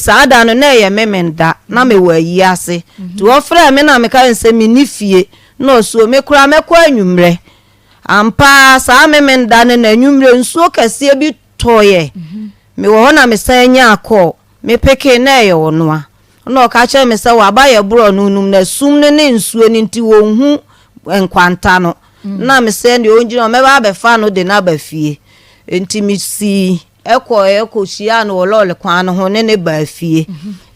sada no na ye memenda na me wa yi ase to ofra me na me ka nse me nifie no so me kura me kwa anwumre ampa sa memenda ne na anwumre nsuo kase bi toye me wo na me sanya akọ me peke na ye wonoa no ka che me se wa ba ye bro nunum na sum ne nsuo ni nti wo hu enkwanta no na me se ndi onjina me ba be fa no de na ba fie enti mi si eko shia no lole kwan ho ne ba fie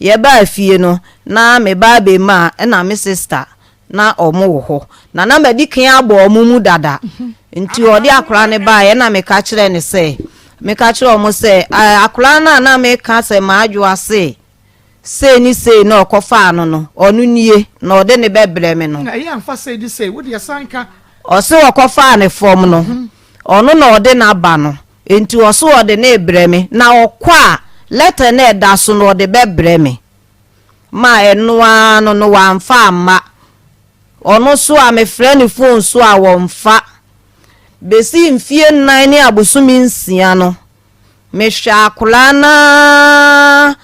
ye ba fie no na me ba be ma na me sister na omo ho na me dikan abo omumu dada nti odi akra ne ba ye na me ka kire ne se me ka kire omo se akra na me ka se ma adwo ase se ni se na okofa no onu nie na ode ne bebre me no ya amfa se di se wo de sanka o se okofa ne fom no onu na ode na ba no enti oso ode na ebre me na okwa letter na eda so na ode bebre me ma enua no wa amfa ama onu so a me friend phone so a wo mfa besi mfie nnan ni abosumi nsia no me hwa akula na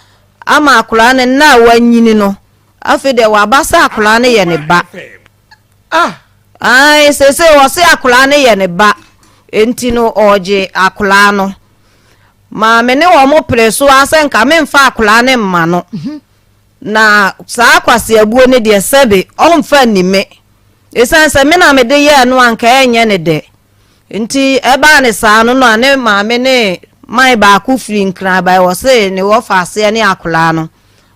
ama akula ne na wanyini no afede wa basa akula ne ye ne ba ai sese wo se akula ne ye ne ba enti no oje akula no ma me ne wo mo preso asenka me mfa akula ne mma no na saa kwase abuo ne de sebe omfa nime esanse me na me de ye no anka enye ne de nti eba ne saa no no ane ma me ne mai ba ku firi nkra ba wo se ne wo fa ase ne akula no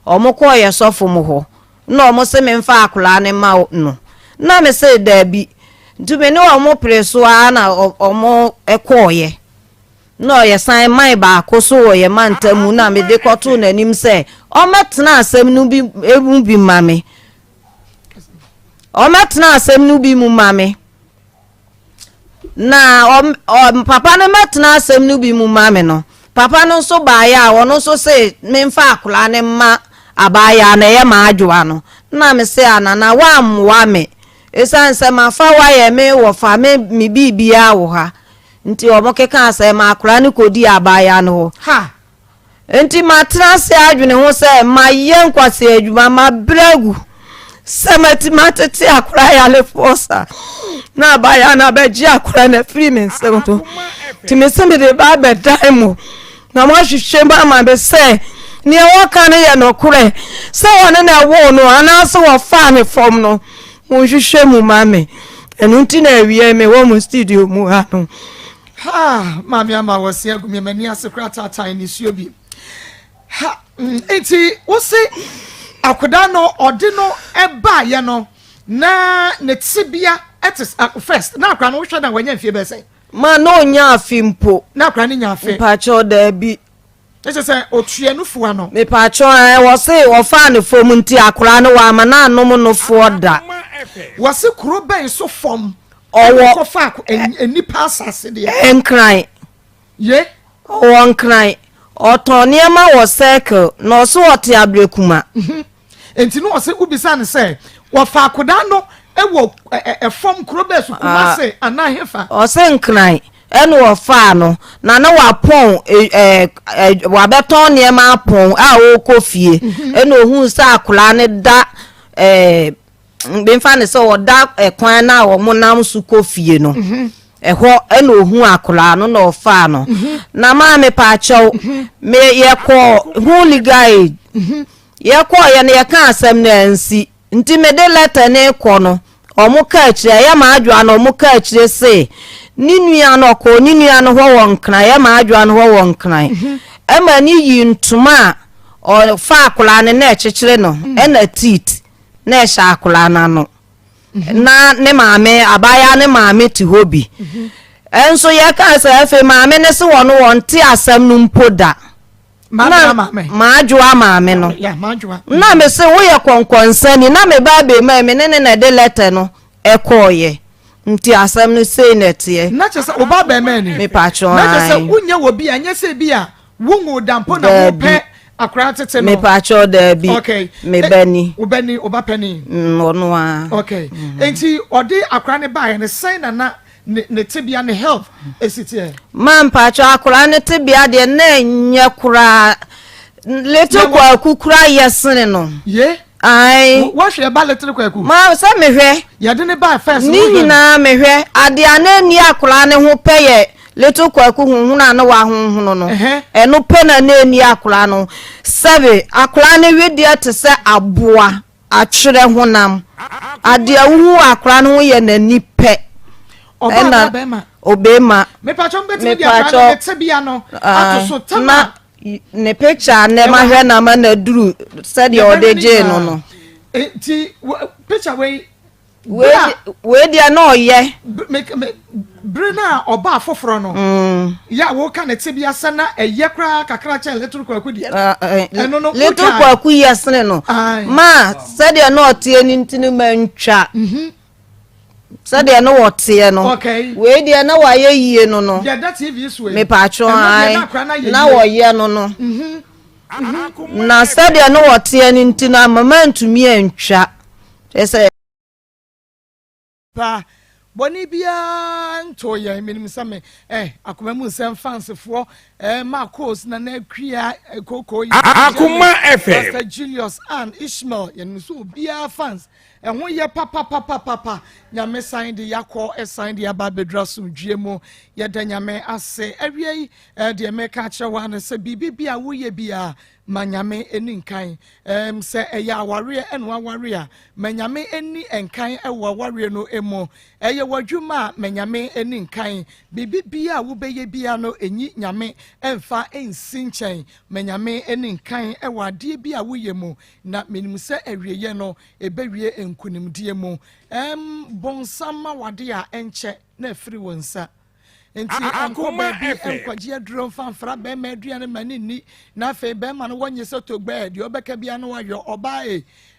omukọ ye sofo mu ho na omo se me mfa akula ne ma no na me se da bi ntube ne omo preso na omo ekoye no ye san mai ba ko so ye mantamu na me de koto na nim se o metna asem nu bi ebu bi mame o metna asem nu bi mu mame na papa no metna asem nu bi mu mame no papa no so ba ya wono so se me mfa akula ne ma abaya na ye ma adwoa no na me se anana wa amwa me esanse ma fa wa ye me wo fa me mi bibia wo ha nti omokeka ase ma akura ni kodi abaya no ha enti matra se adwene ho se ma ye nkwase adwuma ma bragu se matete akura ya le forsa na abaya na beji akura na free me se to ti me se me de ba be daimo na mo hwehwe ba ma be se ni e wo kan ye no kure se won na wo no ana se wo fa me from no mo hwehwe mu mame enu nti na awie me wo mu studio mu ha no ha mami ama wose agumi mani asekrata tan ni suobi ha enti wo se akoda no ode no eba ye no na ne tibia etis first na akra no hwe na wanya mfie be sei ma no nya afimpo na akra ni nya afi pa cho da bi ese se otue no fuwa no me pa cho wo se wo fa ne fom nti akra no wa ma na anom no fo da wo se kuro ben so fom owo ko fa enipa asase de enkran ye owo nkran otone ma wo circle no so wote abrekuma enti no wo se ubisa ne se wo fa akoda no ewo fom kuro be so kuma se anahefa o se nkran enu wo fa no na wa pon wa beton ne ma pon a wo kofie enu ohun sa akula ne da benfa ne so da kwan na wo monam su kofie no eho enu ohun akula no na ofa no na ma me pa chaw me ye ko holy guide ye ko ye ne kan asem na nsi nti me de letter ne ko no omuka akire ya ma adwa no omuka akire se ninua no ko ninua no ho wonkran ya ma adwa no ho wonkran ema ni yi ntuma o fa akula ne na ekekere no ena tit na esha akula na no na ne maame abaya ne maame ti hobi enso ye kan se efe maame ne se wono wonte asem no mpoda ma adwa maame no ya ma adwa na me se wo ye konkonsani na me ba be ma me ne na de letter no ekoye nti asem no sei netie na chese oba be ma ni me patcho na chese unye wo bi anya se bi a wongo dampo na wo pe akra tete no me patcho da bi okay me bani obani oba pani ono a okay enti odi akra ne ba ne sei na ne tibia ne help esitie man patcho akra ne tibia de na nya kura Little kwaku kura yesene no. Ye? Ai. What she ba little kwaku? Ma say me hwe. Ya de ne ba first. Ni nyina me hwe. Ade ana ni akura ne ho peye. Little kwaku hunhun na wa hunhun no. Eno pe na na ni akura no. Sebe akura ne wedi te se aboa atwere honam. Ade awu akura no ye na ni pe. Oba bema. Obema. Me pacho mbeti di akura ne tebia no. Atoso tama. Ne picture ne ma hwe na ma na duru said your deje no. Ti picture we dia no ye. Brena oba afoforo no. Ya wo ka ne tebia sana eye kra kakra cha little kwaku di. Eno no little kwaku yesne no. Ma said you no tie ni ntinu mantwa. Said no what here no. Okay. We dia na wa ye yie no no. Yeah, that TV is way. Me pacho ai. Na wo ye no no. Na said no what here ni ntina mama ntumi antwa. Say pa boni bia nto ye minim same akoma mu nsem fansefo Maa Akos na kwia koko Akoma FM Pastor Julius and Ishmael yen so bia fans ho ye papa nyame sign de yakọ sign de aba bedra sumdwemu ye da nyame ase awie de me ka kyewa na se bibia wo ye bia manyame eni nkan se eya aware eno aware a manyame eni enkan ewo aware no emo eye wadwuma manyame eni nkan bibia wo beye bia no enyi nyame emfa ensinchen manyame eni nkan ewo ade bia wo ye mu na menim se awieye no ebewie enkunimdie mu bonsama wade a enche na afiri wonsa enti Akoma bi enkwaji aduro fanfra be ma aduane mani ni na fe be ma no wonye se to gba de obeka bia no wayo oba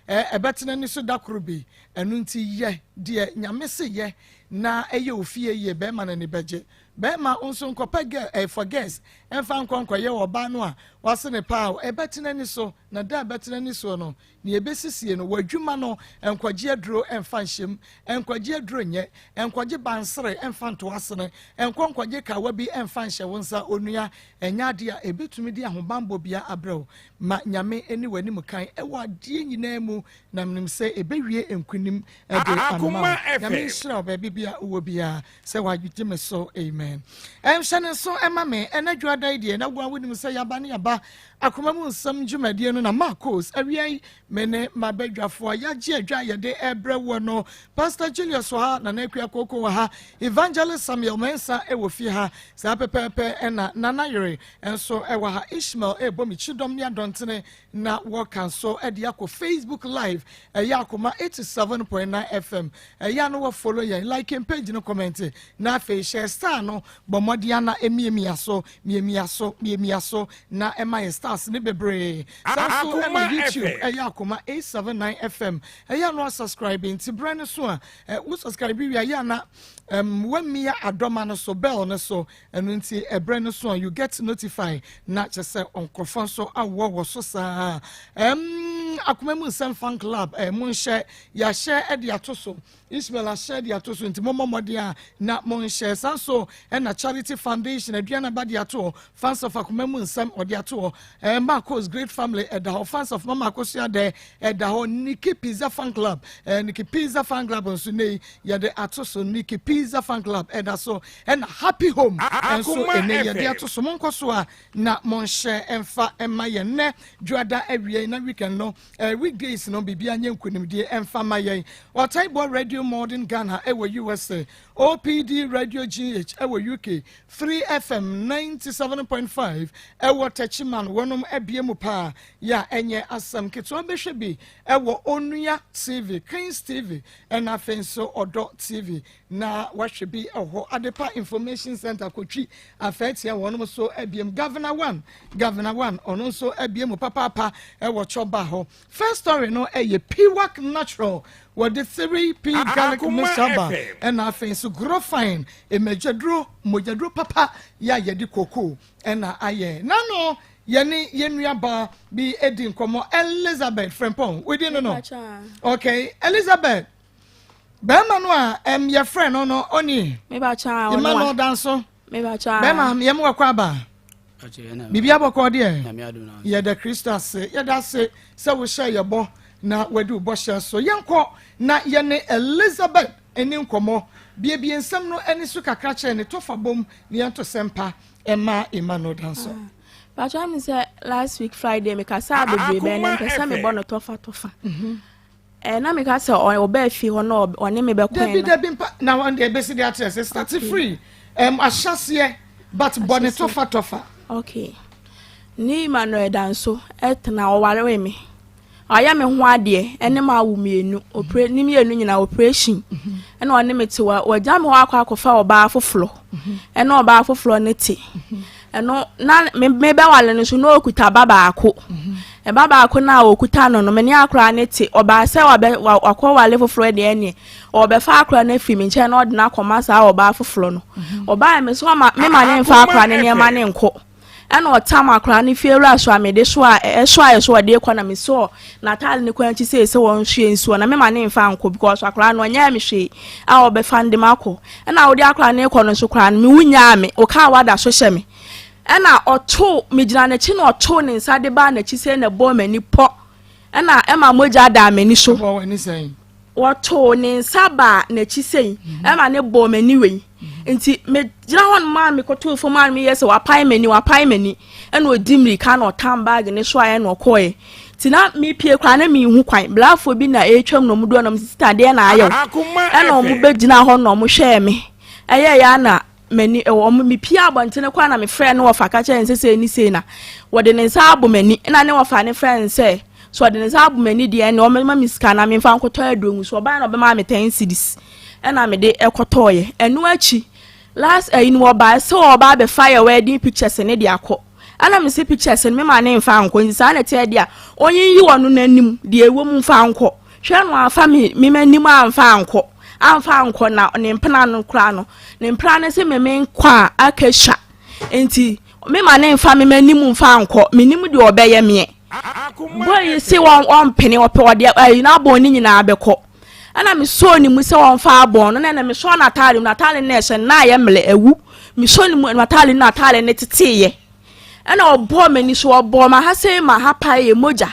ebetene ni so dakoro bi enu nti ye de nyame se ye na eye ofie ye be ma na ni beje be ma onso nkopa forgets emfa nkonkwaye oba no a wase ne pa ebetene ni so na da ebetene ni so no ni ebesisie no wadwuma no enkwaji aduro emfa nhyem enkwaji aduro nye enkwaji bansere emfa nto asene enkwankwaji kawa bi emfa nhye wonsa onua enya de a ebetumi de ahobambo bia abrɛw ma nyame eni wani mukan ewa de nyina mu na mnim se ebewie enkunim de anoma nyame nhyira obabi bia uwo bia se wagye me so amen hyene so ema me enadwo adai de na gwa wonim se yaba ne yaba akoma mu nsam dwumadie no na Maa Akos awiai mene mabadwafo yagye adwa yede ebrewo no Pastor Julius ha na nakua koko ha Evangelist Samuel Mensa ewo fi ha sa pepepe ena nana yere enso ewa ha Ishmael ebomi chidom ne adontene na work so ede akọ Facebook live eya Akoma 87.9 FM eya no wo follow yen like and page no comment na fe share star no bomodia na emiemiaso miemiaso na ema stars ne bebre so ena YouTube eya Akoma 879 FM eya no subscribe nti brand so a wo subscribe wi ya na wamia adoma no so bell no so enu nti brand so you get notified na chese onkofon so awo so sa Akoma mu nsem fan club mun share ya share e de atoso Ishmael share de atoso nti momodea na mun share sanso na charity foundation aduana ba de ato fans of Akoma mu nsem ode ato Maa Akos great family the fans of Maa Akos ya de the Nikki Pizza fan club Nikki Pizza fan club nso nei ya de atoso Nikki Pizza fan club so and happy home so ene ya de atoso monkoso a na mon share emfa emma ye ne dwada awie na weekend no weekdays no bibia nya nkunimdie emfa mayen Otaibo radio modern Ghana ewo USA OPD radio GH ewo UK 3FM 97.5 ewo Techiman wonom ebiemu pa ya enye asam ketwa behwe bi ewo Onua TV Kings TV na afenso Odo TV na wahwe bi eho Adepa Information Center kotwi afetia wonom so ebiem Governor 1 ono so ebiemu papa ewo choba ho first story no eye Piwak Natural with the 3P garlic mixaba and afenso grow fine mojadro papa ya yedi koko na aye nano yeni yenua bi edin komo Elizabeth Frempong we didn't know okay Elizabeth bema no a your friend no oni me ba cha no danso me ba cha bema yem wakwa ba Bibi aboko de ye the Christus say ye da say we share your bo na we do bo share so yenko na ye ne Elizabeth eni nkomo bie nsem no eni su kakra che ne tofa bom ne ento sempa ema Emmanuel danso but I say last week Friday me ka sa bebre be na pesa me bo no tofa na me ka say o be fi ho no one me be kwen na one dey be see the address start free ahyase but bonnet tofa okay ni Emmanuel danso etna o ware we me aya me ho ade ene ma wo mienu ni mienu nyina operation ene one me te wa jam ho akwa oba afoflo ene oba afoflo ne te eno na me be wale no so no okuta baba ako baba ako na okuta no me ni akra ne te oba se akwa wale foflo de ene oba fa akra na fi me nche na ode na akoma sa oba afoflo no oba me so ma me ma ne fa akra ne ma ne nko ena otam akra ne fi ewura so amede so so de kwa na me so na tal ne kwanchi se won hwe nsuo na me ma ne mfa nko because akra no nya me hwe a oba fa ndem akọ ena odi akra ne kọ no so kra me wunya me o ka wada so hye me ena oto megina na chi na oto ne nsa de ba na chi se na bo mani po ena ema moja da mani so oto ne nsa ba na chi se ema ne bo mani we nti me gina hon ma me koto fo ma me yese wa pai mani ena odimri ka na otam bag ne so aye na okoe ti na me pie kwa na me hu kwan blafo bi na etwam no mudo na sister de na ayo ena omu be gina hon no mo hwe me eye ya na mani me pie abantene kwa na me frɛ no wofa ka kye nsese ni sei na wode ne nsa abo mani na ne wofa ne frɛ nse so wode ne nsa abo mani de ne o me ma miska na me mfa nkoto adongu so oba na obe ma me 10 cedis ena me de ekotoye enu achi last inu oba so oba be fire wedding pictures ne de akọ ana me see pictures me ma ne mfa nko nsa na te de a onyin yi wono nanim de ewo mu mfa nko hwe no afa me manim amfa nko na ne mpena no kra no ne mpra ne se me nkwa akesha enti me ma ne mfa me manim mfa nko menim de obeye me boy se won pene ope ode na bo ni nyina abekọ ana me so ni mu se won fa abon no na me so na tale na hye na ye mle ewu me so ni mu na tale ne teteye ana obo mani so obo ma ha se ma ha pa ye moja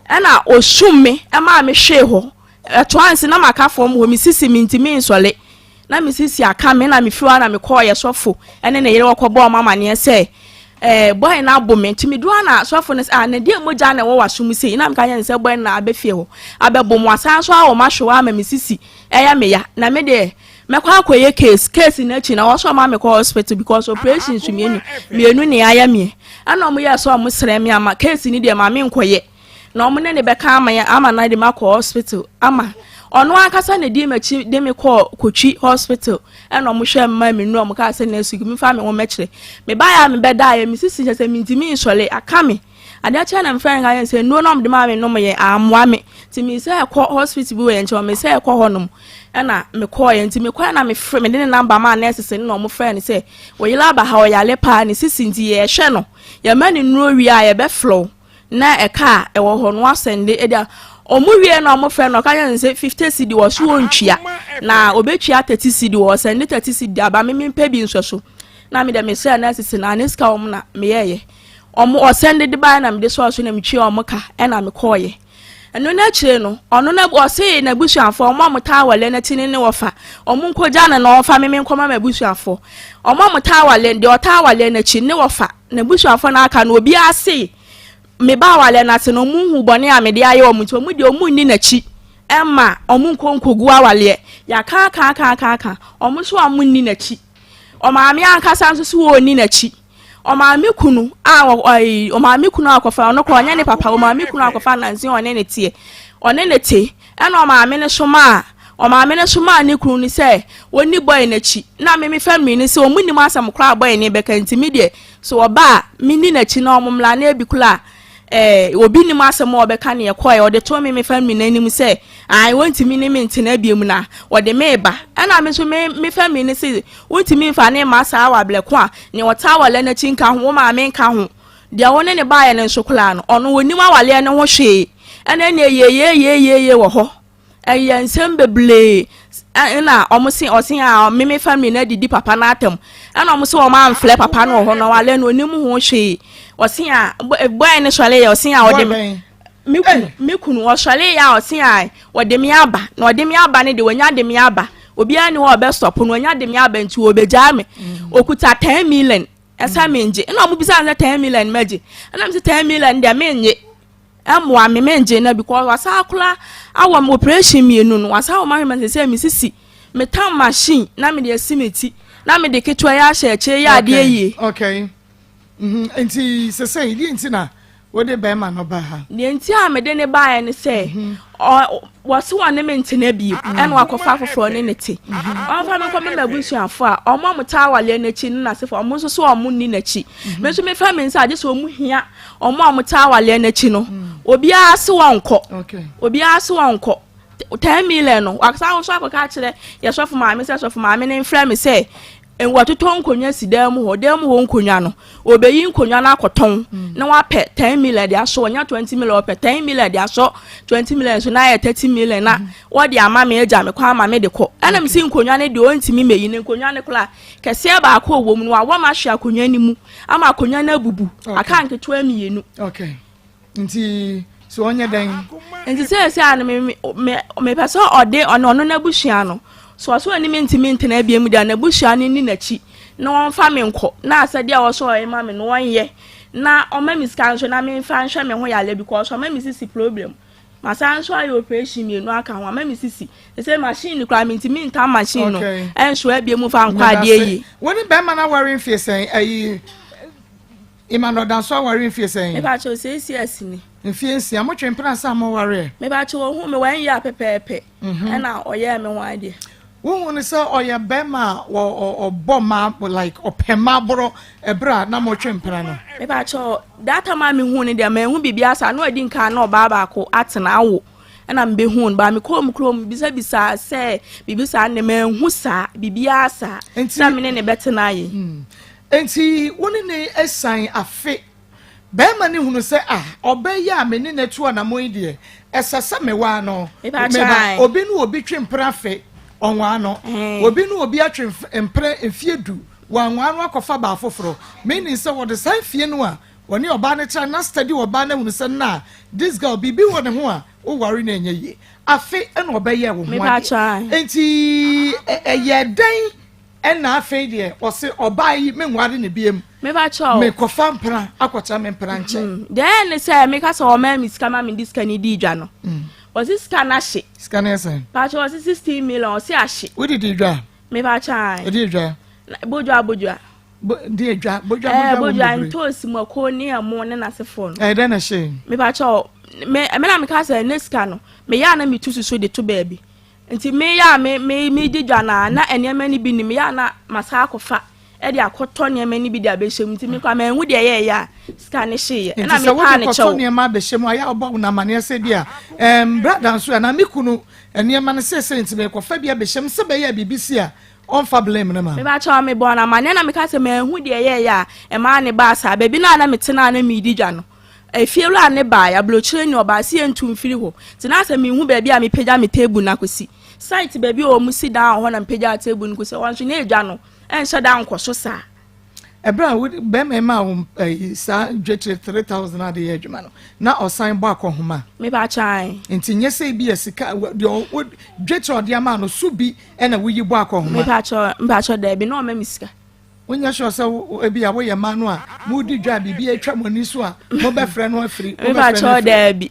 ana osumme e ma me hwe ho etwanse na maka fom ho me sisi mintimi nsole na me sisi aka me na me fiwa na me call ye sofo ene ne yere wokobo mama ne se boy na abo me ntimi do na sofo ne na de moja na wo wasum sei na me ka yen se boy na abefie ho abebo mo asan so awo ma hwe ama me sisi eya me ya na me de me kwa akoye case na chi na wo so ma me call hospital because operation su mienu ne aya me ana mo ye so mo sere me ama case ni de ma me nkoye na omo ne beka ama na de makọ hospital ama ono akasa na di machi de me call kochi hospital eno mo hwe mma me nu omo ka se na sugu mi fa me wo mekire me ba ya me beda ya me sisi se me ntimi nsole aka me ade acha na mfa nga se nu no de ma me no me amwa me ti me se call hospital bi we nche me se call honom ena me call ye nti me kwa na me frɛ me de number ma nurse se no mo frɛ ne se wo yila ba ha wo yale pa ne sisi nti ye hwe no ya ma ne nu wi a ye be flow na eka ewo ho no asende edia omuwie na omofre no kanya nse 50 cedi wo so ontwia na obetwia 30 cedi wo sende 30 cedi aba me mpa bi nso na me de me se na sisi na neska om na me yeye omo osende de ba na me de so na me twi omoka e na me koye eno na kire no ono na o se na busuafo omo amota wale na tini ne wofa omo nkoja na ofa me nkoma ma busuafo omo amota wale de ota wale na chi ne wofa na busuafo na aka na obi ase me ba wale na se no munhu bone a me de aye omu to mu de omu ni na chi emma omu nkonkogu awale ya ka omu so omu ni na chi o ma me ankasa nso so oni na chi o ma me kunu o ma me kunu akofa no kro nya ne papa o ma me kunu akofa na nzi one ne tie ena o ma me ne soma ne kunu ni se woni boy na chi na me family ni se omu ni ma asam kra boy ni beka ntimi de so oba me ni na chi na omumla na ebikula obi ni ma asam obeka ne yekoy o de to me family na anim se I want me ni mentina biemu na o de meba ena me so me family ni se wontimi mfa ne ma sa wa bleko a ne wota wale na chi nka ho ma me nka ho de woni ne ba ye ne nsokula no ono woni ma wale ne ho hwe ena ne ye wo ho ensem beble na omusin osin a meme family na didi papa na atem na omusin o ma mfle papa no ho no wale no onim ho hwe osin a boy ne swale ya osin a odem mikunu o swale ya osin a odem ya aba na odem ya aba ne de wanya dem ya aba obi ani wo be stop no wanya dem ya aba nti obeja me okuta 10 million esa menje na omu bisa 10 million meje na me 10 million de menje amwa me menje na because wasa akula awam operation mienu no wasa awam me say me sisi me tam machine na me de simiti na me de ketwa ya hye ya ade yi okay enti say di enti na wo de be ma no ba ha di enti a me de ne ba ya ne say waso wane me ntena bi en wakofa foforo ne neti onfa me ko me mabusuafo a omo mota wale na chi na sefo omo so omo ni na chi me so me fa me nsa age so omo hia omo amota wale na chi no obi ase wonko okay obi ase wonko 10 million no aksa wo so akoka kire ye so fo maame se so fo maame ne mfra me se en watoto nkonya sidam ho nkonya no obeyi nkonya na akoton na wapɛ 10 million de aso onya 20 million opɛ 10 million de aso 20 million so na 30 million na wodi ama me agya me kwa ama me de kɔ ana me si nkonya ne de ontimi meyi ne nkonya ne kla kɛse ba akɔ owom no wa ma hwe akonya ni mu ama akonya na bubu aka nketo amienu okay nti so onya dan nti se ana me pɛsɛ ɔde ɔno na buhia no so ani mentimi ntena biemu da na buhia ni na chi na won fa me nko na asade a wo so e ma me no won ye na o ma miska so na me fa nhwe me ho yale because o ma mi sisi problem ma san so ayo operation me no aka ho ma mi sisi say machine kra mentimi nta machine no en so a biemu fa nkwa de yi woni be ma na worry fie sen ayi imano dan so worry fie sen me ba cho say CS ni mfie nsia mo twempena sa mo worry me ba cho hu me wan ya pepepe na oye me wan de won say oya bema wo oboma like opema boro ebra na mo twempena no me ba cho data ma me hu ne de ma hu bibia sa no adi nka na oba ba ko atena awo na mbe hu ba me krom bisa se bibisa ne ma hu sa bibia sa na me ne betena yi enti woni ne esan afe bema ne hunu se obeya me ne netu na mo ide esasa mewa no meba obi no obi twempra fe onwa no obi no obi atwe mpre efiedu wanwa no akofa ba afoforo me ni se wo de san fie no a woni oba ne cha na study oba na hunu se na this girl bibi wo ne ho a o worry na enye ye afe na obeye wo ho enti eye den na afe de o se oba yi me nware ne biem me ba cho me kofa mpra akwacha me mpra nche then say me ka so o ma mi ska ma mi diska ni di dwa no o si ska na hye ska na sen pa cho o si 16 million o si ahye we di dwa me ba cha e di dwa bojua di dwa bojua nto simako ni amo ne na se phone then na hye me ba cho me na me ka say ne ska no me ya na mi tu so de to baby nti me ya me di dwa na enema ni bi ni me ya na masa akofa e de akoto ne ema ni bi de abehye nti me kwa me hu de ye ya ska ne hye na me pa ne chew ne ma abehye mu aya obo na mane se bia brother so na me kunu enema ne se nti me kofa bia abehye m se be ya bibisi a on fa blame na ma me ba chew me bo na mane na me ka se me hu de ye ya e ma ne ba sa baby na me tena na me di dwa no efielu ne ba ya blochire ni oba si entum firi ho ti na se me hu ba bia me pagya me table na kosi site baby o mu si down ho na me pagya table nko se wan so na edwa no en sha down ko so sa ebra be me ma sa dwetire 3000 ade ye adwuma no na osan bo akohoma me ba chan enti nyese bi esika dwetire ode ama no so bi na wuyi bo akohoma me ba cho da bi no ma misika wonya sho se ebi ya wo ye ma no a mu di dwa bibia atwa moni so a mo be frɛ no afiri me ba cho da bi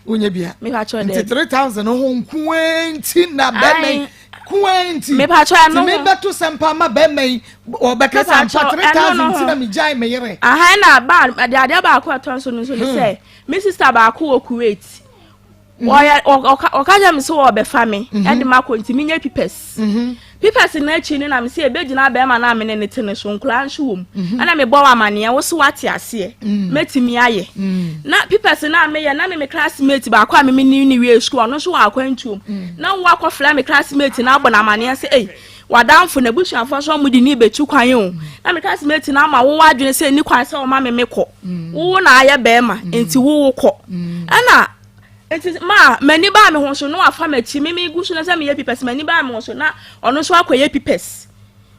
wonya bia me ba cho da 3000 ho nkwenti na be me kwenti me pa cho no me beto sempa ma be me o be ka sempa 3000 ti na me jai me yere aha na ba ade ba ko aton so no so say me sister ba ko wo Kuwait o ka jam so wo be fa me e de ma ko nti me nya pipes na chi ni na me se be gina be ma na me ne tene so nkura nso wom ana me bo wa mane wo so wate ase metimi aye na pipes na me ye na me classmate ba kwa me ni we school no so wa akwantuom na wo akofra me classmate na abona mane se wadamfo na busuafo so mudi ni betu kwan o na me classmate na ma wo wadwene se ni kwan se o ma me ko wo na aye be ma enti wo ko ana It is ma many ba me ho so no afa machi me gu so na say me ye pipes many ba me ho so na ono so akoye pipes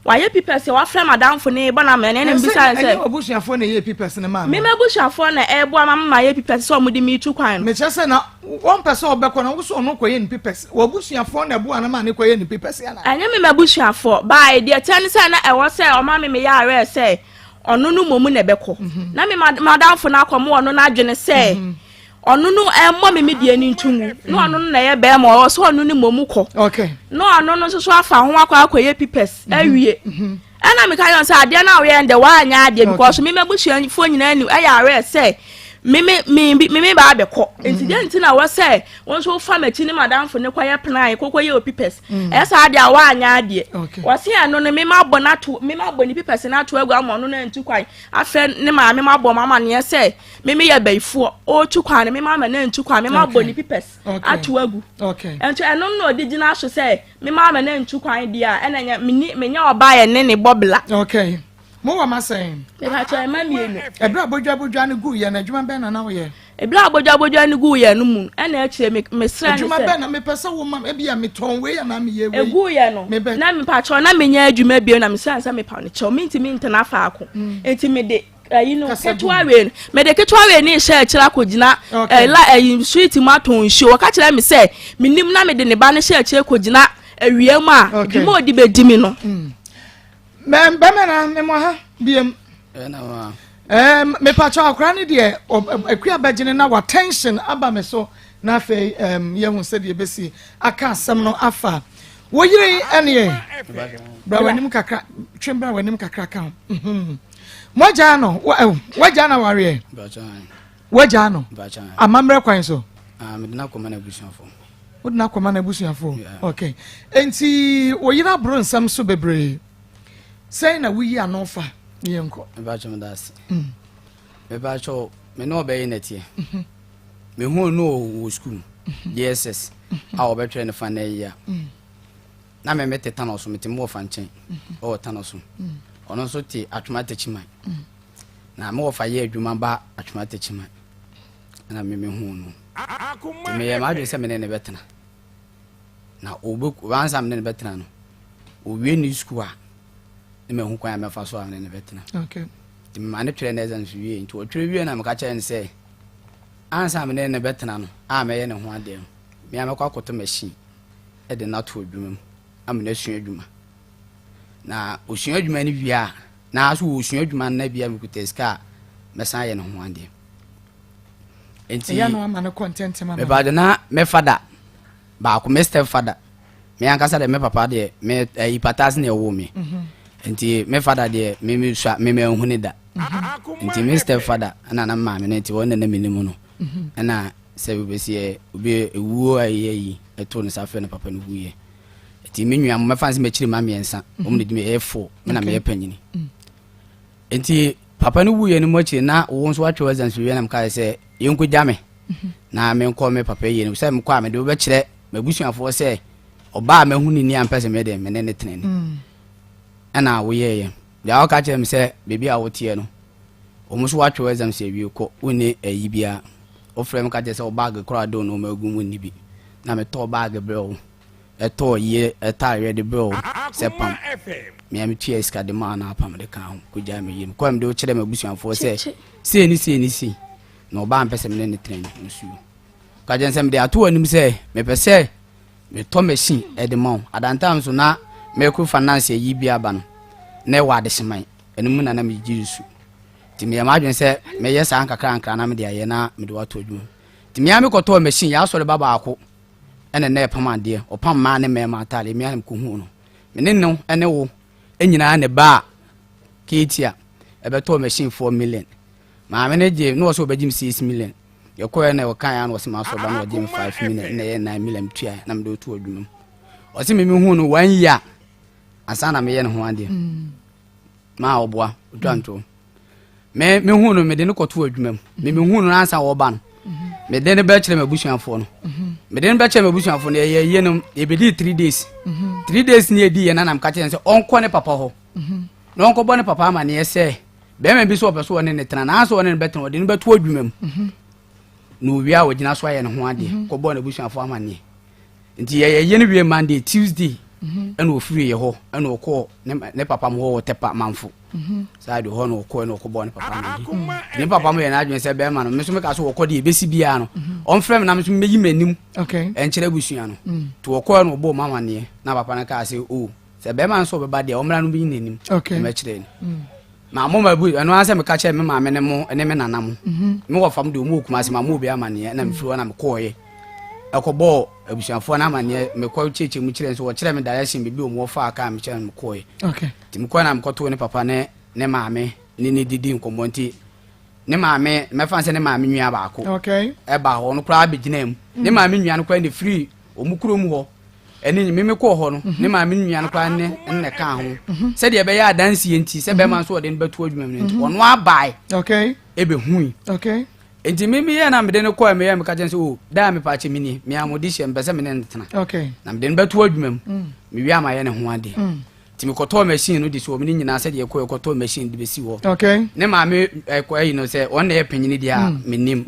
wa ye pipes wa fra madam fo ne ba na me ne bisa say obusuafo na ye pipes ne ma me busuafo na ebo ama ye pipes so mo di me tu kwan me chese na one person obekọ na wo so no koye ni pipes obusuafo na bu anama ne koye ni pipes ya na anya me busuafo ba e de ten say na e wo say o ma me ya are say ono no momu na beko na me madam fo na akomo ono na adwene say onu no emmo me die ni ntumu no onu na ye be ma o so onu ni momu ko okay no onu no so afa ho akwaye pipes awie ana me ka yon say ade na we ende wa anya ade because me mebusuan fo nyina ni ayare say me ba be ko incident na wo say won so fa machi ni madam fo ne kwaye plan kokoye opipes esa ade a wa anya ade wo say anu no me ma bonato me ma boni pipes na to agwa mo no na ntu kwan afa ne ma me ma bo mama ne say me ye baifo o tu kwan me ma na ntu kwan me ma boni pipes ato agu okay ento enu no original so say me ma na ntu kwan dia ena me nya oba ye ne bobla okay mo wa masen me ba cho ma mienu ebra bodwa ne gu ye na adwuma ben na wo ye ebra bodwa ne gu ye no mu ena akire me sra ne adwuma ben na me pese wo ma e bia me ton we ya na me ye we egu ye no na me pa cho na me nya adwuma bio na me sra nsa me pa ne cho minti ntena fa ako enti me de ketwa we me de ketwa we ni sha akira kogina street maton show waka kira me say minim na me de ne ba ne sha akira kogina awie ma di mo di be di mi no Bemena me mo ha biem me pacho akra ne de akua bagene na wa tension aba me so na fe ye hu se de besi aka asem no afa wo yire ene bra wanim kakra twembra wanim kakra kan moja no waja na ware waja no amamre kwan so me dina Akoma na busuafo wo dina Akoma na busuafo okay enti wo yira bro nsam so bebre say na we ya no fa yenko me ba chom das me ba cho me no be netie me hu no wo school DSS a wo be twa ne fa na ya na me mete tanoso mete mo fa nchen o tanoso ono so ti atwuma techiman na me wo fa ye adwuma ba atwuma techiman na me hu no me ye ma dwe se me ne betena na oboku wansam ne betena no o wie ni school a me hu kwa me fa so a ne betena okay ti me mane twere na ezan so wie nti o twere wie na me ka kire ne se ansam ne betena no a me ye ne ho ade me am kwa koto machine e de na to adwuma mu am na sua adwuma na osua adwuma ni bia na so osua adwuma na bia me kuteska me san ye ne ho ade enti ya no ama no content mama me ba de na me fada ba ko me step fada me ankasa de me papa de me ipatas na ewo me enti me fada de me swa me huni da enti me step fada ana na ma me enti wona na minimu no ana se be sie obi ewuo ayi eto ne safe na papa no wuye enti me nua me fanse me chiri ma me ensa omne di me e4 me na me panyini enti papa no wuye no mo chiri na wo nso atwe wazan so wie na mka se yenko jame na me nko me papa ye no se me kwa me de obe kire mabusuafo se oba ma huni ni ampese me de me ne teneni ana wo ye ya o ka kire me se bebi a wo tie no o muso wa twe exam se wie ko woni ayi bia o frem ka je se o bag kora do no magu woni bi na me to bag bro e to ye e ta re de bro se pam me am tie iska de ma na pam de kan ko ja me yim ko am de o kire mabusuafo se ni no ba ampese me ne teneni nsu ka je nsem de ato anim se me pese me to machine e de ma adantam so na me ku finance yi bia ba no na wa de seman enum na me jisu ti me ma dwen se me yes an kakra na me de aye na me de wato adwuma ti me am ko to machine ya so de baba ako ene na pam ade o pam ma ne me ma tale me am ko hu no me ne no ene wo enyina ne ba ketia e be to machine 4 million ma me ne je no so be jim 6 million ye ko na o kan ya no se ma so ba no jim 5 million na ye 9 million tua na me de to adwuma o se me hu no 1 year asana me ye ne ho ade ma oboa odanto me hu no me de ne koto adwuma me hu no ansa wo ba no me de ne ba kire mabusuafo no me de ne ba kire mabusuafo no ye no e be di 3 days 3 days ni e di ye na nam ka kire se onko ne papa ho no onko bo ne papa ma ne ye se be me bi so opeso ne ne tena na so ne betena o de ne beto adwuma no wi a wogina so aye ne ho ade ko bo na busuafo amane nti ye ne wi Monday Tuesday ena ofiri ye ho ena okọ ne papa mo ho tepa manfo side ho na okọ ena okọ bo ne papa mo ne papa mo ye na adwen se be ma no me so me ka so okọ de besi bia no on frem na me so meyi manim enkyere busua no to okọ ena obo mama ne na papa na ka se o se be ma so be ba de omra no bi nanim me kyere ni ma mo ma bu eno ase me ka kyere me ma me ne mo ene me nana mo me wo fam de o mo kuma se ma mo bi amane na me firi na me koye akobo abusuafo na amane me kwa cheche mu kire so wo kire me direction bibi o mo fa aka me kire me koye ti me kwa na me koto ne papa ne maame ne didi nkombo nti ne maame me fa se ne maame nua ba ako e ba ho no kra begina mu ne maame nua no kwa ne free o mu kuro mu ho eni me ko ho no ne maame nua no kwa ne ka ho se de be ya dansi enti se be man so de ne beto adwuma mu nti ono abai e be hui enti mimi ye na mede ne ko me ye me ka chen se o da me pa che mini me amodi hye mpese me ne ntena na mede ne beto adwuma mu me wi ama ye ne ho ade ti me koto machine no di so me nyina se de ko koto machine di besi wo ne ma me ko ayi no se on na ye panyini dia menim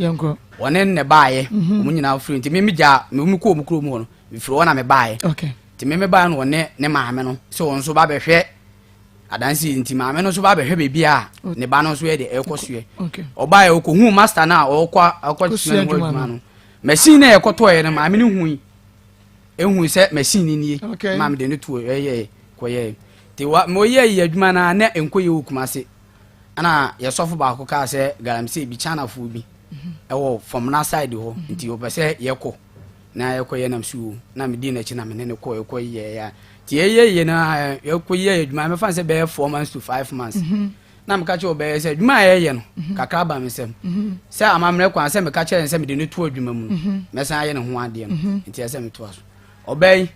one ne baaye mu nyina free ti mimi ja me ko mu kuro mu no me free wona me baaye ti mimi baaye no ne ma me no se won so ba behwe adansi nti ma me no so ba behwe be bia ne ba no so ye de ekosue oba ye ko hu master na okwa sue no adwuma no machine na ye koto ye no ma me no hu ehu se machine ni ma me de ne tuo ye koye ti wa mo ye adwuma na na enkoye okumase ana ye sofo ba ko ka se galamse bi chana fu bi ewo from na side ho nti opese ye ko na ye koye na msu na me di na chi na me ne koye ye ya ti ye na ye koye adwuma me fa se be 4 months to 5 months na me ka che obe se adwuma ye no kakra ba me sem se amamre kwa se me ka che se me de ne tu adwuma mu me san ye ne ho ade no nti ye se me to aso obe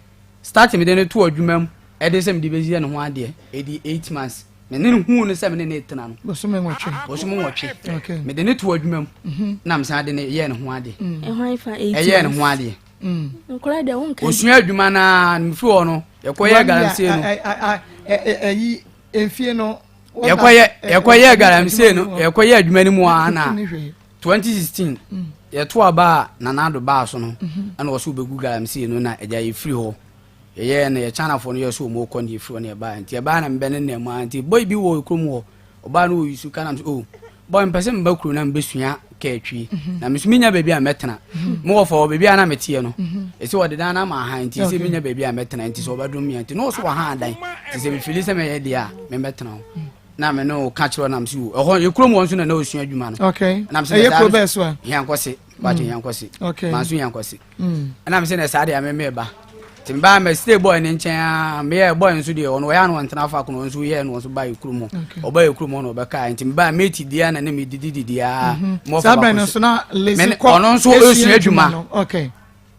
start me de ne tu adwuma mu ede se me de bezi ne ho ade edi 8 months me ne hu ne se me ne tena no bo so me nwotwe me de ne tu adwuma mu na me san de ne ye ne ho ade e ho ifa 8 ye ne ho ade nkora de won kan osua adwuma na mfi wo no ye koye galamse no ayi enfie no ye koye galamse no ye koye adwuma ni mu ana 2016 ye to aba na nado ba so no ana wo so begu galamse no na eja ye free ho ye na ye chana fo no ye so mo ko ni free no ye ba nti ye ba na mbe ne ma nti boy bi wo krom ho oba no yisu kana so boy mpese mba kru na mbesua ka atwi na mesuminya baby a metena mo wo fo baby a na metie no esi wo de dan na ma han nti se minya baby a metena nti so obadum mi nti no so wa han dan nti se me fili se me ye dia me metena na me no ka chiro na msu ho ye krom won so na osua adwuma no na mse ye pro best one yankose ba je yankose mansu yankose na mse na sade a me ba timba me stay boy ne nchen me ye boy nso de ono ya no ntena fa kono nso ye no so ba yekrumo oba yekrumo no be kai timba me ti dia na me didi a mo fa ba no so na lazy ko ono nso osua adwuma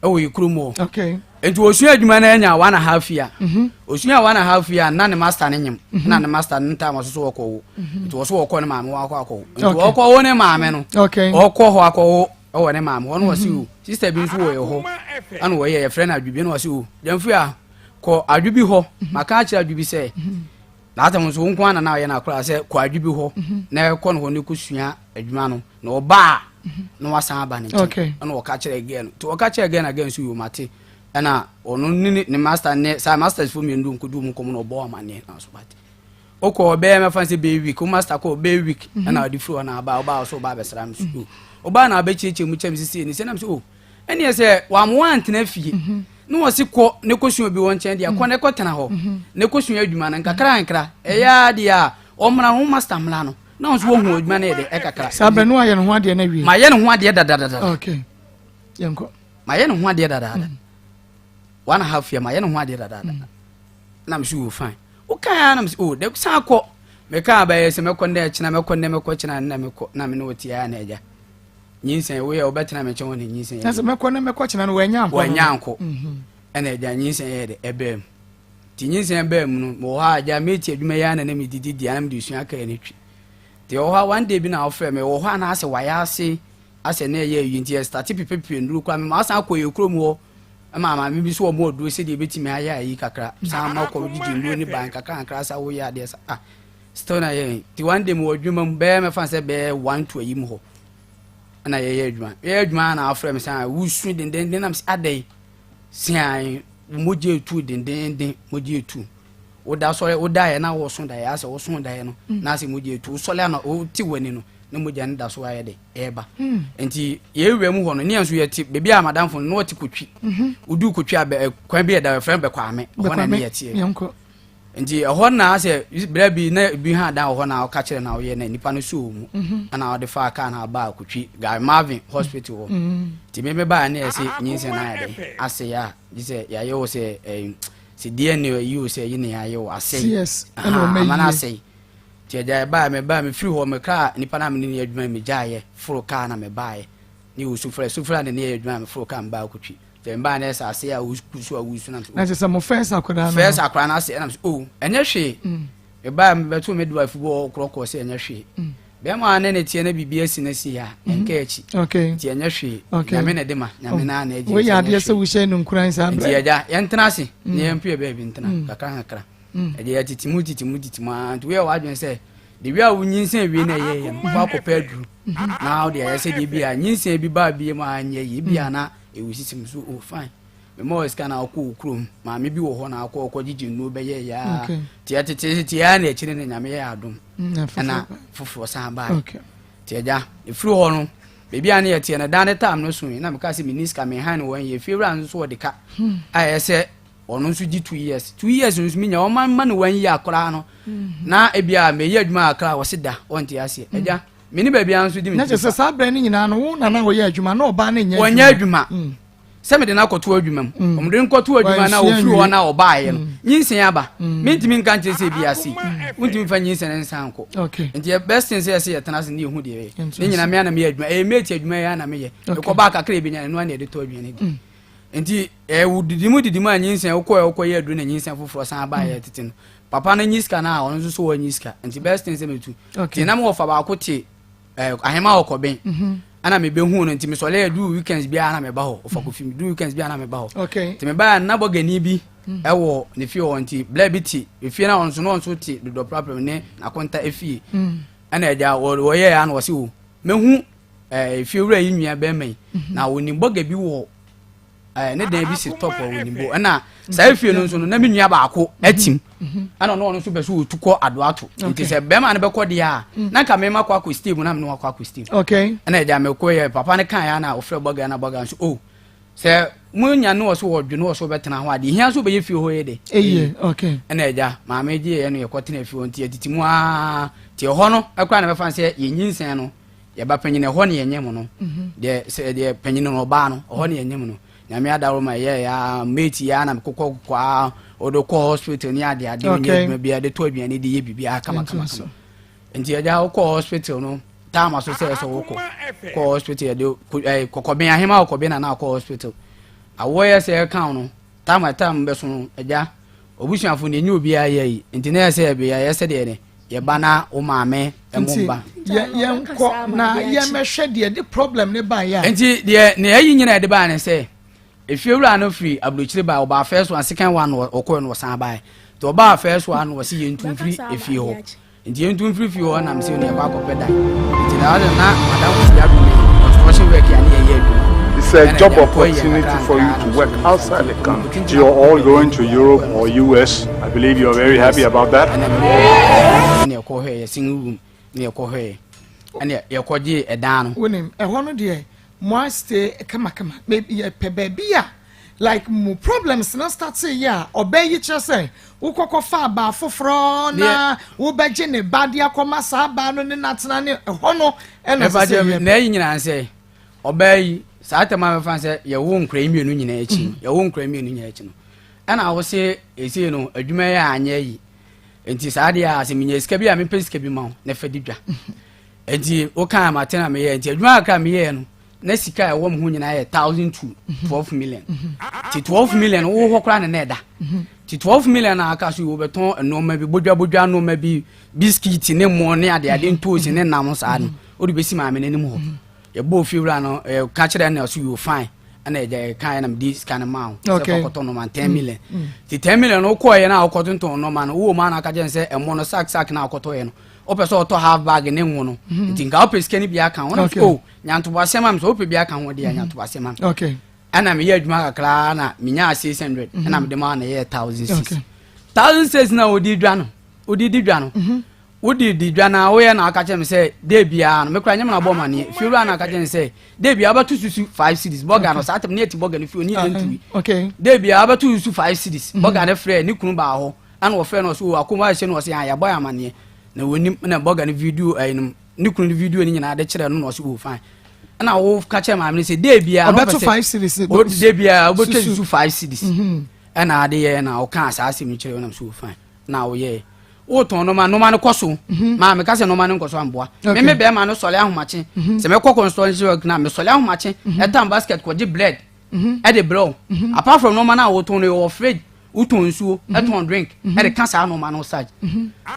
o yekrumo enti osua adwuma na nya 1.5 year osua 1.5 year na ne master ne nyem na ne master nta ma so woko enti wo so woko ne ma me wako enti woko wo ne ma me no woko ho akọ o ne maam won wasi o sister bi nso wo ye ho an wo ye friend adwubi no wasi o demfu a ko adwubi ho maka a kira adwubi se na atam so nko ana na ye na akora se ko adwubi ho na ko no ho ne kusua adwuma no na oba no wasan aba ne an wo ka kira again to wo ka kira again so yo mate ana onu ne master ne sa masters for me ndu nkodu mu komo no obo amane na so bate oko be me fancy be week ko master ko be week ana odi fro na aba so ba be sram so oba na abecheche mu chem sisi ni se na so eni ese wa mo antena fie no wasi ko ne kosun obi won chen dia ko ne ko tena ho ne kosun adwuma na nkakra eya dia omra ho master mla no na so wo hu adwuma na de ekakra sabe no aye no ho ade na wie ma ye no ho ade dada okay yanko ma ye no ho ade dada 1.5 year ma ye no ho ade dada na me so fine o kan na me so de san ko me ka ba ye se me ko nda china me ko china na me ko na me no tia na eja nyinsen we obetena me chon ne nyinsen ya se mekọ china no wanyanko ena eja nyinsen ye de ebem ti nyinsen ebem no mo ha aja meti adwuma ya na me didi ana me de sua aka ne twi ti o ha one day bi na ofre me wo ha na ase waya ase na ye yinti start pipepe nduru kwa me ma asa akọ ye krom ho ama me bi so o mo do se de betimi aya yi kakra sa ma ko didi nduru ni ban kakra sa wo ya de sa still na ye ti one day mo adwuma be me fa se be 1 to ayim ho na ye adwuma na afrɛ me say wusu den nam adai sian moje tu den moje tu oda so oda ye na wo so da ya se wo so da ye no na se moje tu so le na o ti wani no na moje nda so aye de eba enti ye wi mu ho no ne anso ye ti bebi a madam fo no ti kotwi udu kotwi kwan bi da friend be kwa me ho na ne ye ti nti ho na ase bra bi na bi ha da ho na o ka kire na o ye na nipa no so mu ana o de fa ka na ba kotwi Guy Marvin Hospital ho ti me ba na ese nyinse na ya de ase ya dise ya ye wo se si DNA you say yin ya ye wo ase yes ana ase ti ja ba me free ho me ka nipa na me ni adwuma me jaye furo ka na me bae ni wo sufra ne ne adwuma me furo ka mba kotwi Temba na esa ase a wusu a wusu na. Na se mo first akwada na. First akwada na ase na oh enye hwe. E ba me beto me do afubo kroko se enye hwe. Be ma na ne tie na bibia si na si ya enka echi. Okay. Tie enye hwe. Na me na de ma, na me na eji. We ya de se wo hye no nkuran sa bra. Tie ja, ye ntena ase. Ne ye mpie ba bi ntena. Kakra. Eje ya titimu ma. We wa adwen se de wi a wunyinsen wi na ye ba ko pedru. Na o de ya se de bi a nyinsen bi ba bi ma anye yi bi ana e we system so oh fine me mo scan akọ okrom ma me bi wo ho na akọ gigi no be ye ya ti ya na echi ne nyame ya adom na fofo san ba ti ja e fru ho no be bia na ye ti na dan time no so na me ka se miniska me han won ye fewra so de ka aye se onu so gi 2 years no mi nya o man no wan yi akora no na e bia me ye adwuma akra wo se da won ti ase e ja mini baby anso di mi. Na je se sa bra ni nyina no wo na na wo ye adwuma na oba na nya. Wo nya adwuma. Se me de na koto adwuma mu. O me de nkoto adwuma na wo firi wo na oba ye no. Nyinsen aba. Me ntimi nka nche se bi ase. Untimi fa nyinsen nsan ko. Okay. Nti best thing say ye tena se ne hu de ye. Ni nyina me na me adwuma. Mate adwuma ya na me ye. E ko ba ka kra bi nya no na de to adwuma ne di. Nti didimu anyinsen wo ye adwuma na nyinsen foforo san ba ye tete no. Papa na nyiska na ono so wo nyiska. Nti best thing say me tu. Ti na mo fa ba ko ti ahema okoben ana me be hu no ntimi so le do weekends bia na me ba ho ofako film do weekends bia na me ba ho okay ntimi ba na bogani bi ewo ne fie ho nti blabiti efie na onso no onso ti do problem ne akonta efie ana eja wo ye ya na wo se wo me hu efie wura yi nwia be mai na woni boga bi wo ne dan bi si top woni bo ana sa efie no nso no na me nwia ba ako atim ana no no so be so otuko adoato nti se be ma ne be kode ya na ka me makwa ko Steve na me no akwa ko Steve okay ana eja me ko ye papa ne kan ya na ofre boga na boga so oh se munya no so wodwe no so betena ho ade hia so be ye fie ho ye de okay ana eja ma me je ye no ye kwotena fie ho nti atitimu a ti ho no akwa na be fan se ye nyinsen no ye ba panyine ho ne ye nyem no de se de panyine no ba no ho ne ye nyem no nyame adaro ma ye ya mate ya na kokko kwa odo ko hospital ni ade onye bia de to aduane de ye bibia kama nti ya ko hospital no tama so se so ko hospital de kokoben ahema kokoben na ko hospital awoye se kan no tama be so no eja obusuafo ne nyi obi ayi nti na se bia ye se de ne ye bana o maame emumba ye nko na ye mehwe de problem ne ba ya nti de ne ayi nyina de ba ne se if you run no free abrochire ba oba first one second one okọ no san ba to oba first one was ye ntum free if you ho nti ye ntum free ho na mse ne kwa akọpeda nti na madam ya bi construction work ya ne ye do. It's a job opportunity for you to work outside the country. You're all going to Europe or US. I believe you're very happy about that. Ne ko he single room ne ko he ane ye ko je edan no wonim ho no de mo stay kama maybe ye pebebia like mo problems no start say ya obey you say ukoko fa ba foforo na wo beje ne badia koma sa ba no ne natena ne ho no e no say na yi nyina say obey sa atema me fan say ye wo nkra mienu nyina echi ye wo nkra mienu nyina echi no ana wo say esi no adwuma ya anya yi enti sa de a se minya sika bi a me pesika bi ma na fa didwa enti o kan matena me ye enti adwuma aka me ye no na sika e wo mu nyina ye 1000 to 12 million ti 12 million wo ho kra na eda ti 12 million na aka so wo beton enoma bi bodwa no ma bi biscuit ne mo ne ade ntozi ne nam sa no o de besi ma me nanim ho ye bo fiwra no ka kire na so you fine ana eje kan na mdi scan ma okay. se koto no man 10 million ti 10 million no ko ye na akoto nton no man wo ma na ka je se emo no sack na akoto ye no opeso auto half bag ne nwo no ti nga ope scan bi aka wona o nyanto ba sema so ope bi aka ho de nyanto ba sema okay ana me ye adwuma kakra na me nya 600 ana me de ma na ye 1006 1006 na odi dwa no wodi di dwa na wo ye na aka chem say de bia no me kura nyem na bo mane firu na aka chem say de bia ba tu susu 5 cities burger no satem ne eti burger no fiu ni entui okay de bia ba tu susu 5 cities burger ne frɛ ni kunu ba ho ana wo frɛ no so akoma hye no so ya boy amane na woni na burger ne video ni kunu video ni nyina de kyerɛ no no so wo fine ana wo ka chem amane say de bia no ba tu 5 cities de bia bo tu susu 5 cities ana de ye na o kan asase mi kyerɛ no so wo fine na wo ye o ton no man koso ma me ka se no man koso amboa me be ma no sole ahomache se me kokon store na me sole ahomache etam basket ko di bread e de blow apart from no man a wo ton no fridge wo ton nsuo e ton drink e de kasa no man no sage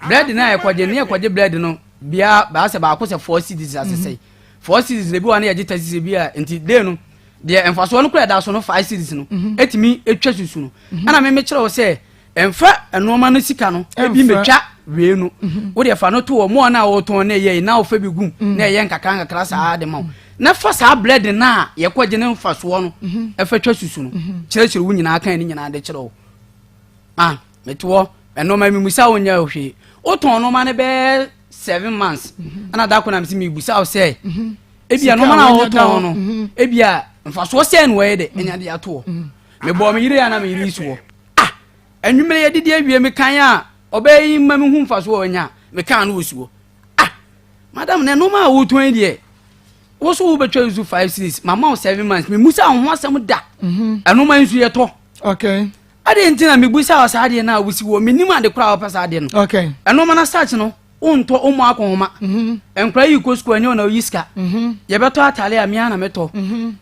bread na e ko je bread no bia ba se ba ko se 4 cedis asese 4 cedis le bi wa na ye gita cedis bia enti de no de enfaso no kura da so no 5 cedis no etimi etwa susu no ana me kire wo se emfa enoma no sika no ebi metwa we no wo de fa no to mo na wo ton na ye na wo fa bi gum na ye nkakra saa de ma na fa saa bread na ye kwaje ne mfa so no e fa twa susu no kire wo nyina kan ni nyina de kire wo meto enoma mi musa wo nya ohwe wo ton no ma ne be 7 months ana da ko na mi busa wo say ebi enoma na wo ton no ebi a mfa so say no we de enya de ato me bo me yire ya na me yiri so enwumere ye didi awie me kan a obeyi ma me hu mfaso onya me kan no osuo madam ne no ma wo ton die wo so wo betwa usu 5 cities mama 7 months me musa ho asem da eno ma nsu ye to okay ade ntina me busa o saade na wusi wo menim ade kura o pesa ade no okay eno ma na start no unto o mo akonhoma enkra yi ko school enyo na oyiska ye beto atale a mia na meto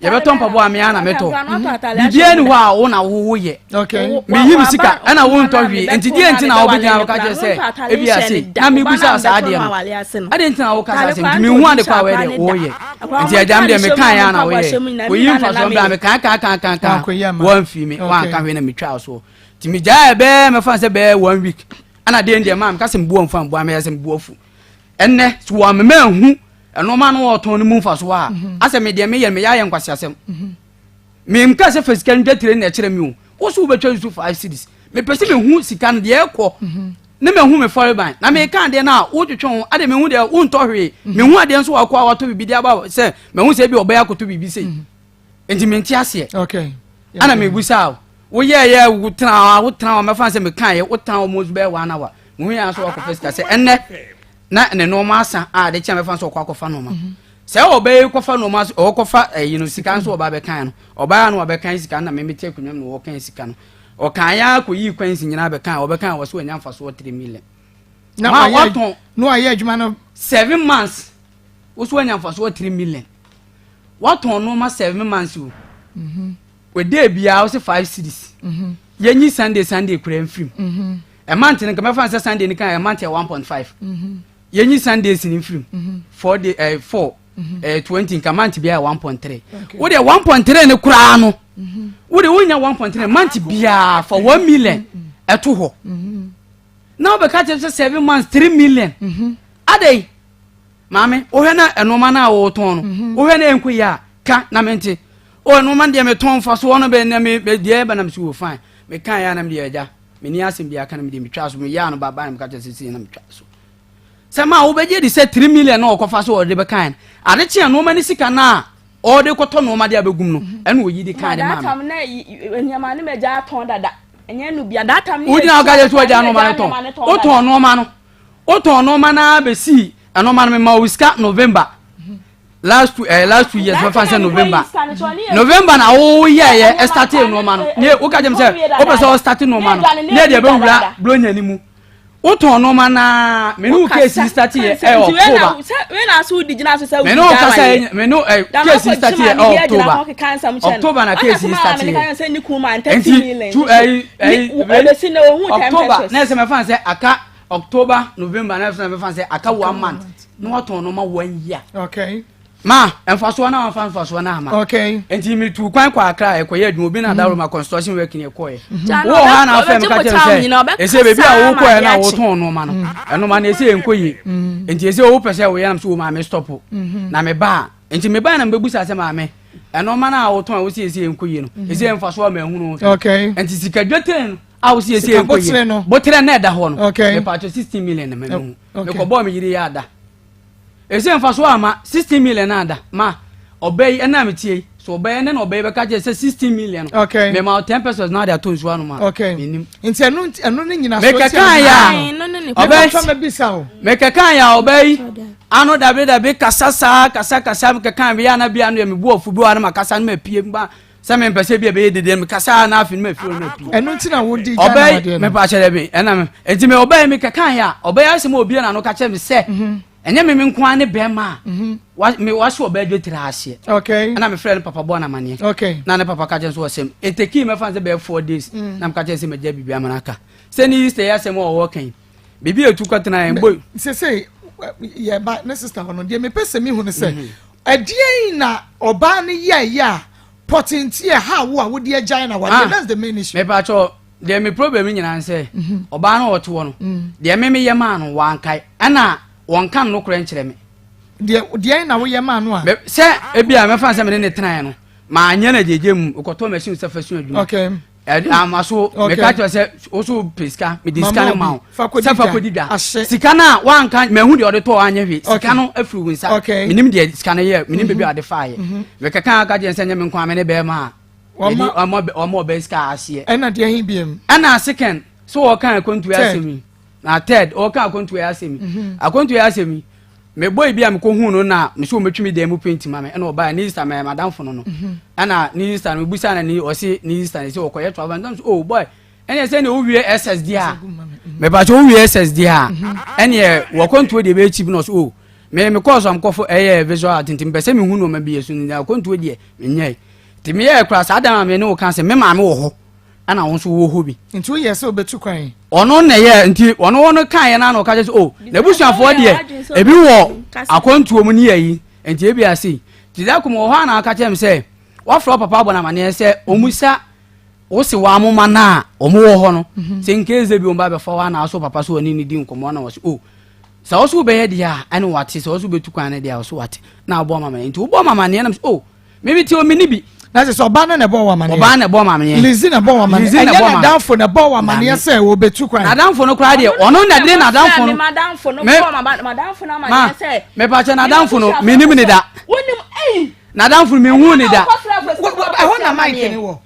ye beto mpabo a mia na meto bibia ni ho a wo na wo ye okay me yim sika ana wo nto hwe enti die ntina wo benya ka je se ebi ase na me busa saade no ade ntina wo ka se me hu ade kwa we de wo ye enti ajam de me kan ya na wo ye wo yim fa so ba me kan one fi me wan ka hwe na me twa so ti me ja be me fa se be 1 week ana de ndie mam ka sem buo mfa mbo am sem buo fu enne so wa me hu eno ma no oton no mu mfa so a asem de me ye me ya ye nkwasi asem me mka se physical ndetire na kire mi wo so betwa su 5 cities me pese me hu sika no de ekọ ne me hu me foreban na me kan de na wo twetwe ade me hu de wo nto hwe me hu ade nso akọ awato bibi aba se me hu se bi oba yakoto bibi se enti me nti ase okay ana me busa wo ye wo tena me fan se me kan ye wo tena mo zu be 1 hour mu ya so akọ first se enne na ne no ma asa a de cha me fan so akọ fa no ma se obe ko fa no ma o ko fa sika nso oba be kan no oba ya no oba kan sika na me mete kunwam no wo kan sika no o kan ya ko yi kwansi nyina be kan oba kan wo so anya mfa so 3 million na ma waton no aye adwuma no 7 months wo so anya mfa so 3 million waton no ma 7 months wo we dey bia wo se 5 cities yenyi sunday kura mfim a month ni kama fansa sunday ni kan a month 1.5 yenyi sunday sin mfim 20 kama month bia 1.3 wo de 1.3 ni kura no wo de wonya 1.3 month bia for 1 million eto ho now be catch 7 months 3 million adey mame o hwe na enoma na wo ton no o hwe na enku ya ka na mente o no man de me ton fa so no be na me de ba na me so fine me kan ya na me de ja me ni asim bia kan me de me twa so me ya no baba na me ka tse na me twa so se ma wo be je de se 3 million na o ko fa so o de be kan ade che no man sika na o de ko to no ma de abegum no ene o yi de kan de ma tam na enyama ne me ja ton dada enye no bia data me o di na ga je so ja no ma ton o ton no ma na be si eno ma no me ma o ska November last 2 years we fancy November na wo ye start no man ne wo ka jem say wo person start no man ne de be wura blonya ni mu wo ton no man na me no case start here October we na so di gina so say me no ka say me no case start here October na case start here me say ni kuma 30 million October na say me fancy aka October November na say me fancy aka 1 month no ton no ma 1 year okay ma emfaso na emfaso na ma okay enti mi tu kwan kwa akra ekoye adwuma obi na dawro ma construction work ni ekoye wo ha na afem ka tell say ese bebi a wo koye na wo ton no ma no eno ma na ese enkoye enti ese wo pese wo yanam so wo ma me stop na me ba enti me ba na mbebusa se ma me eno ma na wo ton wo se ese enkoye no ese emfaso ma ehunu okay enti sika dweten a wo se ese enkoye botre na da ho no me pa 16 million na me me ko bo me yiri ya da ese emfaso ama 16 million na da ma obey ena metie so obey na obey be ka je 16 million okay me ma 10 pesos na da to nsuwa no ma okay nti enu ni nyina so me kaka ya obey me bisa o me kaka ya obey ano dabe kasa me kaka be ya na bia no me bu ofu bi wa na makasa no mapie mba se me mpese bia be dede me kasa na afi no mafie no mapie enu nti na wo di ja na de me pa chere be ena me enti me obey me kaka ya obey asem obi na no ka che me se enye me nko ane be ma me waso obedwe tirase okay na me friend papa bona mane okay na ne papa ka je so asem eteki me fan se be 4 days na me ka je se me ja bibia manaka se ni stay asem o wo kan bibi etu kwatena en boy se ye ba ne sister hono de me pese mi hu ne se adie na oba ne ya potenti ha wo a wo de agyan na wa that's the main issue me pa cho de me problem nyina nse oba na oto wo no de me ye ma no wankai ana wonkan no kura nkyere me de na wo ye ma no a se ebia me fa se me ne tran no ma anya na jejemu ukoto machine se fasu adwuma okay amaso me ka cho se oso peska me diska ma fa kodida sika na wankan me hu de ode to anya hwe sika no afuru nsa minim de sika na ye minim bebi ade fa ye we ka ka je nsa nya me nkwa me ne be ma omo be ska ase e na de hin biem ana second so o kan kontu asemi na third o kan kontu asemi akontu asemi me boy bia me ko hu no na me so metwimi dem paint ma me na oba ni sister me madam fo no ana ni sister me busa na ni o se ni sister se o koye travel and oh boy ene se ne o wie SSD a me ba cho o wie SSD a ene wo kontu de be chip no so o me cause am kofo visual art ntim pese me hu no ma bi yesu ni kontu de me nyai ti me ye kra sa adam me ne o kan se me ma me wo ho ana won so wo ho bi nti wo ye se obetu kwan ono na ye nti ono kan ye na no ka je o na busuafo de ebi wo akontuo mu ni yayi nti ebi ase ti da kuma ho na aka chem se wa fro papa bona mane se omusa wo se wa amoma na omo wo ho no se nkeze bi omba be fo wa na so papa so oni ni di nkomo na wo se o sa wo so be ye dia ane wate sa wo so betu kwan na dia wo so wate na abo mama nti wo bo mama ne na o me ti o mi ni bi na se so ba na bo wa mane oba na bo mama ne lizi na bo wa mane na danfo na bo wa mane se wo betu kwan na danfo no kra de ono na de na danfo no madamfo no madamfo na mane se me pa che na danfo no minim ni da wonim na danfo me hu ni da ho na mike ni wo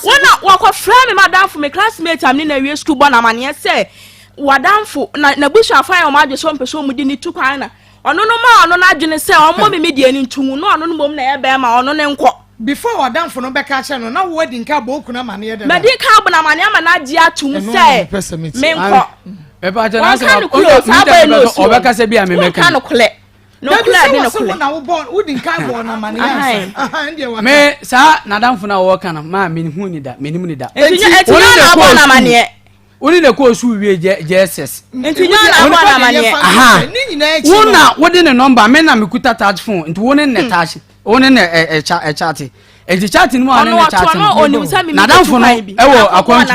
wona wakofra me madamfo me classmate am ni na wie school bo na mane se wadamfo na busha fa ya ma je so mpeso mu di ni tu kwan na ono no ma ono na adwene se omo me media ni ntumu no ono no bom na ye be ma ono ne nko before wadamfo no be ka che no na wo di nka bo ku na mane ye de me di ka bo na mane ama na agi atum se me nko me pa che na se o be ka se bia me meka no kule no kule bi no kule na wo bon wo di nka bo na mane ye ndie wa me sa na danfo na wo kana ma me hu ni da me nim ni da etinya na bo na mane oni ne ko su wie JSS entinya na bo na mane aha wona wo de ne number me na me kuta touch phone enti wo ne ne touch woni ne chat enti chat ni mo ane ne chat na danfo no ewo akwantu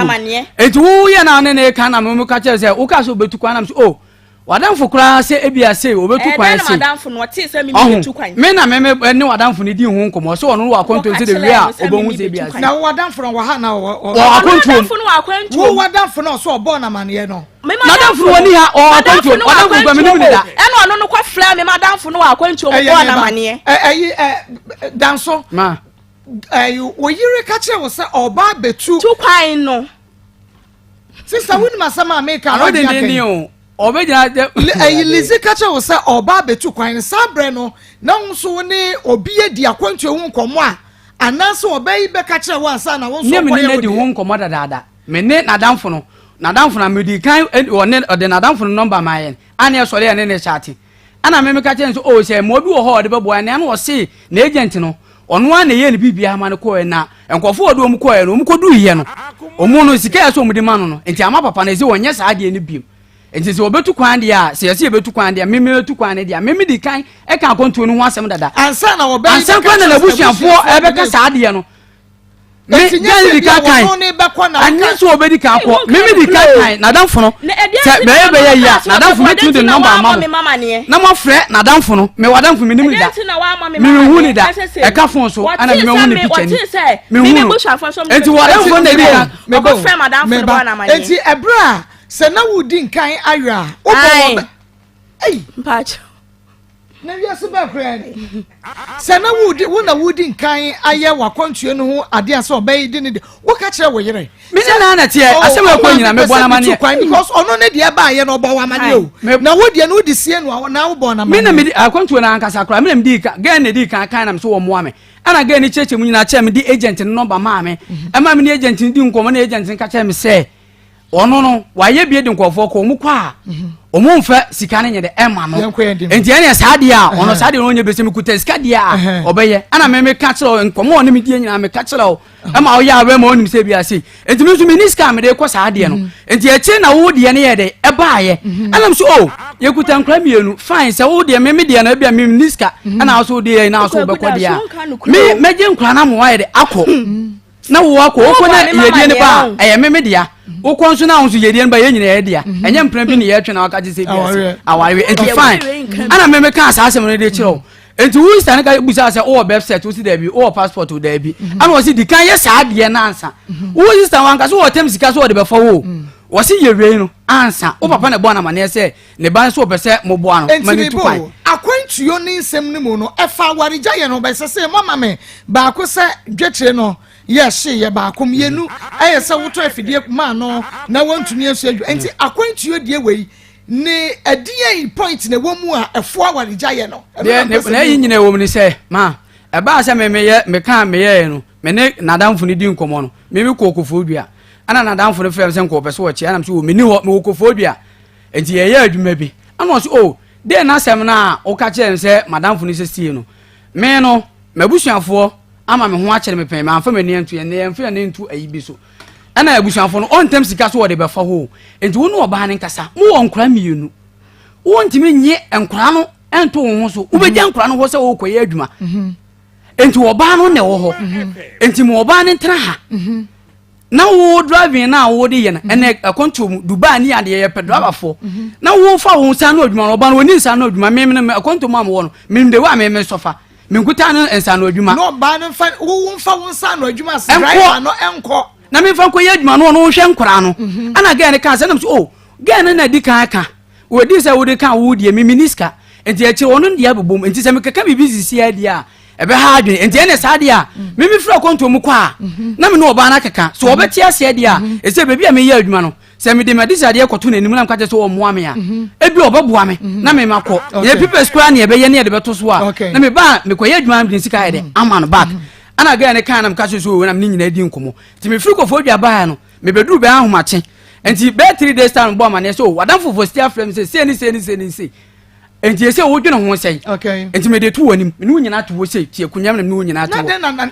enti wo ye na ne ka na me ka che se wo ka so betu kwan na so o wadanfo kura se ebia se obetu kwan se wadanfo no ti se me betu kwan me na me ne wadanfo ne di hu nkomo so ono wa konto se de wi a obonhu se ebia se na wadanfo no wa ha na wa akwantu wo wadanfo no so obo na mane no na danfo woni ha o akwantu wadanfo gba me ni da eno ono no kwa fra me madanfo no wa akwantu obo na mane danso ma wo yire ka che wo se oba betu tu kwan no sister win masama make no de ni o obeja lizi kacha wo se oba betu kwan sabre no na nso ne obi edi akwantu ehu nkomo a ananso obai be kacha wo ansa na won so ko ye di hu nkomo dada me ne nadamfo na medi kan de nadamfo no number ma yen ane e sore ne chat ana me kacha nso o se mo bi wo ho de bebo ane na wo se na agent no ono an ye ne bibia ma ne ko na enkofo odo mu ko ye no mu ko du ye no omu no sika so mu di ma no enti ama papa na se wonye sa ade ne biem enti se obetu kwan dia se yesi obetu kwan dia meme obetu kwan dia meme di kan e kan kontu no ho asem dada ansa na obe ansa kwan na busuafo e be ka saa de no me gani di kan anya so obedi kan ko meme di kan na danfo no se be ya na danfo me tu de number ama na mo frɛ na danfo no me wadanfo me nim da me hu ni da e ka fon so ana me hu ni picture ni me hu enti wadanfo na di kan me go frɛ madam fo no na mani enti ebra se na wudi nkan ayra wo bo mpacho na wiase ba kra ni se na wudi wo na wudi nkan aye wakontue no ho ade ase obey di ni wo ka kire wo yere me na tie asem akwa nyina me bo na mani because ono ne de ba ye no bo wa mani o na wo de no di sie no na wo bo na mani me na me akontue na ankasa kra me na me di ka ga na di kan na me so wo moa me ana ga ni cheche mu nyina che me di agent no number ma me e ma me ni agent di nkomo na agent ka che me se ono no waye bie di nkofo ko mu kwa omo mfa sika ne nyede ema no enti ene saade a ono saade no nye bese me kuta sika dia obeye ana me ka kire nkomo ono me die nyina me ka kire o ema o ya we ma onim se bia se enti me so me niska me de ko saade no enti e chi na wo de ne ye de e baaye ana me so o ye kuta nkra mienu fine se wo de me de na bia me niska ana so de na so be ko dia me je nkra na mo wa ye de akọ na wo akọ ko na ye die ne ba eye me dia wo konso na onso yedie nba ye nyina ye dia enye mpran bi ne ye twe na waka je se bia aware enti fine ana me ka asa asem no de kiro enti wo stand ka busa ase o website wo si da bi o passport wo da bi ana wo si di kan ye saa de na ansa wo stand wan ka so wo tem sika so wo de be fa wo si ye we no ansa wo papa na bo na mane se ne ban so pese mo bo ano mani tu kwan akwantuo ni nsem ni mu no efa warija ye no be se mama me ba ko se dwetire no yes ye ba kom yenu aye se woto afidie ma no na wantumi asu adwu enti akwantuo die wei ne adie point na womu a efo awarija ye no na yi nyina wo ni se ma e ba se me kan me ye no me ne nadamfo ni di nkomo no me kokofo dua ana nadamfo no frem se nko pese wo chi ana so me ni ho me kokofo dua enti ye adwuma bi ana so o de na sem na o ka kire se madamfo ni se sie no me no mabusuafo ama me ho a kire me pen ma amfa me ni antu ye ne amfa ne ntu ayi bi so ana abusuafo no on tem sika so wo de be fa ho enti wo no oba ne nkasa mo won kra mienu wo ntimi nye enkra no ento wo ho so wo be gya enkra no ho se wo koye adwuma enti oba no ne wo ho enti mo oba ne ntra ha na wo driving na wo de ye na ene akonto Dubai ni ade ye pedriver fo na wo fa wo nsa na adwuma oba no oni nsa na adwuma me akonto ma wo no me de wa me sofa me nkuta no nsa na adwuma no ba no fa wo fa wo nsa na adwuma se driver no enko na me fa nkoye adwuma no no hwe nkora no ana ga ne ka se na so o ga ne na di kan aka wo di se wo de kan wo die me miniska enti e che wono dia bobom enti se me kaka bi busy dia dia ebe ha adwen enti ene saade a me fra konto mu kwa na me no oba na kaka so obeti ase dia e se bebi a me ye adwuma no se me de medisa de koto na nimu na mka je so wo moa me a ebi obeboa me na me makọ ye people square na ebe ye na de beto so a na me ba me koye adwuma me sika ede amano back ana ga ne kan na mka so wo na me nyina di nkomo ti me firi kofo dua ba no me beduru be ahomache enti be 3 days time bo ma ne so wadanfo for stia frame se ni enti ese wo dwene ho sei enti me de tu wanim me nyina to wo sei tie kunyam na me nyina to na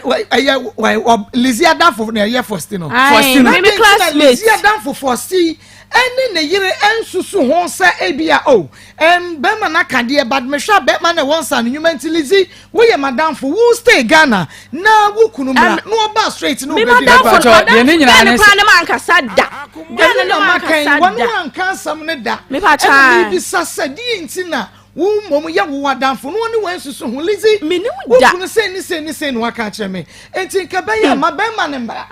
Lizia Danfo na ye Faustino me classmate Lizia Danfo Fausti ene ne yire ensusu ho se ebia o be ma na kade bad me hwa be ma na wonsa no nyuma ntilizi wo ye madamfo wo stay Ghana na wo kunu mra no oba straight no be de ye ne nyina ne kwa ne man kasa da Ghana no makan wonu anka sam ne da me pa cha bi sasadi ntina wo mom ya wo wadanfo no ne wansusu ho lizi meni da wo se no aka kire me enti ka be ya ma be ma ne mbra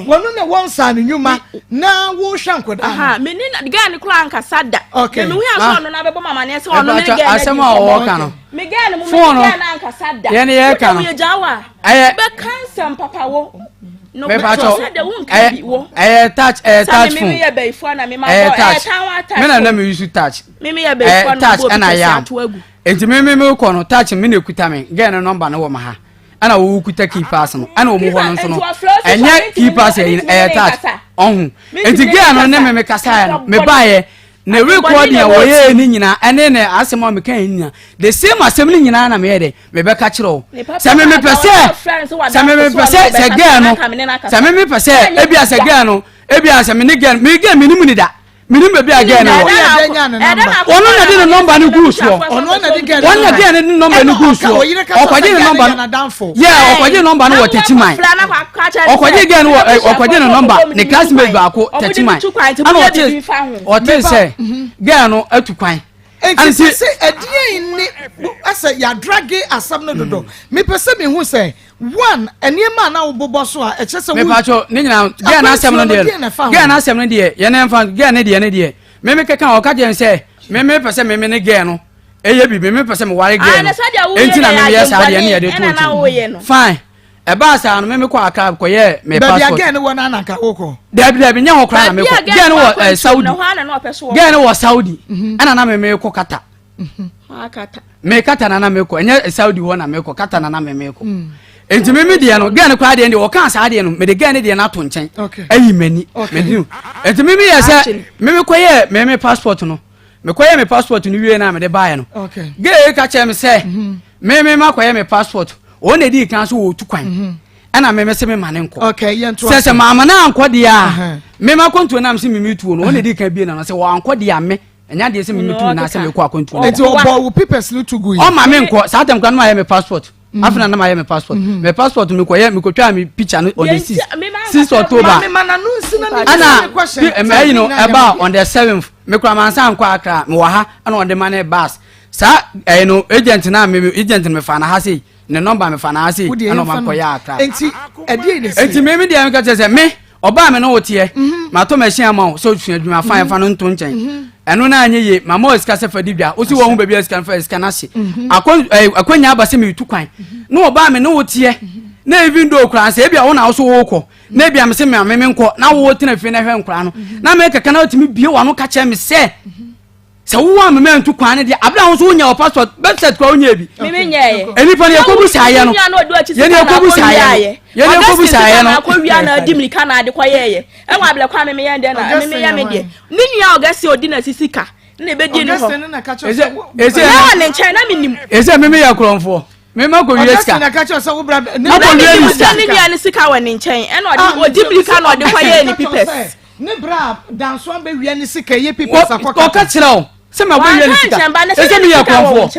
wono ne wonsa no nyuma na wo hwankoda meni ga ne kula anka sada me hu ya so no na be bo mama ne se ono ne ga na asema o ka no me ga ne mu me ga na anka sada ye ne ye ka no ye jawa be kansa papa wo no be pa cho touch phone me ye be ifo na me ma touch me na me use touch me ye be ifo na touch na ya enti me ko no touch me na kuta me get no number no wo ma ha ana wo kuta key pass no ana wo mo ho no so no enye key pass touch ohun enti get no ne me kasa no me bae na record ya wo ye ni nyina ene ne asema me kan nyina the same asem ni nyina na me ye de me be ka kiro se me pese se girl no se me pese ebia se girl no ebia se me ni girl me ni mu ni da minim be bia again no ono na di number ni gu so ono na di again one again ni number ni gu so okwaje ni number yeah okwaje number no techiman okwaje again okwaje ni number ni classmate ba ko techiman ana ote say girl no atukwan and say edie ni asa ya dragi asam no dodo me pese me hu say one eniema na obobo so a eche se me pacho ni nyina girl na asem no de girl na asem no de ye na mfa girl ne de me keka o ka je say me pese me ne girl no eye bi me pese me ware girl no enti na me yes ade ne ye de to fine e ba sa no me ko aka ko ye me passport baby again wo na anaka woko dabi nya ho kra na me ko girl no wo Saudi girl no wo Saudi ana na me ko kata akata me kata na me ko nya Saudi wo na me ko kata na me ko enti me de no girl no kwa de wo kan sa de no me de girl ne de na to nchen ayi mani me enti me ye se me ko ye me passport no me ko ye me passport no wie na me de bae no girl ka che me se me ma ko ye me passport o na di kan so wo tukwan ana me se me mane nko se mama na anko dia me ma kontu na me me tuo no o na di kan bi na no se wo anko dia me enya de se me tu na se me ko akontu enti o bo wo papers no to go o ma me nko sa tam kan ma ye me passport afina na ma ye me passport me passport me ko ye me ko twa me picture no on the 6 October me mana no nsi na ana me you know about on the 7th me ko man san kwa akra me wa ha ana on the money bus sa no agent na me agent me fa na ha sei ne number me fa na ha sei ana man ko ya akra enti edie ne sei enti me dia me ka che me oba me no wotie ma to machine ama so tun adwuma fa fa no nto nchen eno na anye ye mama o sika se fa dibia o si wo hu bebia sika fa sika na hye akonya abase me tukwan no oba me no wotie na even do kran se bia wo na wo so wo ko na bia me se me nko na wo tina fi na hwe nkra no na me kaka na otimi bie wa no ka che me se wo wa me ntukwan ne dia abla wo so wonya o passport website kwa wonya bi me nyeye eni pa ne yakobu saye no ye ne yakobu saye ye ne yakobu saye no ko wia na dimlika na ade kwa yeye e wa abla kwa me yende na me ya me de ni nua ogasi odi na sisika na be di ni ho eze na ne nche na minim eze me ya kronfo me ma ko wieska na ka che so wo bra na ko wieska ni nua ni sika wa ni nchen e na odi dimlika na ode kwa yeye ni pipes ne bra danso be wia ni sika ye pipes akwa ka kira se ma bo wia ni sika eze me ya kronfo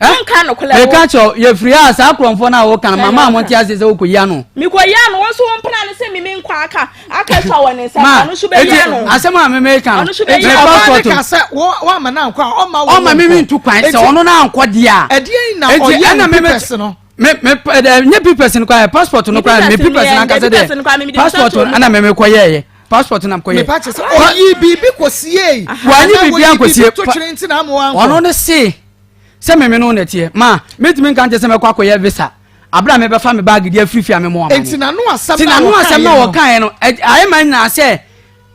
nka no kula wo ka cho ye free as akronfo na wo kan mama mo ntia se wo ko ya no mi ko ya no wo so wo mpana ne se mi nkwa aka so wa ne sa no so be ya no asema me me kan e passport ka se wo ma na nkwa o ma me ntu kwan se ono na nkwa dia edien na o ya na pipes no me nye pipes no kwa passport no kwa me pipes na ka se de passport ana me ko ye passport na ko ye me pa che se o yi bibi ko sie wa ni bibi an ko sie to twere nti na mo an ono ne se se me no na tie ma metimi kan je se me kwa koye visa abra me be fa me bag dia free me mo enti na no asem na wo kan no aye man na se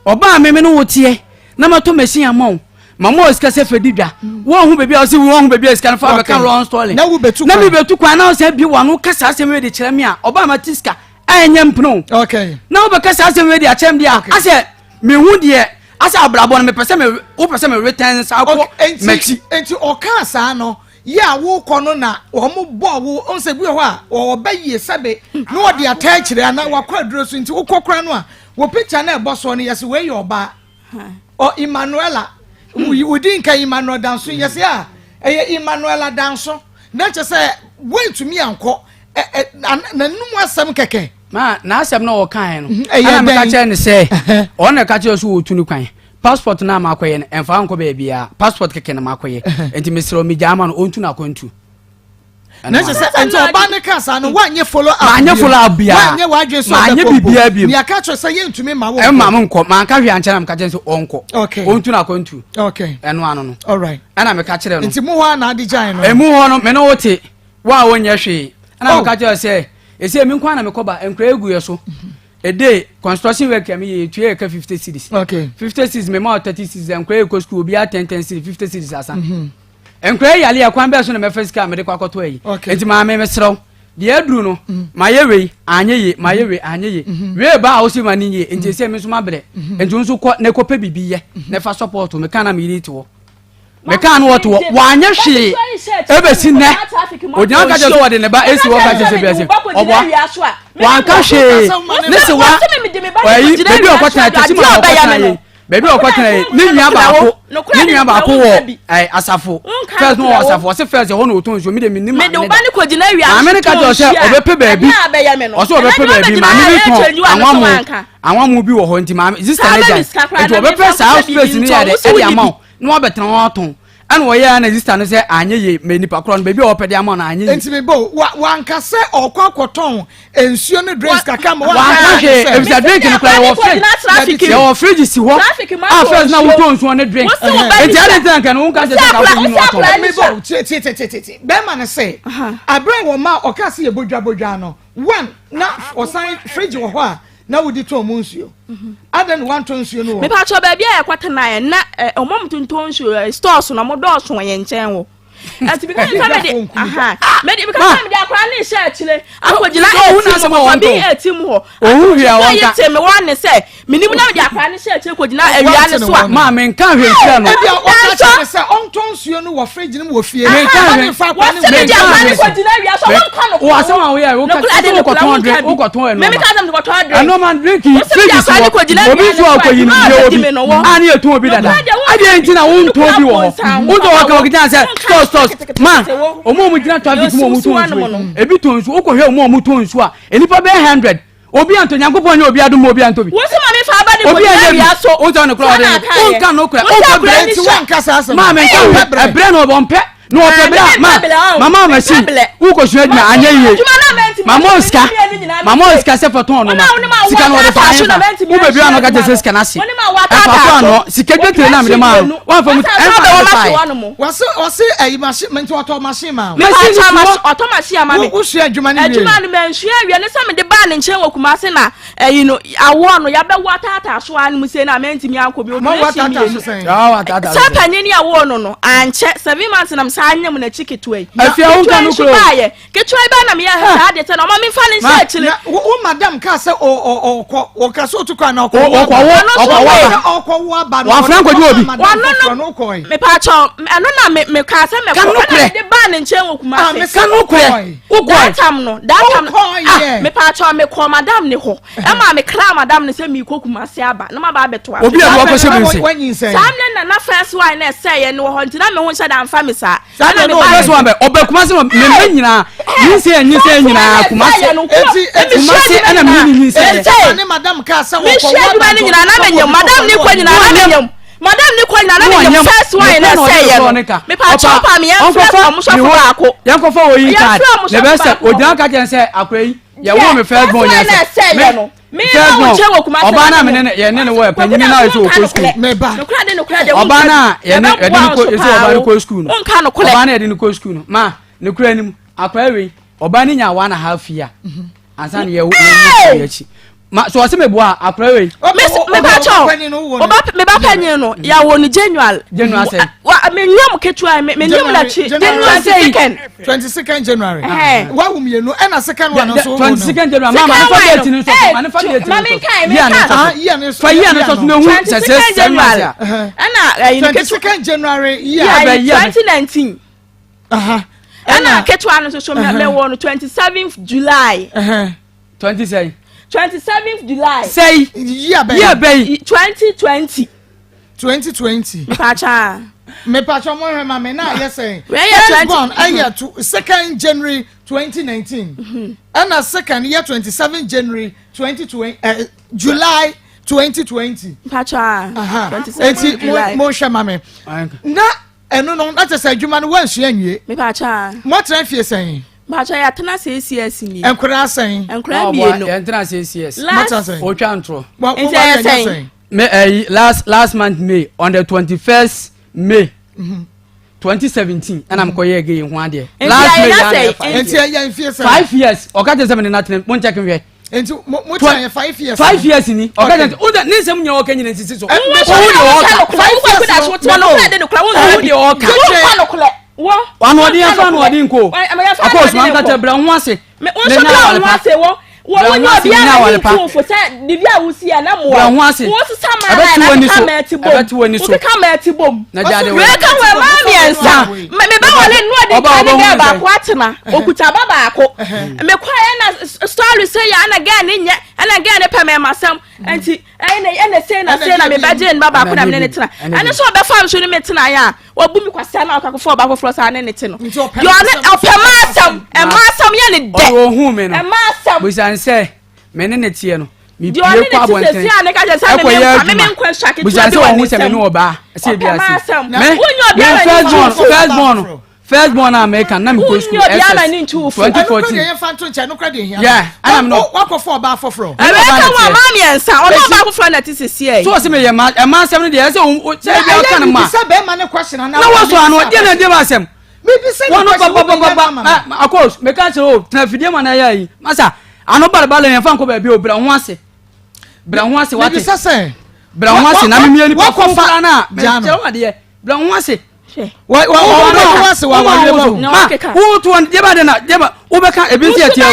oba me no wotie na ma to machine amon mama o ska se fedidwa wo hu bebi o se wo hu bebi ska fa be kan run story na me betu kwa na o se bi wa no kasa se me de kire me a oba ma tiska anya mpno okay na o be kasa se me de a chem dia ase me hu de asa abrabo no me pese me wo pese me return sa ko enti o kan sa no ya wo ko no na o mo bo wo on se bi ho a o ba yie sebe na o de ata kire na wa kwa duro so enti wo kokora no a wo picture na e bo so no yes we your ba o Emmanuela we din ka Emmanuel danso yes ya Emmanuela danso na che se wait to me anko na num asem keke ma na asem na o kan no ana me ka che ne se o na ka che so wo tunu kwan passport na makoye ne emfa nko be bia passport keke na makoye enti mesro mi jama no ontu na kontu na se enti oba ne ka sa no wanye follow up wanye follow up bia wanye wadwe so wanye bibia bia mi aka cho se ye ntumi ma wo emma mo nko man ka hwe anchana me ka che so onko ontu na kontu okay eno ano no all right ana me ka kire no enti mu ho na adi jan no emu ho no me no wote wa wonye hwe ana me ka che se ese mi nkwa na me koba enkra egu ye so a day construction work me tue ka 50 cities okay 50 cities me ma 30 cities enkra go school bi a 10 cities 50 cities asa enkra yale ya kwan be so na me first ka me de kwakoto ayi enti ma me serew de aduru no ma ye wei anye ye ma ye wei anye ye we ba o si ma ni ye enti se me so ma bre enti nso ko ne ko pe bibi ye ne fa support me kana me ri to me kan wo to wa anye hwe ebe si ne ojan ka je so de ne ba esi wo ka je se bi ase obo wa ka hwe ne se wa ayi bebi o ko ta ti ma o ko ta ye baby okotena ni nua baako wo asafo first no asafo se first ho no to nso me de minima me de oba ni kojina wi a America do se obepe baby o so obepe baby ma me ton anwamu bi wo ho nti ma sister legend nti obepe sa house space ni ya de e amount no obetena ho ton and we ya na sister no say anye ye me nipa kro no baby opede amount na anye enti me bo wanka se okwakoton ensuo ne drinks kaka mo wanka se if you drink no cry wo fridge si ho first na wo ton so ne drink enti ale tan kan wo kan se ka wo ni wo ton me bo ti be man na say abran wo ma okase ye bodwa no one na osan fridge wo ho a na wodi to omunsuo adan one ton nsuo no me pa cho ba bia yakwatena na omom tonton nsuo stores na mo do so yen nchen wo ati bi kan family me di bi kan family akra na sha chile akojila bi etim ho ohu hia won ka yete me wan ne se minim na di akra na sha chile kojina awia ne so a ma me kan hwe hia no e o ka se on ton nsuo no wo fridge ni wo fie me kan fa kwa ne di akra na kojina awia so won kan no wo asema wo ya wo ka ko ton 100 wo ko ton me ka dem ko ton 100 no man drink fridge so obi so akoyi ni ye obi ani etu obi dada ade entina wo nto obi wo wo do wa ka okita se stop man omo gina traffic mo mu tonsu ebi tonsu okohwe omo tonsu a enipa be 100 obi anto nyankopon nya obi adum obi anto bi wo se ma me fa ba de ko ya so o to no kro de o kan no kro o ko bre ti wan kasa asa ma me kan bre no bompe no opebre mama machine wo ko hwe dina anya ye mama oska se foton no ma sika no de fa wo bebi ano ka je sika na se fa no sika gbetere na me ma wa fa mu wase ayi machine menti auto machine ma auto machine ma me wo hwe adwuma ni me nhwe awie ne se me de ba ne nchen wokuma se na ayi no awo no ya be watata so an mu se na menti mi anko bi o ma watata so sen sa panini awo no anche 7 months na anyam na chiketwe afia won kan ko ketwa ba na me ya ha de te na ma me fa ne sha chile wo madam ka se o ka so to kan na okwo ba wa franco ji obi no me pa cho eno na me ka se me ko de ba ne nchen wokuma se kan ukwe datam me pa cho me ko madam ne ho e ma me kra madam ne se mi kokuma se aba na ma ba beto obi a wo ko se bi se sam na first one na se ye no ho ntina me ho sha da mfa me sa ana me first one be obekuma se me nyina nyi se nyina kuma se ana me nyi se ani madam ka sa wo ko wa ni nyina na me nyam madam ni ko nyina na me nyam madam ni ko nyina na me nyam first one na say ye me pa cho pa me yan from so for ako yan ko fa wo yi card le be se ojan ka ken se akwai ye wo me first born ya se me no che wo kuma se oba na me ne ye ne wo panyimi na so ko school me ba no kra de oba na ye ne edin ko ese oba ko school no oba na edin ko school no ma ne kra nim akwai we oba ni nya 1.5 year ansa ne ye wo ye chi ma so ase me boa akwai we me ba cho oba me ba panyin no ya wo ni January say wa me nyam ketua me nyam na chi January say 22nd January wa wo me no na second one so 22nd January mama no fa date ni so ma no fa date ni so ya no so no hu se January ana 22nd January year 2019 ana ketua no so me wo no 27th July 27th July say year bay 2020 me pacha mo he ma me na yes say year 2nd January 2019 and a second year 27 January 2020 July 2020 pacha 27 July mo hwe ma me na eno no na say adwuma no wan hwe anwie me pacha mo tran fie sen pacha ya tena CCS ni enkura sen enkura bienu ya tena CCS o twantro me last month May on the 21st May 2017 and I'm koye again ho ade last May enti ya fie sen 5 years o ka tell me na ten mo check we enti mo try 5 years 5 years ni o ka tell o da ni sem nya o ka nyina nsisi so o wano odi afa no odi nko akos man ka tebra ho ase me won so bra ho ase wo nya obia na info say divia wusi ya na mo wo se sama na kameti bom na jade we ka we ma miensa me ba wale no odi ka ba ko atena okuta baba ako me kwa na story say ya na ga ne nya ana ga ne peme masam anti ene say na me baje en baba ko na me ne tena ene so be fam so ne me tena ya obu mi kwasa na akakofo ba kofo sa ne ne te no yo ne opemasam e masam ya ne de o hu me no e masam bo san say me ne tie no mi pie kwa abonten se ane ka je sa me nkwa shake to bi won se me no oba se bi ase me first born American na me go school SS 2014 yeah I am no wakofo ba foforo American wa mami ensa o ba foforo na ti sisi so se me ye ma asem no de se bi o kan ma se be ma ne question na wo so anu de na de ba asem me bi se ba akos me ka se o tna fidie ma na ya yi masa anu balbal en fa ko ba bi o bra ho ase wate me bi se bra ho ase na me mi ani kofa na me che wa de bra ho ase wa wo to on deba de na deba wo beka e bi se atia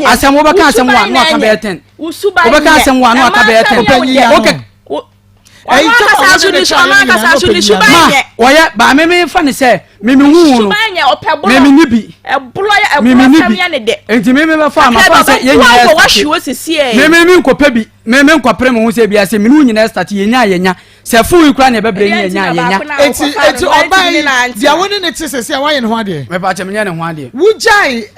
asem wo beka asem wa no aka be 10 wo beka asem wa no aka be 10 okay eh ka sa su ni shuba ye oya ba me fa ni se me hu no me ni bi e blo ya ne de enti me fa ma fa se ye nya wa hwo sisi e me nkopa bi me nkopre me hu se bi ase me hu nyina start ye nya se fu ikura ne bebre ni nya eti obai dia woni ne ti sese wa ye ne ho ade me pa che me nya ne ho ade wujai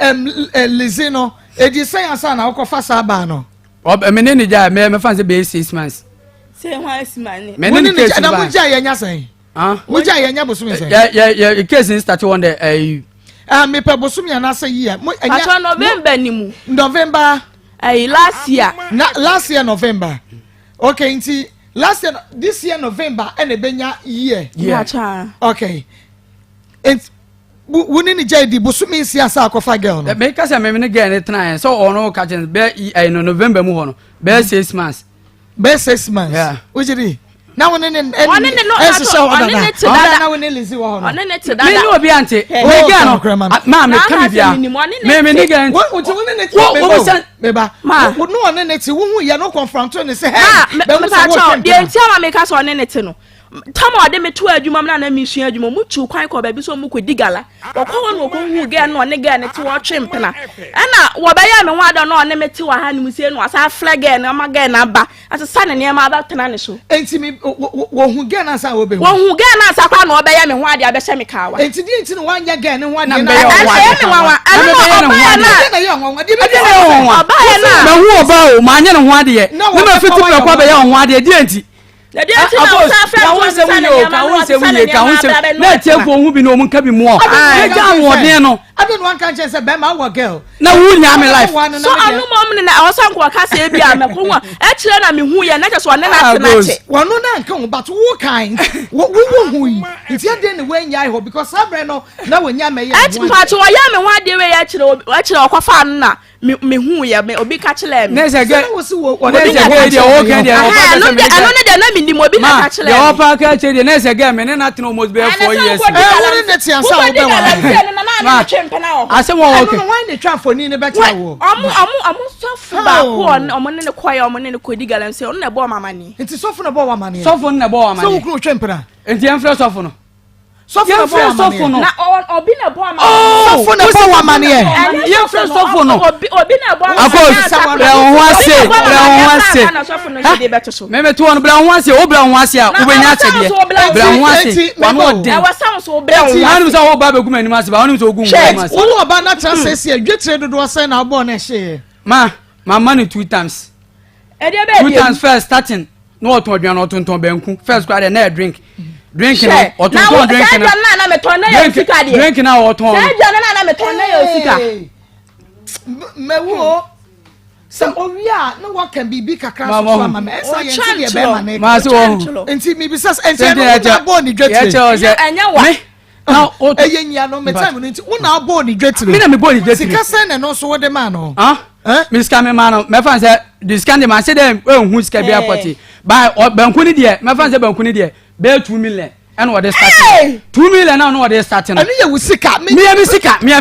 lizino edi sen asa na okofa sa ba no me ne ni ja me fa se be 6 months se ho asimane me ne ni case na wujai ye nya sen wujai ye nya bosumi sen ya case start on the me pe bosumi na say year mo anya November ni mu November last year November okay nti last year this year November and benya year okay and woni ni jedi bosumi siasa akofa girl no me ka say me ne girl ne try so ono ka chen be no November mu ho no be 6 months yeah ujiri na woni ne eso so na woni lizi wo no me ni obi ante me girl no ma me ka bia me ni girl woni ne beba no woni ne ti wo hu ye no confront ne say hey be mo sa cho de ntia ma me ka so ne ti no tamo ade me to adwuma na me sua adwuma mu chu kwan ko ba bi so mu ko digala okwo no ko hu ge no ne ge ne ti wo twempena na wo ba ya me ho ada no ne me ti wa ha ne mu sie no asa flag ge na ma ge na ba asesa ne ne ma ba tena ne so enti mi wo hu ge na sa wo be wo hu ge na sa kwa no wo ba ya me ho ade abehye me ka wa enti di enti no wa nya ge ne ho ade na me wa ana no ba ya na ye ho ade ba ya na me hu oba o ma nya ne ho ade ye ne ma fitu pe kwa ba ya ho ade di enti na tiefo hu bi no mun ka bi mo e ja wode no ade no anka che se be ma wo girl na wu nya me life so anu mom na osanko ka se bi a me ko wa e kire na me hu ye na che so ne na tenache wono na nka hu but wo kind wo hu yi nti ade ne we nya ho because sabre no na wo nya me ye e ti pa che wo ya me hu ade we ya kire okofa na me hu ye me obi ka kire me ne se ge wo si wo ne se ge de o ke de o pa anu ne de na me ni mo bi na ka kire me o pa ka che de ne se ge me ne na tena almost be 4 years wo ne ti ansa wo be wa asem wo okay why the traffic ni ne better wo amu sofu ba ko omo ne kwaya omo ne ko digala nse on na bo mama ni nti sofu na bo wa mama ni sofu na bo wa mama so wo kunu twempera nti en fre sofu no sofu na bo wa mama na obi na bo mama sofu na bo wa mama ni ye fre sofu no obi na bo mama Akos bra ho ase me to on bra ho ase o bra ho ase a wo benya chede bra ho ase wa no den e wasam so bra ho anu so wo ba be guma ni ase ba anu so ogun guma ase wo ba na chance ase adwetire dodo say na bo na hye ma money 2 times e de be 2 times first starting no oton no oton banku first quite na drink no oton drink na me ton na yo sika de drink na oton na me ton na yo sika mewo some owia no what can be big kakra so mama me esa ye nti ye be ma na ma so nti mi bi sas enti no bo ni dwetire enya wa na o eye nya no me time no nti una bo ni dwetire me na me bo ni dwetire sika se ne no so wo de ma no me ska me ma no me fan say this can de man say dem hu sika bia party by banku ni de me fan say banku ni de be 2 million and what they start 2 million now no what they start na ani ye wo sika me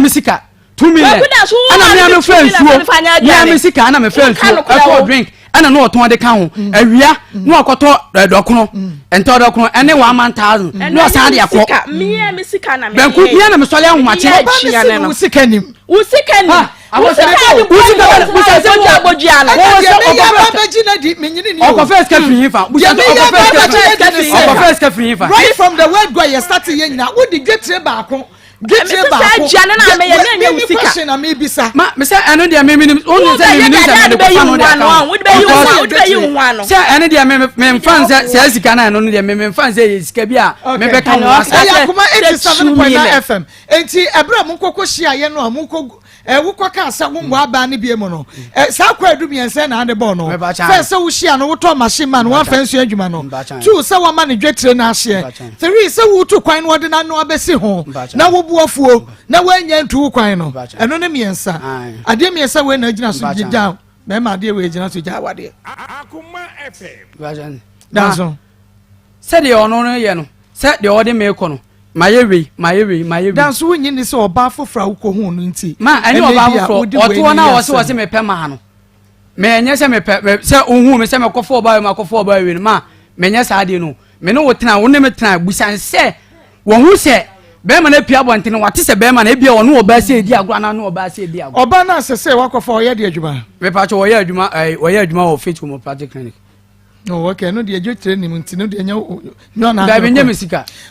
sika 2 million ana me friends wo me sika ana me friends wo for drink ana no oton de ka ho awia no akoto dokono ento dokono ene 1,000 no san de akọ me sika na me banku bia na me sole ahomache wo sika nim right from the word go you start yen na wo di gwetre baako gwetre baako question na me bisa ma me say eno dia me onu say me say me say eno dia me fan say sika na eno dia me fan say sika bi a me be kan wasa Akoma 87.9 FM enti ebra mu kokko hia ye no amuko wukọ ka asa wo mwa ba ne bie mu no sa kwa adu miense na ade bo no first se wo hia no wo to machine man wo fansu adwuma no two se wo ma ne dwetre na ahye three se wo tu kwan no ode na no abesi ho na wo buafuo na wo anya ntu kwan no eno ne miensa ade miensa we na agina so gija me ma ade we agina so gija wade Akoma FM danso se de ono no ye no se de ode me ko no mayewe dance wonyi ni se oba fofra wo hu no nti ma ani oba fofra oto na wo se me pe ma no me enye se me pe se ohun me se me kofo oba ma kofo oba we ma me enye sa de no me no wotena wo ne me tena busan se wo hu se be ma na pia bonte no wate se be ma na bia wo no oba se edi agura na no oba se edi agura oba na se wakofo oye de adwuma me pa cho oye adwuma wo fit mo project clinic. No, okay, no, the educated him until no, no, no,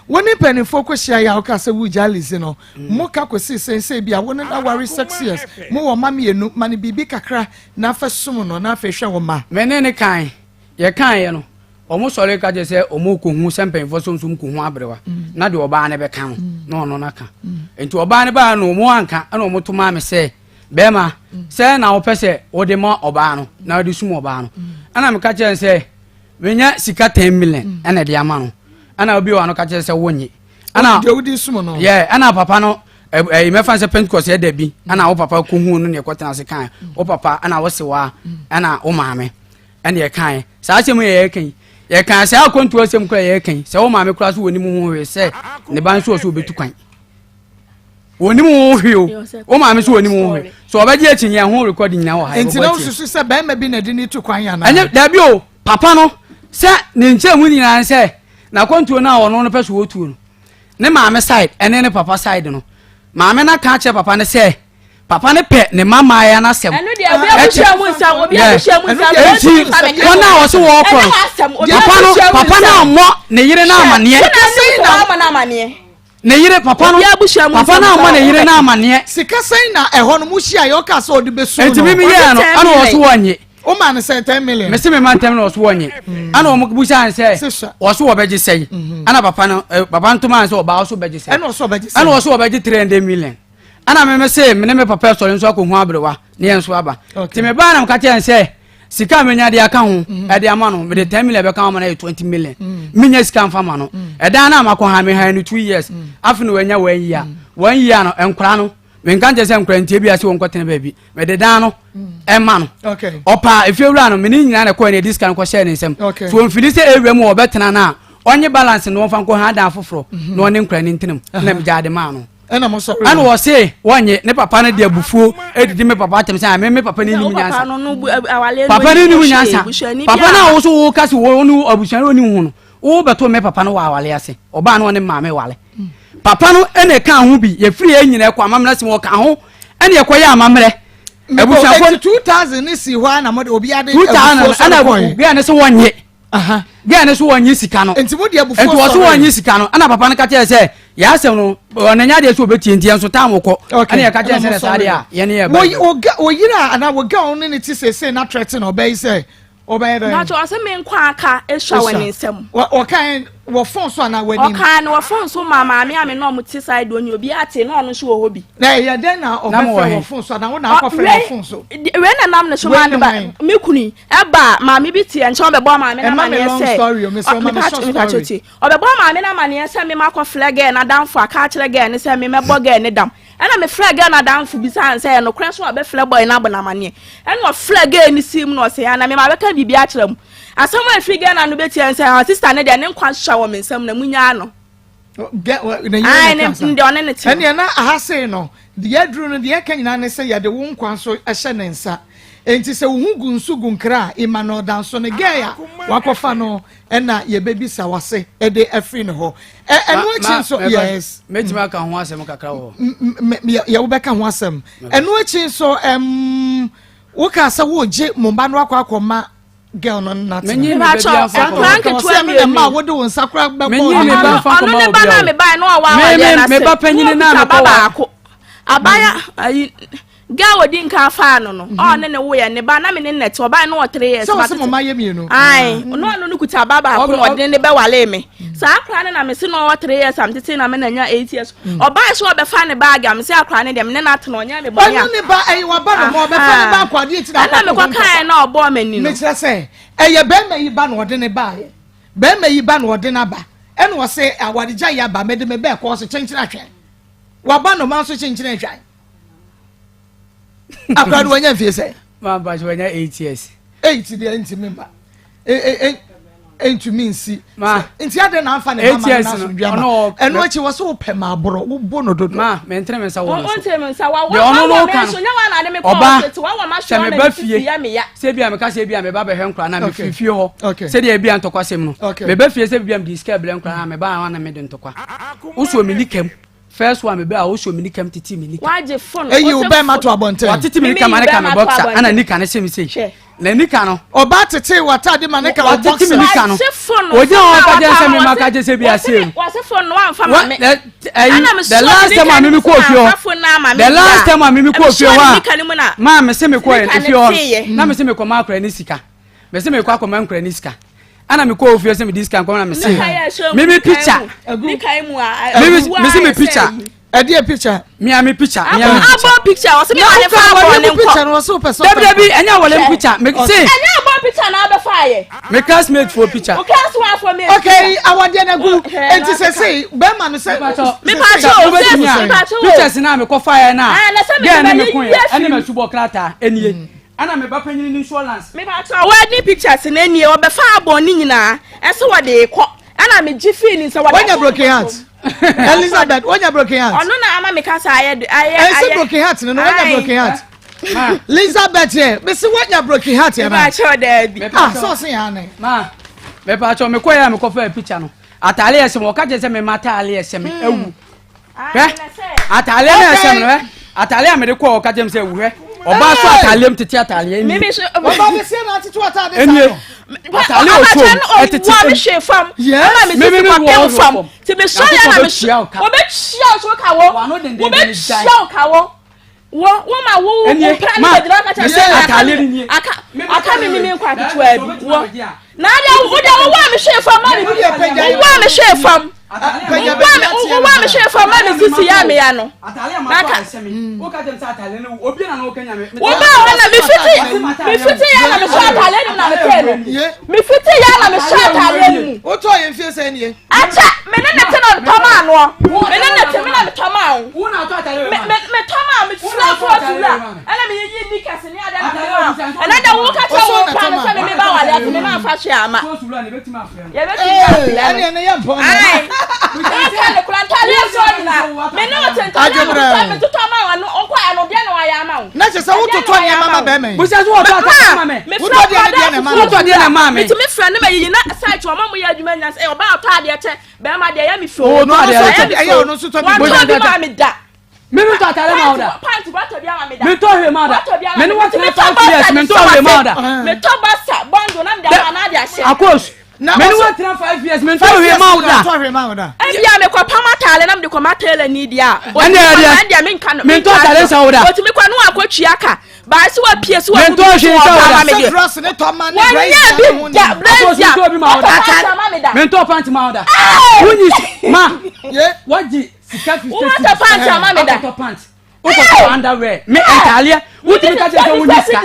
when a penny focus, I have say, would you know, Moka could say, be I wouldn't worry 6 years. More mammy and no money be big a cry, not for soon or not for show ma. Men any kind, ye kind, you know. Almost all I just say, Omoku, who sent for some Kumabra, not do a bar never count, no, naka. And to a bar no more anka, and almost to mammy say, Bema, say now, Pesse, or the more Obano, now the small barno. And I'm catching and say, when ya sika 10 million and a diamano and I'll be one of catches a one ye and I'll do this one yeah and our papa no a me fancy Pentecost here be and our papa kuhun near quarter as a kind o papa and I was a wa and our mammy and your kind such a way ye can say I'll come to us some cray king so mammy cross when you say the band will be too kind when you move you oh mammy so anymore so I bet you your whole recording now and no sister Ben may be a dinner to quine and there be papa no se ne nche mu nyina se na kontuo na ono no peso wotu no ne maame side ene ne papa side no maame na ka che papa ne se papa ne pe ne mama ya na sem eno dia obi abushia mu nsa obi abushia mu nsa wona wo se wo ko papa na mo ne yire na amane ne yire papa no papa na mo ne yire na amane sika sai na eho no mu hia yo ka so de besu no enti mi ye no ana wo so wonye o man say 10 million me se me man 10 million so wonye ana o mo busa say wo so obeji say ana papa no papa ntoma say oba so obeji say ana so obeji say ana wo so obeji 300 million ana me say me ne me papa so nso akohu abrewa ne enso aba ti me ba na mka chen say sika menya de aka ho e de ama no me de 10 million be ka ma na 20 million menya sika mfa ma no e da na amakọ ha me ha no 2 years afi no wanya 1 year no enkura no me nkan je se enkura ntie bia se won kwetene ba bi me de dan no e ma no okay opa efiewura no me ni nyina na ko ne discount ko share ne nsem so mfili se ewura mu obetena na onye balance no won ko ha dan foforo no one nkura ni ntinam na me jade ma no ena mo sorry ana wo se wonye ne papa na de abufuo edidi me papa atem se me papa ni ni nyansa papa ni ni nyansa papa na wo so wo kasi wo nu abusuan oni hu no wo beto me papa no wa awale ase oba na one maame wale papa no ene ka ho bi ye free enyina kwa amamna se wo ka ho ene ye koya amamre ebusuafo 2000 ni si ho na mo de obi ade 2000 ana bi ane se wonye aha bi ane se wonye sika no enti mo de abufuo enti wo so wonye sika no ana papa no ka tie se ya asem no onanya de so obetie ntie nso tam wo ana ye ka tie se sare a ye ne ye ba wo yira ana wo ga on ne ti se na threaten obey say obey do na to ase me nkwa aka ehwa wani nsem wo kan wo phone so na wani o kan wo phone so mama me ame no mo ti side oni obi ate no no so wo hobi na ye den na o wo phone so na wo na akọ frɛ wo phone so we na nam ne so ma ne ba me kuni eba mama bi tie nche be bo mama na mama ne se sorry o me so mama short story o be bo mama na mama ne se me ma akọ flag na danfo aka kire ge ne se me mebo ge ne dam ana me flag na danfo bi san se no kra so be flag boy na bona mane ana flag ni sim no se ana me ma be ka bibi a kire mu asama figure na no betia nsa sister ne de ne nkwa hwa wo mensam na munya no get the and you're not a say no. The Edru and the Ekan say ya the won't so a shenansa. And to say Wugun Sugun Kra, Imano Danson Gaya, Wakofano, and not your baby Sawase, a day a free ho. And watching so yes, Majimaka once a Macao. Yabeka wasem. And watching so Wakasa would J. Mombano Akoma. Girl, no, not many. What do you Sakra? Gawa dinka fa no no o ne wo ye ne ba na me ne net o ba na 3 years ba so mama ye mi no ai no kuta baba ko no de ne be wale me sa akra ne na me se no 3 years am tete na me na nya 8 years o ba so be fa ne bag am se akra ne dem ne na teno nya me bonya ne ba ai wa ba no mo be fa ne ba kwade ti na me kwa kan na obo mani no me kire se eye be ma yi ba no de ne ba ye be ma yi ba no de na ba e no se awade gya ya ba me de me be ko so chenchina hwe wa ba no ma so chenchina hwe Akran wanya fie say ma ba so wanya 8 years 8 dey enti member enti min si ma enti ade na afa ne mama na so dwama eno achi wo so pe ma aboro wo bo no dodo ma me ntre me sa wo on tre me sa wa no kan so nya wa na de me ko so wa ma so na fie ya me ya se bia me ka se bia me ba be hwe nkra na me fie ho se de bia ntokwasem no me ba fie se bia me diska bele nkra na me ba wa na me de ntokwa wo so me nikam first one me be a wo show me nikam titi me nikam waje phone e you be ma to abonte wa titi me nikam na ka me boxer ana nika na se me say na nika no oba tete wata de ma nika wa titi me nika no o je o ka je se me ma ka je se bia se wa se phone no amfa ma me the last time I me ko fio the last time I me ko fio wa ma me se me ko e fio na me se me ko ma akra ni sika me se me ko akoma nkra ni sika ana me ko ofie se me discount ko na me say me picture me kai mu a me see me picture e dey picture me picture abo picture o se me ane fa abo ne picture no so person debi anya wole picture me say anya abo picture na be fa ye me classmate for picture o class one for me okay awade na gu enti say be ma no say me pa cho pictures na me ko fa ye na get na me kun ye ene me subo klata enie ana me ba panyin insurance me ba to wedding pictures na nie o be fa abo ni nyina ese wo de ko ana me jifi ni se wo when you broken heart Elizabeth when you broken heart ono na ama me ka sa aye say broken heart no when you broken heart Elizabeth here me say when you broken heart here na ba cho da bi so say ya na ma me pa cho me ko ya me ko fa picture no atale ese mo ka je se me matale ese me ewu atale ese no atale me de ko ka je me se ewu he oba so atalem tete atale ni me so oba be se na tete atale eni atale o so etete wa me she fam ama me se pa fam ti me so ya na me o be chia so ka wo o be chia ka wo ma wo plan na de ka cha atale ni aka me nkwa tuwa bi wo na ya wo wa me she fam ma me wo me she fam wa me she fam ma me sisi ya me ya no naka o ka dem sa atale ni obi na no kanya me wo ba na me fiti ya na me so atale ni na me tell me fiti ya na me so atale ni o to ye fie se ni acha me ne te no toma no me ne te me na me toma wo na to atale me toma me fura ana me yi ni kase ni ada na ana da wo ka cha wo pa me se me ba wale ati me ma fa hwe ama so sura ne betima afre ye betima ani ne ye mpo ai ka le kulanta le so na me no tenta me to toma wa no okwa ya no de na wa ya ma wo na che se wo to to ne mama be me bo se so wo to atale mama me wo to de ne mama wo to de na mama me to me fra ne ma yi na site wa mama ya adwuma nya se o ba to ade che be ma de ya me fi o no ade ayo no so to bo de ma me da me to atale ma oda pant ba to bia ma me da me to hwe ma oda me no want to 5 years me to hwe ma oda me to basa bondo na me da na ade ahye Akos me no want to 5 years me to hwe ma oda to hwe ma oda e bia me kwa pama tale na me de kwa matele ni dia dia me nka no me to atale sa oda o ti me kwa no akotwi aka ba se wa pie se wa me to hwe sa oda me dress ne to man ne brace ya to bi ma oda me to pant ma oda woni ma waji sika 50 what pant ma me da pant o ko underwear me entalia wuti mi ka je so woni ska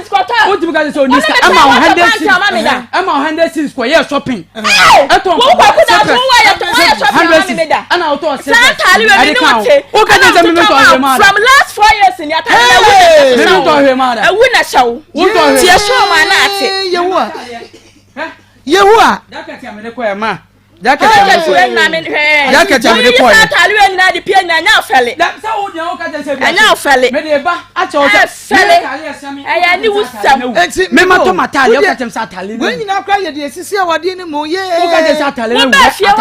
wuti mi ka je so woni ska ama 100 ama 100 ko ye shopping eto wo ko ku da so wa ya shopping ma me da ana auto se santali we me no te o ka je me to hwe ma from last 4 years ni atali me to hwe ma da ewu na shawo ti e show ma na ate yehu a da ka ti amene ko e ma jacket na me hwe jacket am de boy atale we nyina de pia nya ofele da se wo de o ka je se bi anya ofele me de ba a che o se aya ni wusam me ma to matale o ka je se atale we nyina kra ye de esisi awade ni mo ye o ka je se atale wo ba fie wo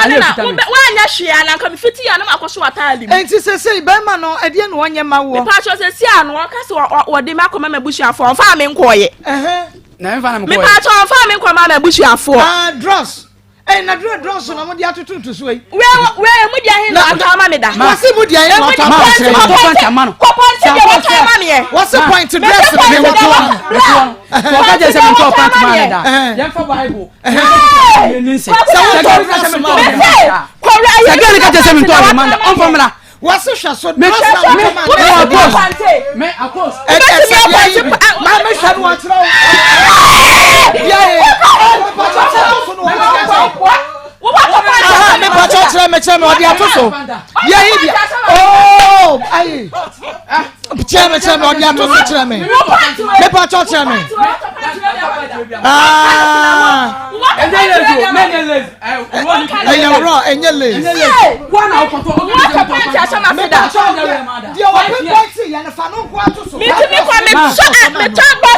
na wa anya hwe ana ka me fiti ya na makoso atale mi enti se be ma no ede no onye ma wo pa cho se si anu o ka se wo de makoma mabusuafo fa me nkoye na me fa na me me pa cho fa me nkoma mabusuafo dross na dross no mo dia tutu so yi we mu dia hin na atama me da wasi mu dia hin na atama me to point amano ko point dia atama me what's the point to dress me what ko ka je se me to point man da yan fa bible ni se sagani ka je se me to man da on fa mra wasi hwa so me me akos ma me hwa no atro me pacho tire me cheme odi atoso ye hibia oh ai cheme odi atoso tire me pacho tire me enye les wana okoto dia wa pe ya na fa no kwa atoso me kwa me so me tamba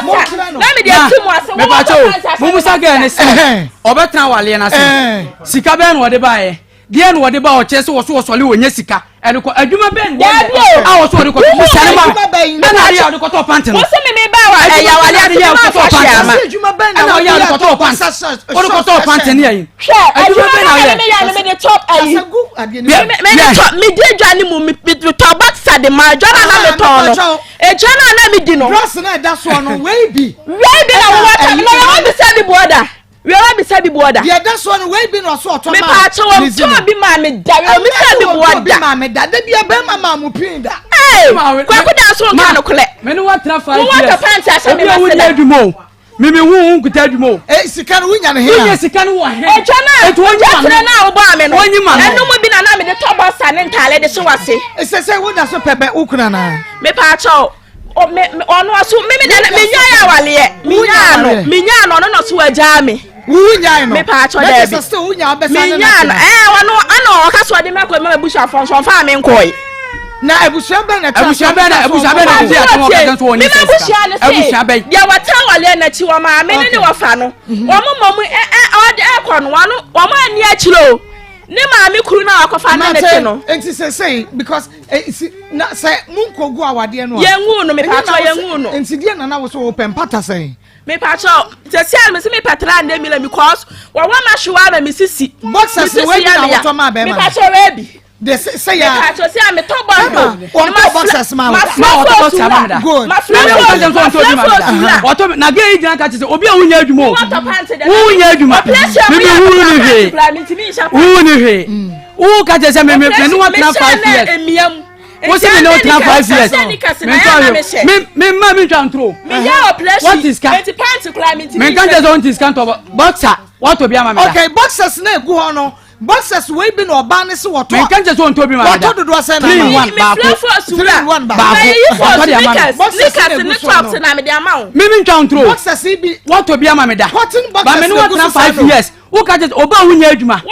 na me dia timu ase me pacho mumusa ga ne se obetra wale na se sika be no de bae die no de ba o chese wo so sole wonya sika e ko adwuma ben de a wo so de ko musare ma na ya de ko to pante no wo se me ba wa ya wale ya ko to pante adwuma ben na ya de ko to pante o de ko to pante ne yin adwuma ben na me de top ayi me de dwane mu me to box de ma dwana na me to no e dwana na me di no cross na da so no we bi na wo ta me na wo be say the border we are be say the border yeah that's one we be no so oto ma me pa cho wo to bi ma me da we say the border bi ma me da bi e be ma mu pin da kwa ku da so kan no kole me no what traffic wo what pants asa me ma say adumo me hu nkuta adumo sika no wunya ne he wunya sika no wo he e twana e to wonya na wo ba me no enu mu bi na me de to ba sa ne ntale de so wase se wo da so pebe ukuna na me pa cho o me ono aso me da me nya ya wale me nya no no so agya me wunya no me pa cho da bi se wunya be sa me nya no wono ana o ka so de me ko me busha fon so fa me nkoi na ebusia be na ebusia be na ti atomo ka so woni ebusia be ya wata wale na chi wo ma me ne wo fa no wo mo e ko no wano wo ma ani achiro ne ma me kuru na akofa na ne no enti say because na say munkogu awade no ye nwu no me pa cho ye nwu no enti die na wo so wo pempata say me pa cho te see me se me petra na mi because wo ma hwa na me sisi boxers we na wo to ma be ma me pa cho we bi de say ya me pa cho see me to boxers ma ma to boxer ma da good ma flavor wato na ge ejina ka tse obi a wunya adumo wunya aduma me hwe wo ka tse me no what na 5 years wo se me no tra 5 years me ma me twa ntro what is can me can just on this can to boxer what to be am me okay boxers na egu ho no boxers we be no oba ne se woto me can just on to be ma woto do do say na 3-1 me twa ntro boxers be what to be am me da ba me no what na 5 years wo ka just oba wunya aduma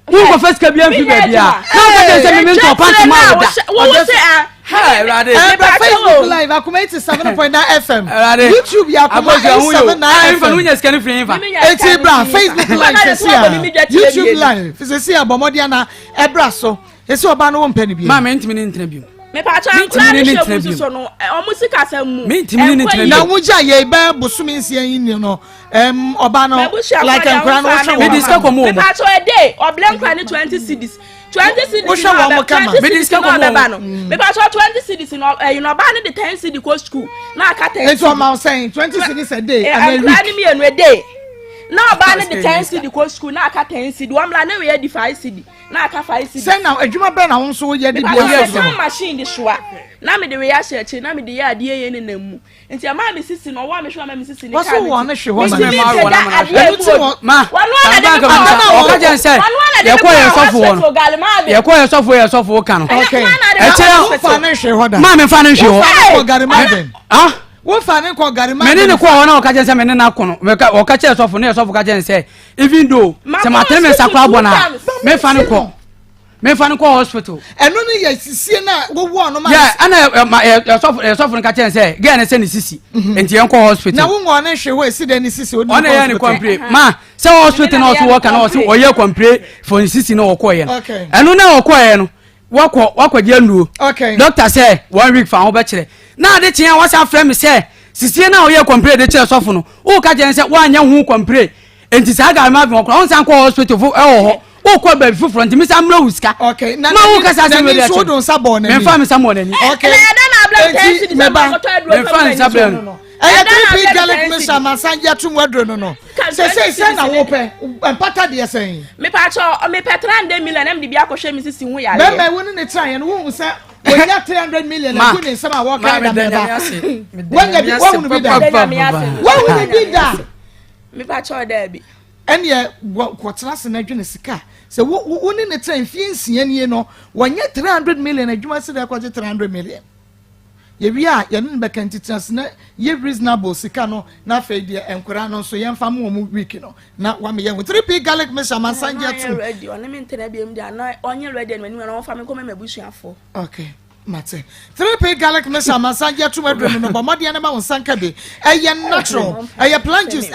wo ko first ka bia fi ba bia na ka just me to pant ma da wo say hey rade Facebook live Akoma 87.9 FM YouTube ya Akoma 87.9 FM wunya scan free infa eti bra Facebook live YouTube live sesi abomodia na ebra so esi oba no wo mpani bia ma me ntimi ni ntena bia me pa cha nkra ni shebu so no o musika sam me ntimi ni ntena na wuja ye ba busumi nsia yin no oba no like nkra no wo me discuss ko mo me pa cha a day oblen nkra ni 20 cedis 20 cedis me discuss ko mo me pa cha 20 cedis no you know ba ni the 10 cedis go school na aka 10 it's what I'm saying 20 cedis a day and then ni me enu a day na ba ni the 10 cedis go school na aka 10 cedis wo mla na we di 5 cedis na aka 5 cedis say now adwuma be na wo so ye di bia machine di shwa na me de we ya sheche na me de ya de ye ne namu nti ama me sisi no wa me hwa ma me sisi ni ka so wo na hwe ho ma ma wo na ma o ka jen say ye ko ye sofo won ye ko ye sofo kan okay e che fa na hwe ho da ma me fa na hwe ho gari ma den ah wo fa ne ko garima me ne ko wona o ka jense me ne na kono o ka che sofo ne sofo ka jense even though se matem me sakwa abona me fa ne ko hospital eno ne ya sisie na wo wo no ma yeah ana sofo ka jense ge ne se ne sisi enti en ko hospital na wo ngo ne hwe we si de ne sisi ona ya ne compre ma se hospital na o so wo ka na o se o ye compre for ne sisi na o ko ye no eno na o ko ye no wako je nuo doctor say 1 week fa ho be kire na de tia wasa frame say sisie na o ye compre de kire sofo no o ka je say wanya hu compre enti sa ga ma bi ko on san ko hospital fo ho o ko ba bi front mi sa mra huska na o ka sa say me so don sa bon na me fa mi sa mo na ni okay na bla test me ba me fa mi sa bla no aya 3p garlic mixture masanja tumwadro no say na wo pe empata de say me pa cho me pe 300 million em de bia ko hwe mi sisi hu ya le me woni ne try no wo say we get 300 million na go ne sama wo ka da me ba wanya bi wo nu bi da wo nu bi da me pa cho da bi ene ko trase na dwene sika say wo ni ne try fie nsia nie no wanya 300 million adwuma se da ko 300 million ye wia ye no be kan titras na ye reasonable sika no na fe de enkura no so ye mfa mo week no na wa me ye 3p garlic mixture masanja tu ready on me ntena bi em dia na onye ready no na fa me ko me mabusuafo okay mate 3p garlic mixture masanja tu madro no bomode na ma wonsanka be eye natural eye plant juice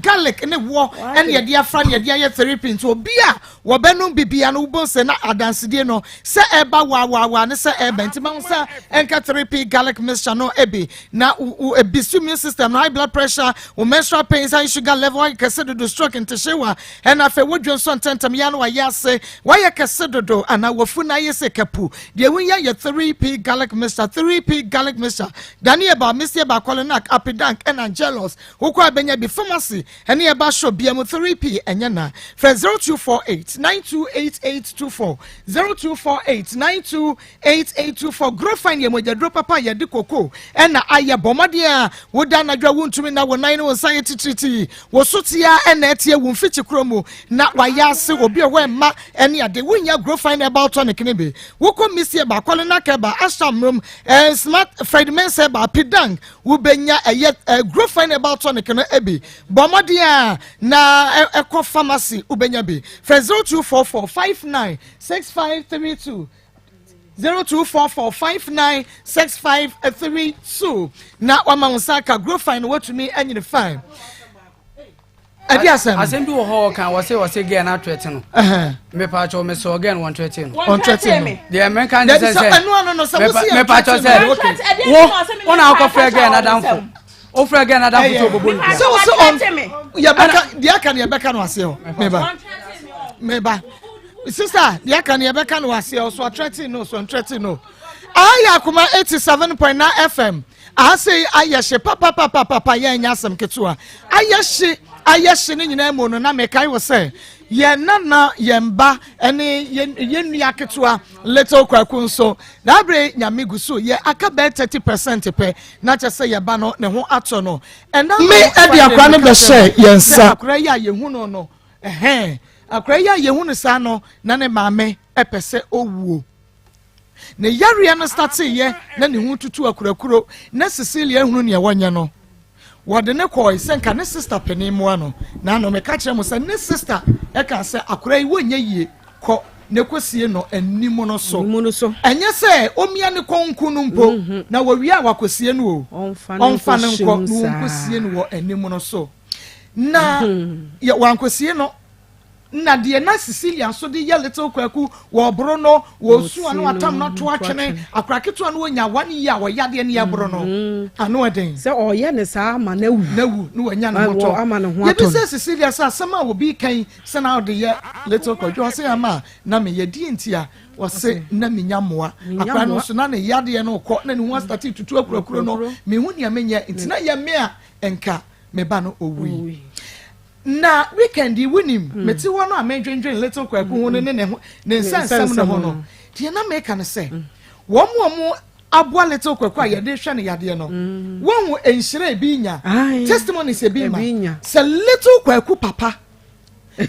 garlic ne wo ene ye dia fra ne ye dia 3p nto obi a wo benum bibia no bo se na adansede no se eba wa ne se eba nti ma wonsa enka 3p garlic mixture no ebi na ebisu immune system high blood pressure menstrual pains high sugar level high kasedo stroke ntehwewa ena afa wodwo so ntentem ya no wa yase wa ye kasedo ana wafu na yese kapu de won ya 3p garlic mixture 3p garlic mixture Daniel ba Mr. ba Kolonak Apidank and Angelos who benya bi pharmacy ene ba show biam 3p enya na for 0248 928824 0248 928824 grow find ye moja drop papa ye de koko ena aye bomade a woda na dwa wontumi na wonan no san tititi wo sotia ena etie wo mfichi kromo na wayase obi o we ma ene ade wonya grow find about tonic ne be wo ko Mr. ba Kolonak ba ashamrum smart Fredman say ba Pidang wo benya grow find about tonic no ebi bomade a na ekọ pharmacy ubenya bi 0244596532 0244596532 na wamansaka grow fine what me any fine adi asem bi wo ho kan wo say again na 20 no me pa cho me so again 120 no 120 the men kan say no so me pa cho say wo na ko free again na danfo o free again na danfo to bobo so ya beka dia kan ya beka no ase ho meba sister dia kan ya beka no ase ho so 20 no so 20 no aya kuma 87.9 FM I say ayeshe papa ya nyasem ketua ayeshe ni nyina mu no na mekai wo say ye nana ye mba ene ye nua ketua little kwaku nso na bre nyamigu so ye aka be 30% pe na che say ye ba no ne ho ato no ena me e dia kwa no be share ye nsa akra ya ye hu no akra ya ye hu no sa no na ne maame epese owuo ne yare no start ye na ne hu tutu akurakuro na Cecilia hunu ne wanya no wode ne koi senka ne sister penimu ano na no me ka kire mo se ne sister e ka se akura yi wonya yie ko ne kosie no animu no so enye se omia ne konkunu mpo na wawia wakosie no onfa ne nko no kosie no wo animu no so na ya wankosie no na de na Cecilia so de ye little kwaku wo bro no wo su anu atam no to atwene akraketo anu onya 1 year wo yade ne ya bro no anu eden se oye ne sa ma na wu no onya no moto ye bi se Cecilia sa sama obi kan se na de ye little kwaku wo se ama na me ye di ntia wo se na me nyamoa akra no so na ne yade no ko na ne ho start tutu akurakuro no me hu ne amenye ntina ye me a enka me ba no owi na weekend winim meti wono amendwendwen little kwaku hono ne nsensem no hono tie na make na say wo mo aboa little kwaku a yede hwe ne yade no wonhu enhire bi nya testimony se bi ma se little kwaku papa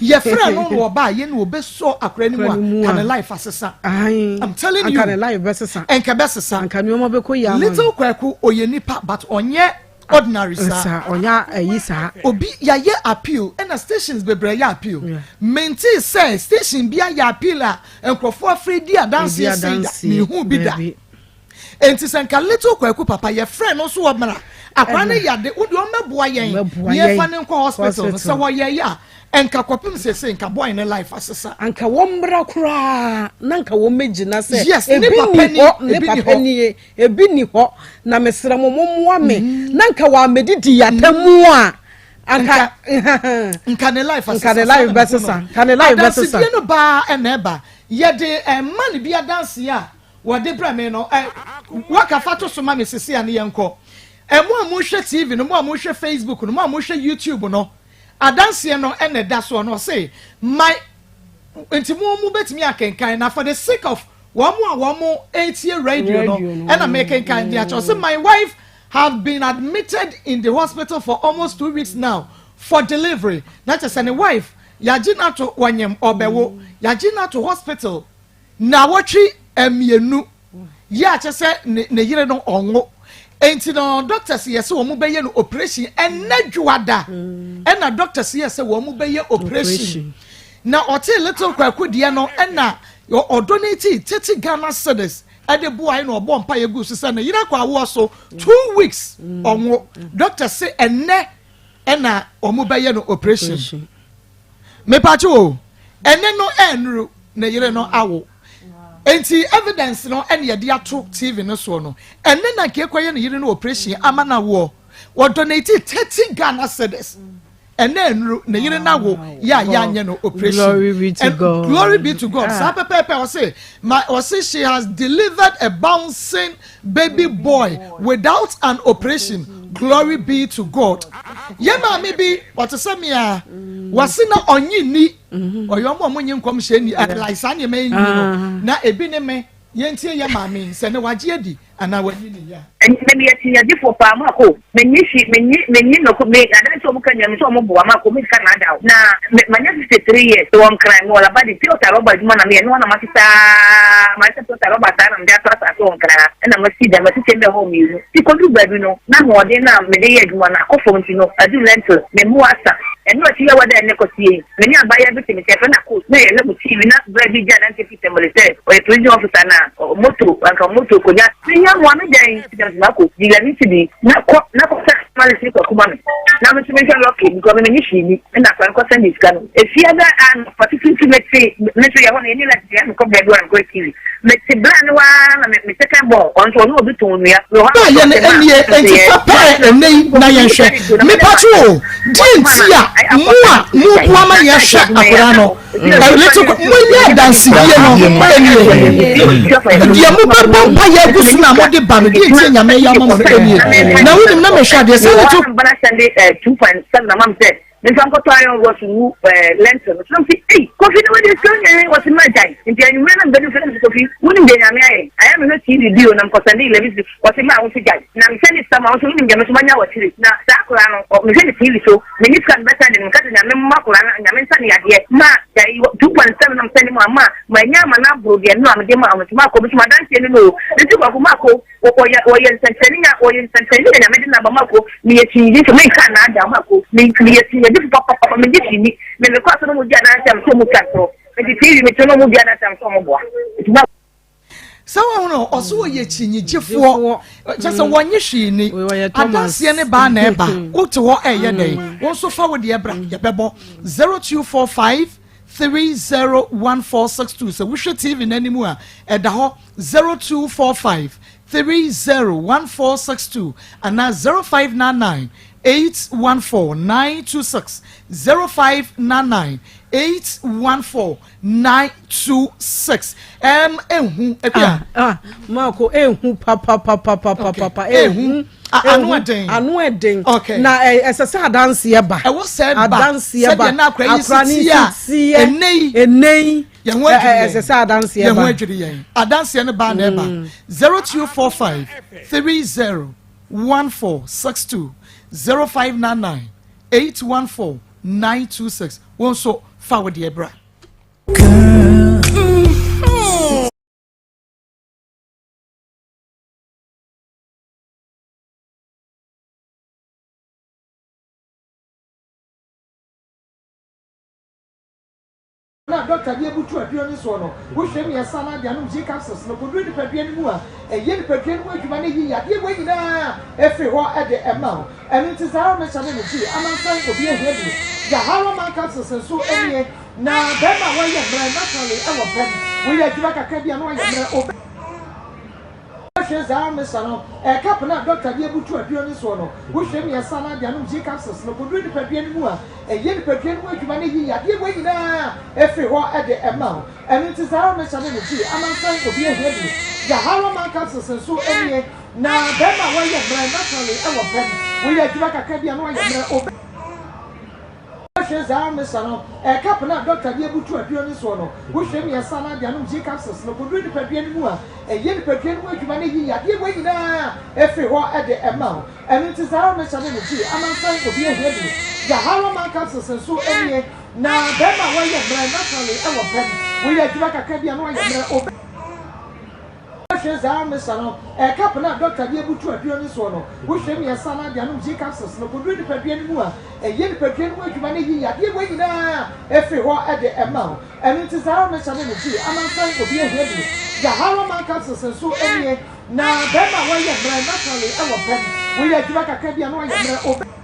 ye frɛ no wo ba ye no obeso akra ni mu kan life asesa I'm telling you kan life besesa enka besesa kan no mo be ko ya little kwaku oye nipa but onye ordinary sa onya ayi sa obi ya ye appeal and stations bebre ya appeal maintain say station bia ya appeal a enkrofo afredi adanse say ni hu bi da enti sanka little kwaku papa ye friend no so obmara akwa ne yade wo de o meboa yen ye fa ne nko hospital so wo ye ya enka kopim sese enka boy ne life asesa anka wombra kura na nka wo megina se ebi ni ho na mesra momoa me na nka wa medidi yatamu a anka nka ne life asesa nka ne life besesa nka ne life besesa no ba eneba ye de man bia dance ya wo de bra me no waka fato so ma me sese ane yenko mo amuhwe TV no mo amuhwe Facebook no mo amuhwe YouTube no adanse no ene da so no say my ntimo mu betimi akenkan na for the sake of womo 8-year radio no and I make kenkan dia cho say my wife have been admitted in the hospital for almost 2 weeks now for delivery not just any wife yagina to wanyem obewo yagina to hospital na watchi emienu ya che say ne yire no onwo enti no doctors yes wo mu beye no operation enadwada na doctors yes wo mu beye operation na ote little kwaku die no na o donate 30 Ghana cedis ade boy no obo mpa yegu sisa na yira kwa wo so 2 weeks onwo doctor say enne na o mu beye no operation me pacho o enne no enru na yire no awo enti evidence no ene ye de ato TV no so no ene na ke kwaye no yire no operation amana wo donate 30 Ghana cedis ene enru na yire na wo ya anye no operation. Glory be to God. Glory be to God. Sa pepe o say she has delivered a bouncing baby boy without an operation. Glory be to God. Ye ma me bi what say me a wasi na onyi ni oyo mo monyi nkom hye ni like san ye me na ebi ne me ye ntie ye ma me se ne waje adi ana wani ni ya me yeti ya difo pa mako menyi no ko me adan so mo kanya me so mo bo mako me ka na da na manya 53 years so on crime wala badi tio ta roba juma na me no na matita tio ta roba ta na me ata so on crime na masi da masi tembe ho mi no ti ko du baby no na mo de na me de ye juma na ko fo ntino adu lento me mu asa eno ti ya wada ne ko tie me ni abaya bi me tefe na ko na ye le mu ti na baby ja na tefi temole se o e prison officer na moto ko ya ni ya mo me dai mako diga ni tibi na ko mali si ko kuma na me timi lucky because me ni shini na kwa ko send this kanu e fi ada an particularly me so ya wona ni la ti an ko be do an ko kiri me ti plan wa na me take ball on so no obi to nua ya ne enti papa enei na ye hwe me pacho dintia mu kwama ye hwe akora no let's go mo ya dance ye no ye mu papa ya gusu na mo de ba me dintia nya me ya mo eni na woni na me hwa de se to bana send 2.7 na mam said then some go try on was who length some see coffee no dey scan was my guy in the you men be for coffee woni dey na me I am not see video na ko send 11 was my own guy na me send some also woni dey me so manya watiri na sa akura no me send TV so me ni scan better than me ka na me makura na me send ya de ma 2.7 na send ma nya ma na bro de no am de ma ko bi ma dance ni no de ti ko ma ko oye nsenseni na me de na ba ma ko me ye tinji so me ka na da ma ko me ye tinji de papa me de tinji me ko so no mu dia na tam so mu ka so me de tinji me to no mu dia na tam so mu boa so no oso ye chinyigefo just wonye hwi ni adanse ne ba na eba wote wo eye den won so fa wo de ebra ye bebo 0245 301462 so we should TV nanimu a eda ho 0245 301462 and now 0599 814-926 0599-814-926 Marco papa anu eden okay na esesa dance ye ba e wo se ba dance ye ba na akra yi si enei esesa dance ye ba ye ho adwiri yen dance ne ba na ba 0245 301462 0599 814-926 won so forward the bra na doctor de ebutu aduo ni so no wo hwem ye sana de anum ji capsules no kodru ni padua ni mu a eye ni padua ni mu adwuma ne yi ade we nyina efi ho e de ema eni ti za me chane ni ji amansan obi ehwe bi ya hawa man capsules so enie na bema wo ye mra naturally e wo pem wo ye adwuma kakra bia no wo ye mra obi za me sano cap na doctor de ebutu aduo ni so no wo hwem ye sana de anum ji capsules no kodru ni padua ni mu a eye ni padua ni mu adwuma ne yi ade we nyina efi ho e de ema eni ti za me chane ni ji amansan obi ehwe bi ya hawa man capsules so enie na bema wo ye mra naturally e wo pem wo ye adwuma kakra bia no wo ye mra obi za me sano cap na doctor de ebutu aduo ni so no wo hwem ye sana de anum ji capsules no kodru ni padua ni mu a eye ni padua ni mu adwuma ne yi ade we nyina efi ho e de ema eni ti za me chane ni ji amansan obi ehwe bi ya hawa man capsules so enie na bema wo ye mra naturally e wo pem wo ye adwuma kakra bia no wo ye mra obi za me sano cap na doctor de ebutu aduo ni so no wo hwem ye sana de anum ji capsules no kodru ni padua ni mu a eye ni padua ni mu adwuma ne yi ade we nyina efi ho e de ema eni ti za me chane ni ji amansan obi ehwe bi ya hawa man capsules so enie na bema wo ye mra naturally e wo pem wo ye adwuma kakra bia no wo ye mra obi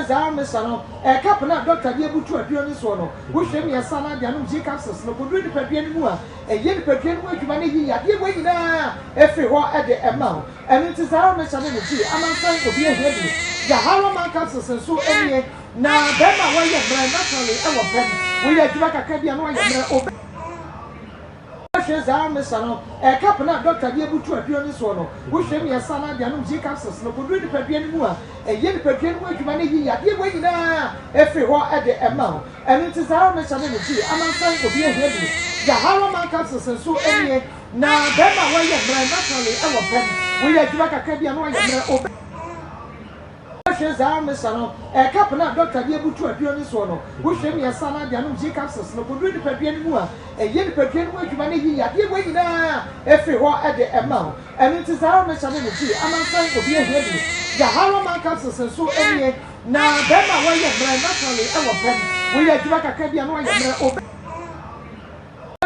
za me sano cap na doctor de ebutu aduo ni so no wo hwem ye sana de anum ji capsules no kodru ni padua ni mu a eye ni padua ni mu adwuma ne yi ade we nyina efi ho e de ema eni ti za me chane ni ji amansan obi ehwe bi ya hawa man capsules so enie na bema wo ye mra naturally e wo pem wo ye adwuma kakra bia no wo ye mra obi za me sano cap na doctor de ebutu aduo ni so no wo hwem ye sana de anum ji capsules no kodru ni padua ni mu a eye ni padua ni mu adwuma ne yi ade we nyina efi ho e de ema eni ti za me chane ni ji amansan obi ehwe bi ya hawa man capsules so enie na bema wo ye mra naturally e wo pem wo ye adwuma kakra bia no wo ye mra obi za me sano cap na doctor de ebutu aduo ni so no wo hwem ye sana de anum ji capsules no kodru ni padua ni mu a eye ni padua ni mu adwuma ne yi ade we nyina efi ho e de ema eni ti za me chane ni ji amansan obi ehwe bi ya hawa man capsules so enie na bema wo ye mra naturally e wo pem wo ye adwuma kakra bia no wo ye mra obi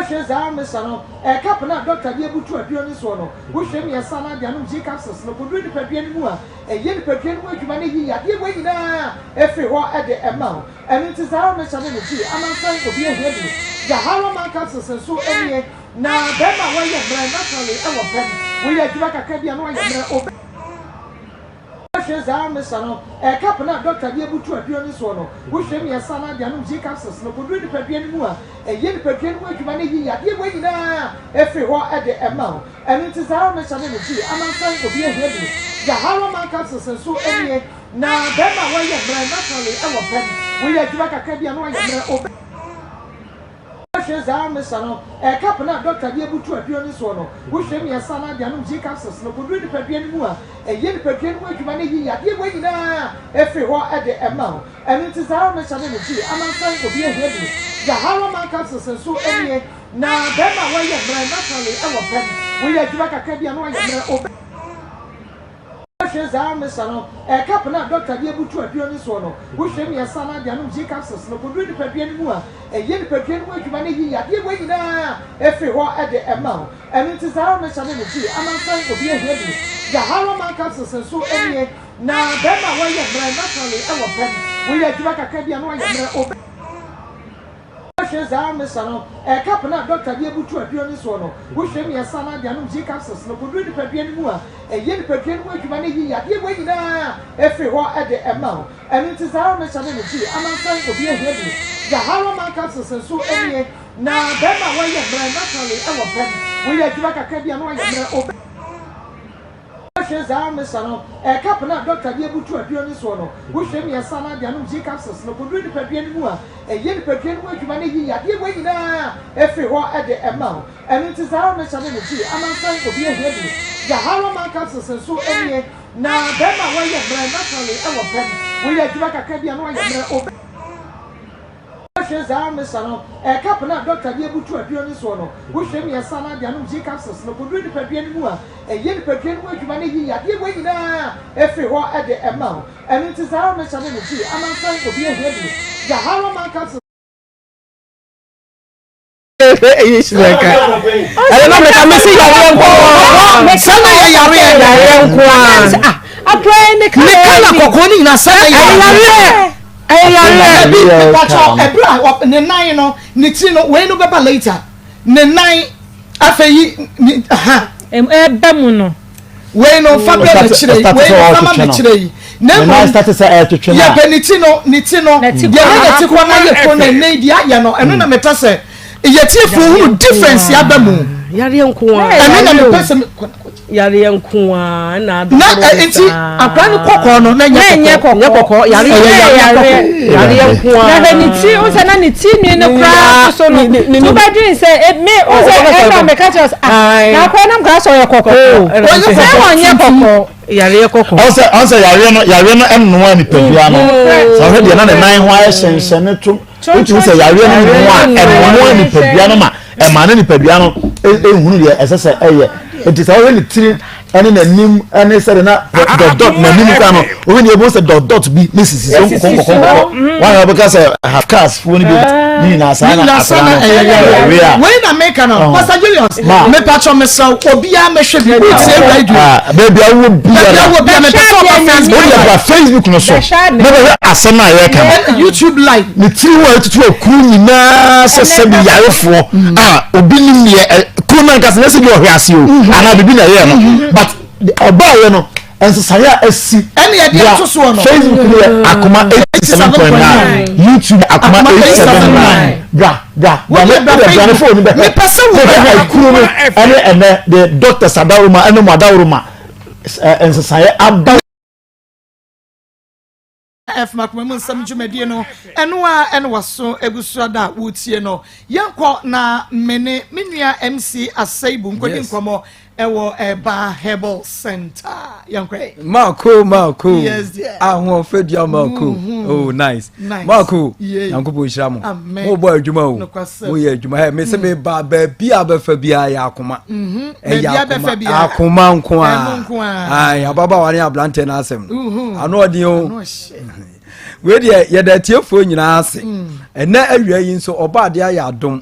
za me sano cap na doctor de ebutu aduo ni so no wo hwem ye sana de anum ji capsules no kodru ni padua ni mu a eye ni padua ni mu adwuma ne yi ade we nyina efi ho e de ema eni ti za me chane ni ji amansan obi ehwe bi ya hawa man capsules so enie na bema wo ye mra naturally e wo pem wo ye adwuma kakra bia no wo ye mra obi za me sano cap na doctor de ebutu aduo ni so no wo hwem ye sana de anum ji capsules no kodru ni padua ni mu a eye ni padua ni mu adwuma ne yi ade we nyina efi ho e de ema eni ti za me chane ni ji amansan obi ehwe bi ya hawa man capsules so enie na bema wo ye mra naturally e wo pem wo ye adwuma kakra bia no wo ye mra obi za me sano cap na doctor de ebutu aduo ni so no wo hwem ye sana de anum ji capsules no kodru ni padua ni mu a eye ni padua ni mu adwuma ne yi ade we nyina efi ho e de ema eni ti za me chane ni ji amansan obi ehwe bi ya hawa man capsules so enie na bema wo ye mra naturally e wo pem wo ye adwuma kakra bia no wo ye mra obi za me sano cap na doctor de ebutu aduo ni so no wo hwem ye sana de anum ji capsules no kodru ni padua ni mu a eye ni padua ni mu adwuma ne yi ade we nyina efi ho e de ema eni ti za me chane ni ji amansan obi ehwe bi ya hawa man capsules so enie na bema wo ye mra naturally e wo pem wo ye adwuma kakra bia no wo ye mra obi za me sano cap na doctor de ebutu aduo ni so no wo hwem ye sana de anum ji capsules no kodru ni padua ni mu a eye ni padua ni mu adwuma ne yi ade we nyina efi ho e de ema eni ti za me chane ni ji amansan obi ehwe bi ya hawa man capsules so enie na bema wo ye mra naturally e wo pem wo ye adwuma kakra bia no wo ye mra obi za me sano cap na doctor de ebutu aduo ni so no wo hwem ye sana de anum ji capsules no kodru ni padua ni mu a eye ni padua ni mu adwuma ne yi ade we nyina efi ho e de ema eni ti za me chane ni ji amansan obi ehwe bi ya hawa man capsules so enie na bema wo ye mra naturally e wo pem wo ye adwuma kakra bia no wo ye mra obi za me sano cap na doctor de ebutu aduo ni so no wo hwem ye sana de anum ji capsules no kodru ni padua ni mu a eye ni padua ni mu adwuma ne yi ade we nyina efi ho e de ema eni ti za me chane ni ji amansan obi ehwe bi ya hawa man capsules na me ka me si yare nko sana yare nko atwa ne kala kokko ni na sana yare ebra ne nine no ne ti no we no beba later ne nine afeyi ebem no we no fa be na chire we no fa ma chire na mo start say twetwe na ya be ni ti no ya na ti kwa na ye ko na ne dia ya no eno na me pese ye ti fu hu difference ya ba mu yare nko eno na me pese yare nko na enti akwa ni kokko no na nye kokko yare nko na ni ti o se na ni ti mi ne kra so no to ba dream say me o se na me catch us na kwa na ga so ye kokko o se wonye kokko yare kokko on se yare no enno ni pedua no so he de na ne nan ho aye hyenhye to utu se yare no enno ni pedua no ma e ma ni pedua no ehunu ye esese eye enti sa we ni tiri ene na nim ene se na dot na nim ka no o ni ebo se dot bi ni sisi so kokko one of because have cars for ni bi ni na sana asana we na make no Pastor Julius me patcho me so obi a me hwe bi o tie radio baby awo bi me patcho Facebook no so me be asana ye ka YouTube live ni tiri wo tutu oku nyina sese bi yarefo obi ni ye kuna ka se bi ohwe ase o ana bibi na ye no but oba ye no enso saya asi ene ye dia to so no Facebook ni Akoma 87.9 YouTube Akoma 879 bra me phone be me pese wo kuru no ene the doctor Sadaruma ene mo Adaruma enso saya aba F Makmemu nsam dwumadie no eno a eno waso egusu ada wotie no yenko na mene menua MC Asaibu nkodi nkomo ewo eba herbal center yankwe Mako yes ahwo fedia Mako oh nice Mako yankopo hiramu mo bo adwuma o mo ye adwuma he me se me ba bi abafa bia ya Akoma Akoma nko ai ababa wani ablante na asem ano odin o we de ye da tiefo nyina ase ena awia yi nso oba de ya adom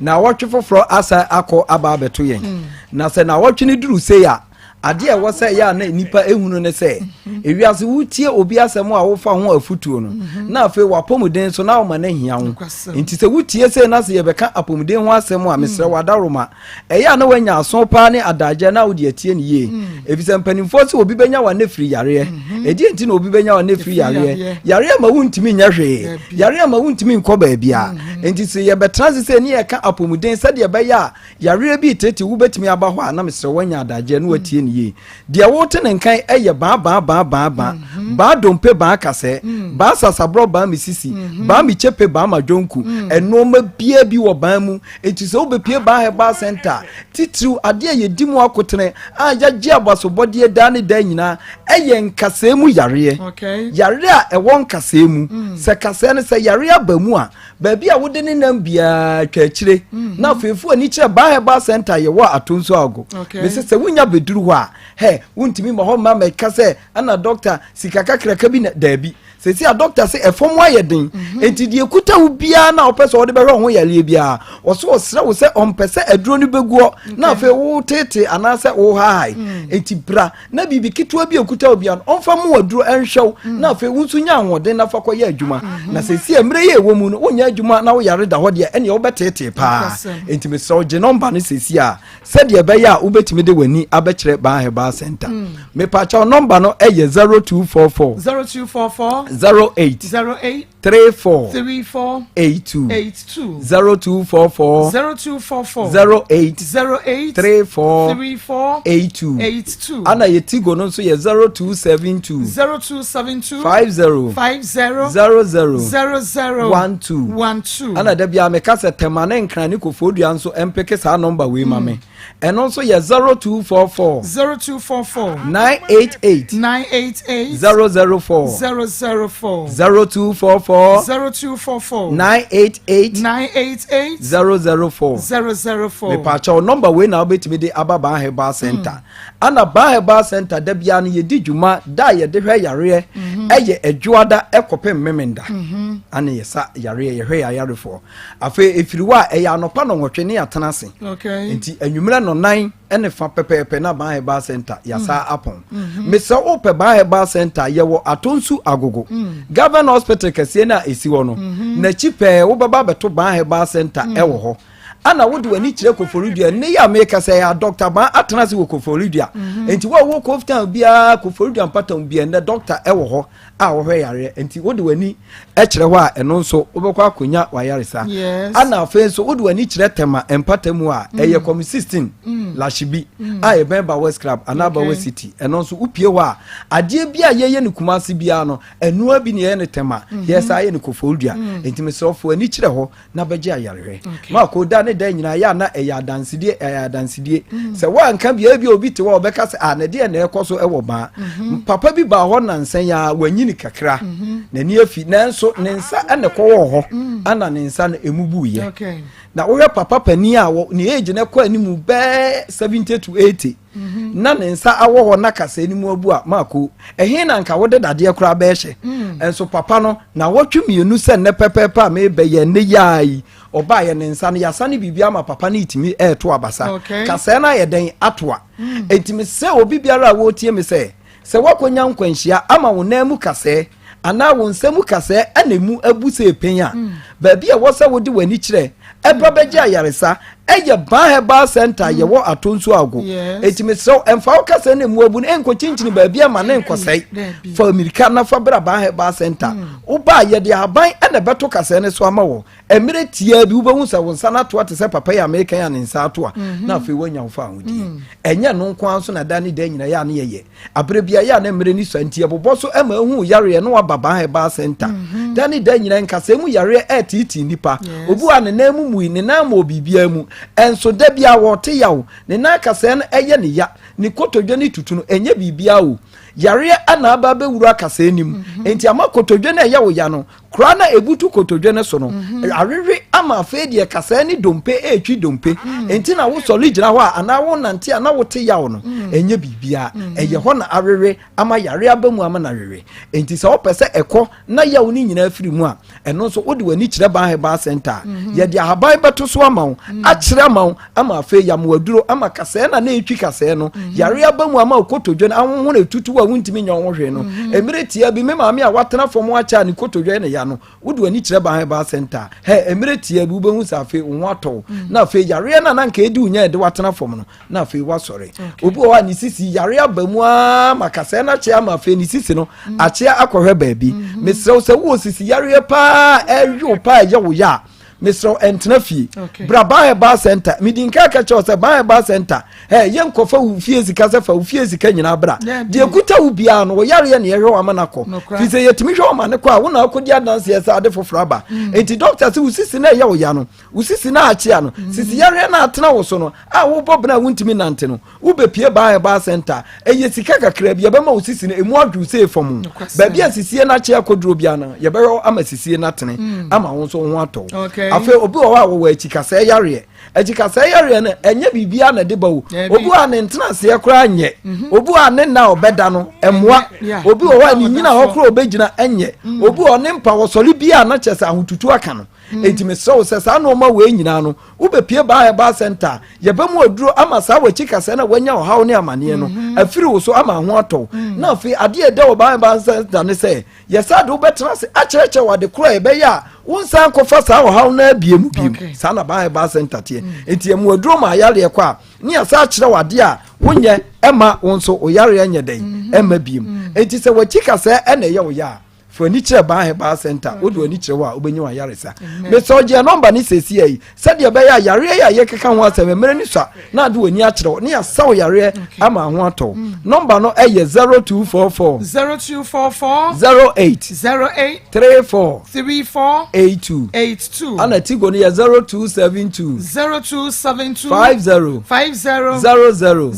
na wotwe foforo asa akọ aba abeto yen na se na wotwe ni duru se ya ade e wo se ya na nipa ehunu ne se ewiase wutie obi asem a wo fa ho afutuo no na afi wapomuden so na wo ma na hia ho enti se wutie se na se ye beka apomuden ho asem a mesre wadaroma eya na wanya aso pa ne adaje na wo de atie ne ye efise mpanimfo se obi benya wa nefiri yare edi enti na obi benya wa nefiri yare ma wuntimi nya hwe yare ma wuntimi nko ba bia enti se ye betrans se ne ye ka apomuden se de be ya yare bi tete wo betimi aba ho na mesre wanya adaje na watie ye dia wote ne nkan eye ba dompe ba kase ba sasabro ba misisi ba mi chepe ba majonku enoma bia bi wo ban mu enti se obepie ba he ba center titru ade ye dimu akotene agye abasobode da ne da nyina eye nkase mu yare yare a ewon nkase mu se kase ne se yare abamu a ba bia wode ne nam bia twakire na fefu ani kire ba he ba center ye wo atonso ago me se wunya beduru ho a he wuntimi ma ho ma me kase ana doctor sikaka kraka bi na dabi sesi a doctor say efom ayeden enti die kuta wo bia na opeso wo de behwe ho yale bia wo so osra wo se ompese aduro ni beguo na afa wo tete ana se wo hai enti bra na bibi kitwa bi okuta wo bia onfa mo aduro enhwew na afa wo nsu nya ahoden na fa koye adwuma na sesi emre ye wo mu no wo nya adwuma na wo yare da ho de ene wo betete pa enti me so je number ne sesi a se de be ya wo betimi de wani abekire ba heba center me pa cha number no eye 0244 08 34 82 0244 08 34 82 ana yetigo no so ye 0272 50 00 ana da bia me kasa temane nkran ni kofodua nso empeke sa number we mame eno so ye 0244 988 004 0244 988 004 me pa cha number we na obetimi de ababa heba center ana ban herbal center da bia no yedi dwuma da ye de hwe yare eye adwoada ekopem memenda ana yesa yare ye hwe yarefo afa efiriwa eye anopa no nwotwe ne atenase enti anwumre no nan ene fa pepepe na ban herbal center yasa apon mesa ope ban herbal center ye wo atonsu agogo governor hospital kase na esi wo no na chipe wo baba beto ban herbal center ewo ho ana wodi wani kire koforidua ne ya make say ya doctor ban atenase wo koforidua enti wo koftan bia koforidua patam bia ne doctor ewo ho a wo hwe yare enti wodi wani kire ho a eno nso wobekwa akonya wa yaresa ana afa so wodi wani kire tema empatamu a eye com 16 lashibi a e member west club anaba west city eno nso upie ho a ade bia yeye ne kumase bia no eno abi ne ye ne tema yesa ye ne koforidua enti mesofo ani kire ho na beje ayare ma ko da ne da nyina ya na eya dansidie se wa nka bia bi obi te wa obeka se a ne de na ekoso ewo ba papa bi ba ho na nsan ya wanyini kakra na ni afi nanso ne nsa ene ko wo ho ana ne nsa na emubu ye na wo papa pani a wo ne age ne ko animu be 70 to 80 na ne nsa awo ho na kasa animu abu a mako ehe na nka wo de dade kura be hye enso papa no na wo twemienu se ne pepepe a me be ye ne yai oba ye ne nsa no yasane bibia ma papa ne itimi to abasa kasa na ye den atoa entimi se obi biara wo tie me se wakonya nkwanhia ama wo na mu kasa ana wo nsemu kasa anemu abuse penya ba bia wo se wo de wani kire ebra beje ayaresa eye ban herbal center ye wo atonsu ago etime so emfa wo kasa na mu abu enko chinchin ba bia ma na enkosai fa amerika na fa bra ban herbal center wo ba ye de aban na beto kasa ne so ama wo emire tia bi wo behu sa wo nsa na to ate se papa ya amerika ya ne nsa to a na afi wanya wo fa hodi enye no nkwan so na dani da nyina ya ne ye abre bia ya na emire ni so antie bobo so ema hu yare no wa ban herbal center dani da nyina nkasa mu yare etiti nipa obu a ne na mu mu ne na ma obibia mu enso da bia wo te yawo ne na kasa no eye ne ya ni kotodwe ni tutu no enye bibia wo yare ana aba be wura kasa enim enti ama kotodwe na eye wo ya no kura na ebutu kotodwe ne so no arere ama afedie kasa ni dompe etwi dompe enti na wo soli gina ho ana wo nante ana wo te yawo no enye bibia eye ho na arere ama yare aba mu ama na rere enti se wo pese eko na yawo ni nyina afiri mu a eno so wodi wani kire ban herbal center ye dia haban beto so ama wo a kire ama wo ama afe yam waduro ama kasa na etwi kasa no yare aba mu ama kotodwe na anwo na tutu wa wuntimi nya wo hwe no emire tia bi me maame a watena fom acha ni kotodwe ne ya no wodi wani kire ban herbal center he emire tia bi wo sa afe wo ato na afe yare na nka edi unya de watena fom no na afe wasore obi o ani sisi yare aba mu a makasa na che ama afe ni sisi no ache akohwe baabi mesrew se wo sisi yare pa eyo pa ye wo ya mesrew entnafi bra ban herbal center midinka ka che se ban herbal center yen kofa wo fie sika se fa wo fie sika nyina bra de kuta wo bia no wo yare ne yehwe wa manako fi se yetimi hwe wa manako a wo na akodi adanse yesa ade foforo aba enti doctor se wo sisi na ye wo ya no wo sisi na ache ya no sisi yare na atena wo so no a wo bobna wo ntimi nante no wo be pie ban herbal center eye sika kakra bia be ma wo sisi na emu adwu se fom ba bia sisi na ache akoduro bia na ye be ama sisi na tene ama wo so ho ato afi obi wo wa wo achikasa yare achikasa yare na enye bibia na de bawo obi wa ne ntena se ekura anye obi wa ne na obeda no emwa obi wo wa ni nyina ho kura obegina enye obi wo ne mpa wo soli bia na chese ahotutu aka no entime so se sa no ma we nyina no wo be pie ba herbal center ye be mu aduro ama sa wa chikasa na wanya ho hawo ne amane no afiri wo so ama ho ato na afi ade ede wo ba herbal center ne se ye sa do betena se achereche wa de kura e be ya wonsan kofa sa wo hawo na biem sa na ba herbal center tie enti mu aduro ma yare kwa ni asa akire wade a wonye ema wonso oyare anya den ema biem enti se wa chikasa e na ye wo ya for ni kire ban herbal center odo ni kire wa obenyi wa yaresa me so je number ni sesi yi said ye be ya yare ya ye keka ho asem mere ni so na do ani akire ni asa wo yare ama ho ato number no eye 0244 08 34 82 ana tigo ni 0272 50 00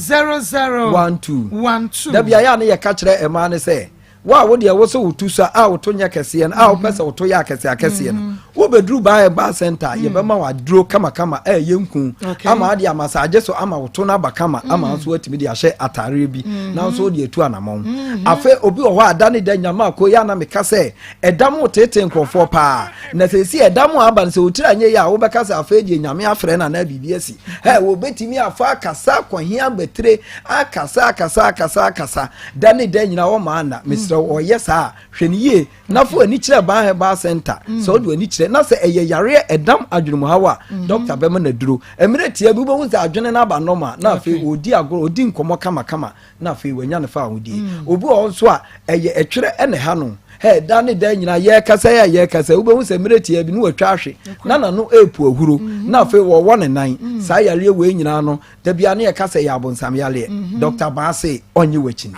da bia ya na ye ka kire ema ne se wa wo de wo so wotu so a woto nya kese no a wo pese woto ya kese akese no wo bedru ba center ye be ma wa duro kama yenku ama ade amasaje so ama woto na ba kama ama so atimi de ahye atare bi na so de etu anamon afa obi wo ada ne da nyama ko ya na meka se edam tete nkofo pa na se si edam aba ne se otira nye ya wo be ka se afa de nyame afre na na bibi asi wo betimi afa kasa kwahia betre akasa da ne da nyina wo ma na misra wo yesa hweniye na fo ani kire ba center so do ani kire na se eye yare edam adwunumu hawa doctor be ma na duro emire tie bi bo hu se adwene na ba normal na afi odi agoro odi nkomo kama na afi wanya ne fa odi obi o so a eye etwere ene ha no he da ne da nyina ye kasa ube hu se mireti bi no atwa hwe na no epu ahuro na afi wo wo ne nan sa yale we nyina no da bia ne ye kasa ya abonsam yale Dr. Baase onye wachin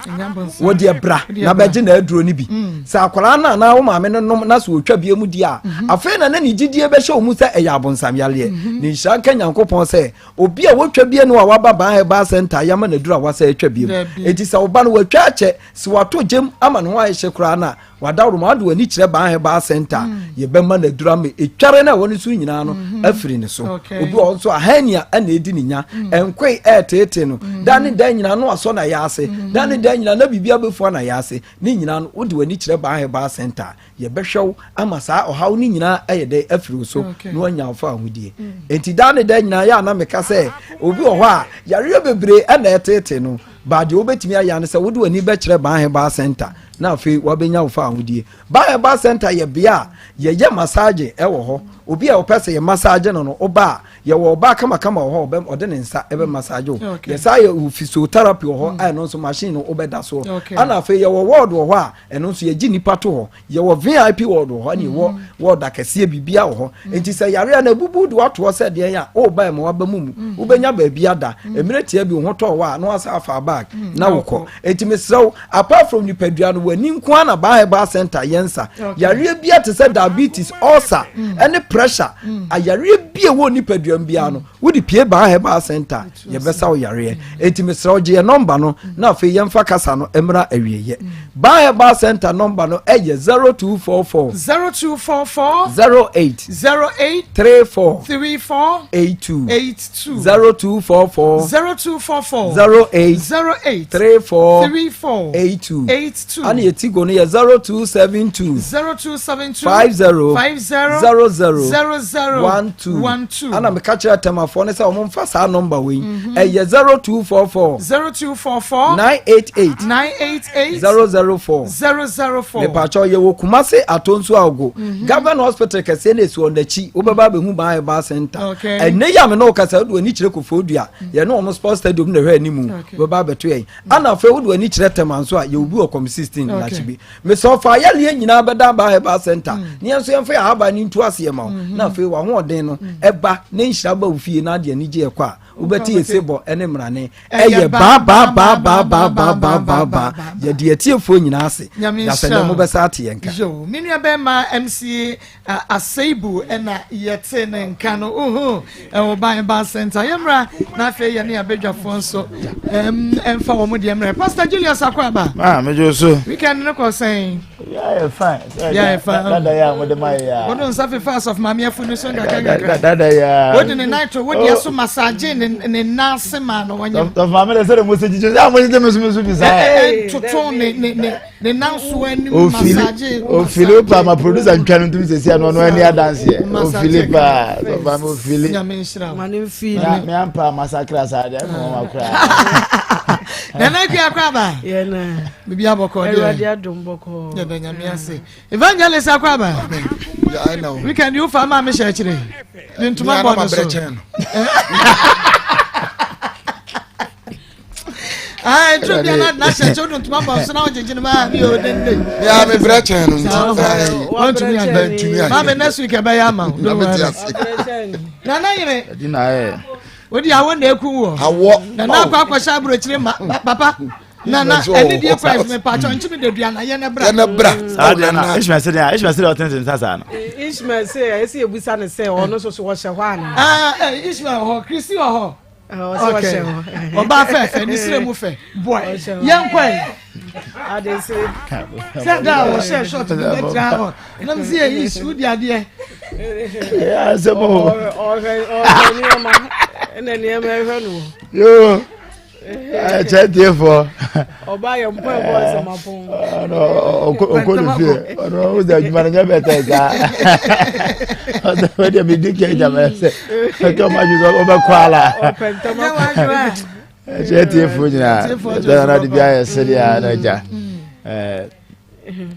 wo de bra na beje na aduro ni bi sa akwara na wo maame no na so otwa bia mu di a afi na ne gidie be hye omu se ya abonsam yale ni sha kan yankopon se obi a wotwa bia no a waba ba center ya ma na duro a wasa atwa bia eti sa oba no watwa ache si wato jem ama no wa hye kura na wadawro ma do ani kire ba center ye be ma na dura me etware na woni su nyina no afiri ne so obi o so ahania na edi ninya enkwe etete no dane dan nyina no aso na yase dane dan nyina na bibia befu na yase ni nyina no wodi wani kire ba center ye be hwew ama saa ohaw ni nyina ayede afiri so no anya afa ahudie enti dane dan nyina ya na meka se obi o ho a yare bebre na etete no ba de obetimi aya ne se wodi wani be kire ba center na afi wabenya ufa ahudie ba center ye bia ye massage ewo ho obi a opese ye massage no oba ye wo ba kama ho be ode ne nsa ebe massage o ye sa ye physiotherapy ho ai no so machine no obeda so ana afi ye wo ward ho a eno so ye gi nipa to ho ye wo VIP ward ho ni wo ward akese bibia ho enti se yare na bubu de wato se de ya o ba me waba mumu ubenya ba bia da emireti bi ho to wa no asa afa bag na wokọ enti mesrew apart from the pedua no wani nko na ba center yensa yare bia te say diabetes ulcer any pressure ayare bia wo ni pedua bia no wo di pie ba center ye besa wo yare enti mesrew je number no na afi yemfa kasa no emra awieye ba center number no eye 0244 08 34 82 0244 08 34 82 and ye tigo no ye 0272 50 12 ana me catch your telephone ne say o mo mfa sa number we eye 0244 988 004 me pacho ye wo kumase atonso ago governor hospital kase na esu onachi obeba be hu ba center enne ya me no kasa do ani kire kofodua ye no no sports stadium na hwe animu obeba beto yen ana fe wo do ani kire temanso a ye obi o com 16 na chibi me so fa ya le nyina beda ba center ne enso yemfa ya haba ni ntu ase ma na fe wa ho oden no eba ne nhira ba ofie na de ani je ekwa ubeti esebo ene mrane eye ba ye de atiefo nyina ase ya se ne mo besa ate yenka yo minua be ma MC Aseibu ena yete ne nka no e ba center yemra na fe ye ne abedwafo nso emfa wo mo de emra Pastor Julius Akwaba mejo so weekend ne ko sen yeah fine dada ya mo de mai ya what don safe fast of mama afunu so ngaka dada ya what in night what dia so massage ne nase ma no wanya of mama le say mo se jijo ya mo je me so bi sa tutu ne nanso ani massage o Philippa ma producer ntwanu tum se sia no ani dance here o Philippa so ba mo Philip manim feel me ampa massacre sa de mo ma kra na kwa Akwaba ye na bibi aboko de e dia domboko ye da nyame ase evangelist Akwaba I know we can you for ma me share chire ntuma bo so ah tru bia na share chire ntuma bo so na ojeje ma bi o dende ya me brechen no want to me ma me next week e be ya ma na na yire di na e odi awo na eku wo awo na akwa sha bro chire papa na eni die price me pa chon chimi de dua na ye na bra na Ishmael say otentin sasa no Ishmael say esi ebusa ne say ono so wo hye ho ana Ishmael ho Christy ho so wo hye ho oba fe ni sire mu fe boy yen kwan ade say da wo share short be tra ho na mzi e issue di ade Yeah, some more. Yo. I chat here for. Or buy your boy boys my phone. No, no, no, that manager better. When you be digging, I say, come on, you over Kuala. I chat here for you. Then I be a city.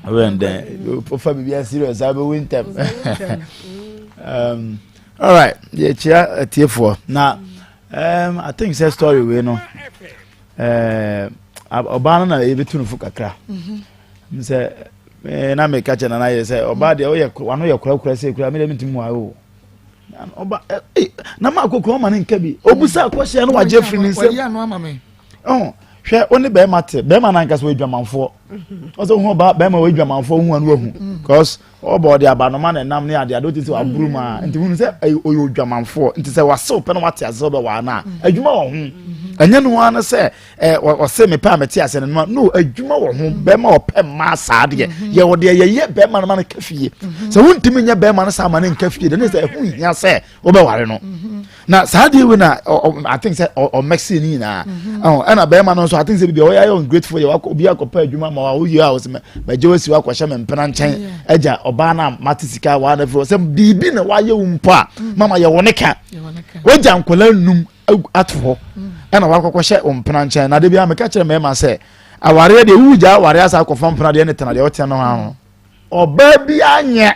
When then, for me, be a serious. I will win them. All right, yeah, chair tier 4. Now, I think it's a story we know. Obana na ebe tunu fu kakra. Say na me catch na na say oba de o ye wano ye kura say kura me dem timu awo. Oba na ma akokro ma ne nka bi. Obusa akwhye no wa Jeffrey ni say. Ya no ama me. Oh, hwe oni be mate, be ma na nka so adwamanfo. O so hu ba be ma we adwamanfo hu anu ahu. Because oba de abanoma na nam ne ade adoti so aburu ma. Nti hu say oyo adwamanfo. Nti say wase pe no wate azo be wa na. Adwuma wo hu. Anya no wana say o say me pa meti ase no adwuma wo ho be ma opɛ ma saade ye wo de ye be ma no ma kafie so wontimi nya be ma no sa ma ne kafie de ne say hu nya say wo be ware no na saade we na I think say o mexi ni na ana be ma no so I think say be o ya ungrateful ye obi akɔpa adwuma ma wo yi a wo se me je wasi wa kɔhye me mpena nkyɛn agya oba na matisika wa na fro say bibi na wa ye wo mpo a mama ye wo ne ka wo gya nkola num atho ana wakɔkɔhye ompena nkyɛn na de bia me ka kyerɛ me ma sɛ aware de wugya aware asa akɔfa mpena de ne tena de ɔte no ha oba bi anye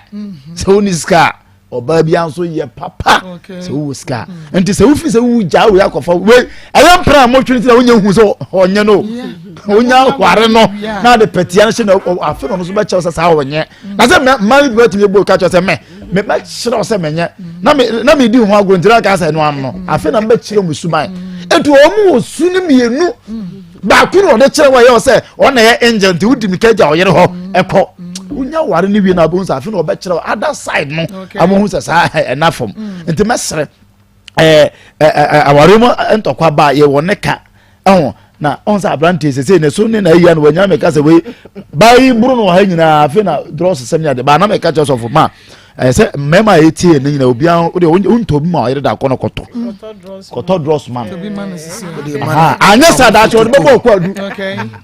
sɛ uniska oba bi anso ye papa sɛ wuska enti sɛ wufi sɛ wugya aware akɔfa we ɛyɛ mpena mo twini sɛ wonya hu sɛ ɔnye no wonya ware no na de petia no hye na afi no so ba kyɛw sɛ saa wonye na sɛ mari bi otumi bo ka kyerɛ sɛ me ba kyerɛ sɛ menye na me di ho agontira ka sɛ no am no afi na me kyerɛ mu suban etu omu osunu mienu ba kunu ode kyerɛ wa ye sɛ ona ye angel nti wudi mikaja oyere ho ekɔ unya ware ni wi na bo nsa afi na obe kyerɛ other side no amohu sɛ saa enafom nti mesere aware mo entokwa ba ye wone ka na onsa abrante sese ne so ne na iya no wanya me ka sɛ we bai buru no ha nyina afi na dross sɛm nya de ba na me ka kyerɛ so for ma say mema etie ne nyina obi an o de unto bi ma oyere da kono koto dross man anya sa da cho de bo ko adu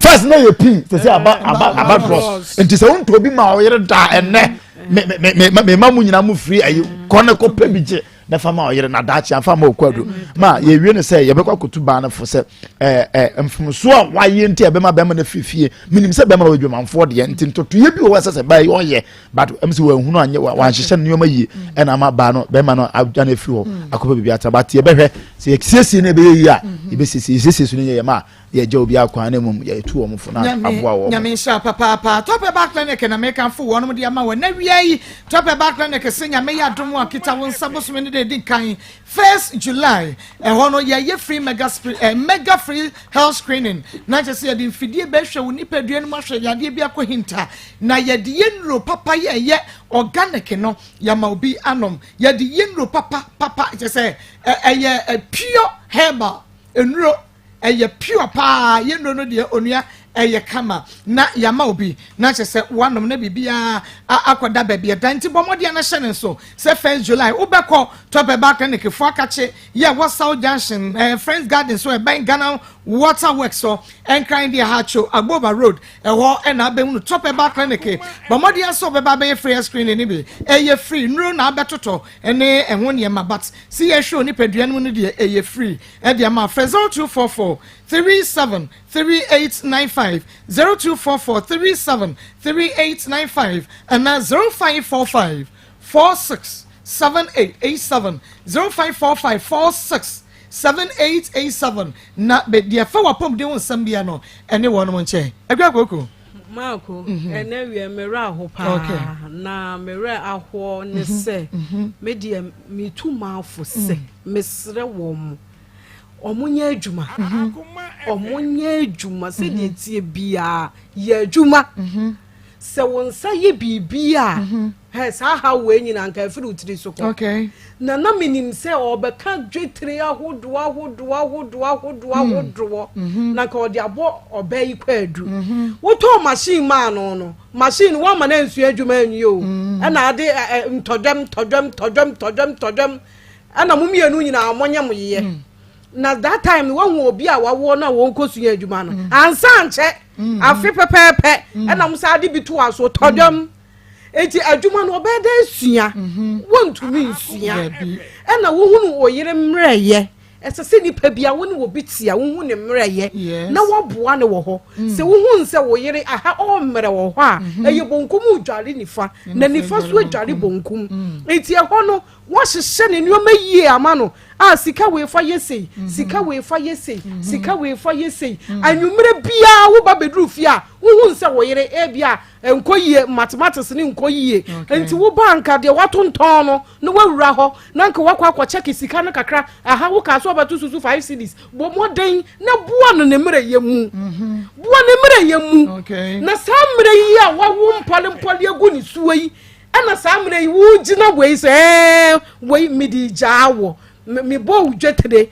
first na ye pin say aba dross enti say unto bi ma oyere da enne me ma mu nyina mu free ayi kono ko pe bi je na fama oyere na da chi afama okwadu ma ye wie ne say ye be kwa kotu ba na fo say mfumso a waye nti e be ma na fifie minim say be ma wadwamanfo de nti ntoto ye bi wo say ba ye oye but emsi wa hunu anye wa hyehyɛ ne yoma yi e na ma ba no be ma no agya na fi ho akopa bibi atabate ye behwe say ye siesie ne be yi a ye be siesie so ne ye ma ye gya obi akwan na mum ye tu wo mfo na aboa wo nyame sha papa top back clinic na make am fo wono de ama wo na wiai top back clinic se nyame ya dom akita wo nsabo so ne de kan 1st July hono ye free mega free health screening na je se de mfidie be hwe wo nipadua no mahwe yade bi akohinta na ye de yenro papa ye organic no ya ma obi anom ye de yenro papa je se pure herbal enro eye pure pa yenro no de onua eye kama na yama obi na chese wanom na bibia akoda babia danti bomode na hye ne so se 1st July ubeko top back clinic fo akache ye Wasau Junction Friends Garden so e ban Ghana Water Works so enkran de hacho Agboba Road eho na abemu top back clinic bomode so be ba be free screening ni bi eye free nro na abetoto ene eho ne ma but see ye show ni pedua no de eye free e de ma 0244 37 3895 0244 37 3895 and now 0545 46 7887 0545 46 7887 na be dia fa wapom de won sambia no ene won mo nche agwagoko Mako ene wi mera ho pa na mera aho ne se media mi tu mafo se mesre wo mu omunye adwuma se de tie bia ye adwuma se won sa ye bibia he sa ha we nyina nka afiri utiri so ko okay na minim se obeka dwetire ahodo na ka odi abo obai kwadu woto machine ma no machine wa ma na nsu adwuma anyi o na ade todwem ana mumienu nyina amonyam ye na that time won obi a wawo na won kosu adwuma no ansa nche afi pepepe na musa ade bitu aso todwem eti adwuma no obeda asua wontumi nsua na wohunu oyire mreye esese nipa bia woni wo bitia wohu ne mreye na woboa ne wo ho se wohu se wo yire aha o mre wo ho a eye bonkum udware nifa na nifa so adware bonkum eti e ho no wo hyehye ne nyoma yie ama no a sika we fa yesei anwumre bia wo ba bedru fi a wohu se wo yire e bia enkoyie mathematics ni enkoyie enti wo banka de watonton no wawura ho na nka wakwa check sika no kakra aha wo ka so abatu susu 5 cedis bo moden na bua no ne mre yemu na samre yi a wawo mpole egu ni suwe ana samre yi wo gina we se we midi jawo me bo udwetere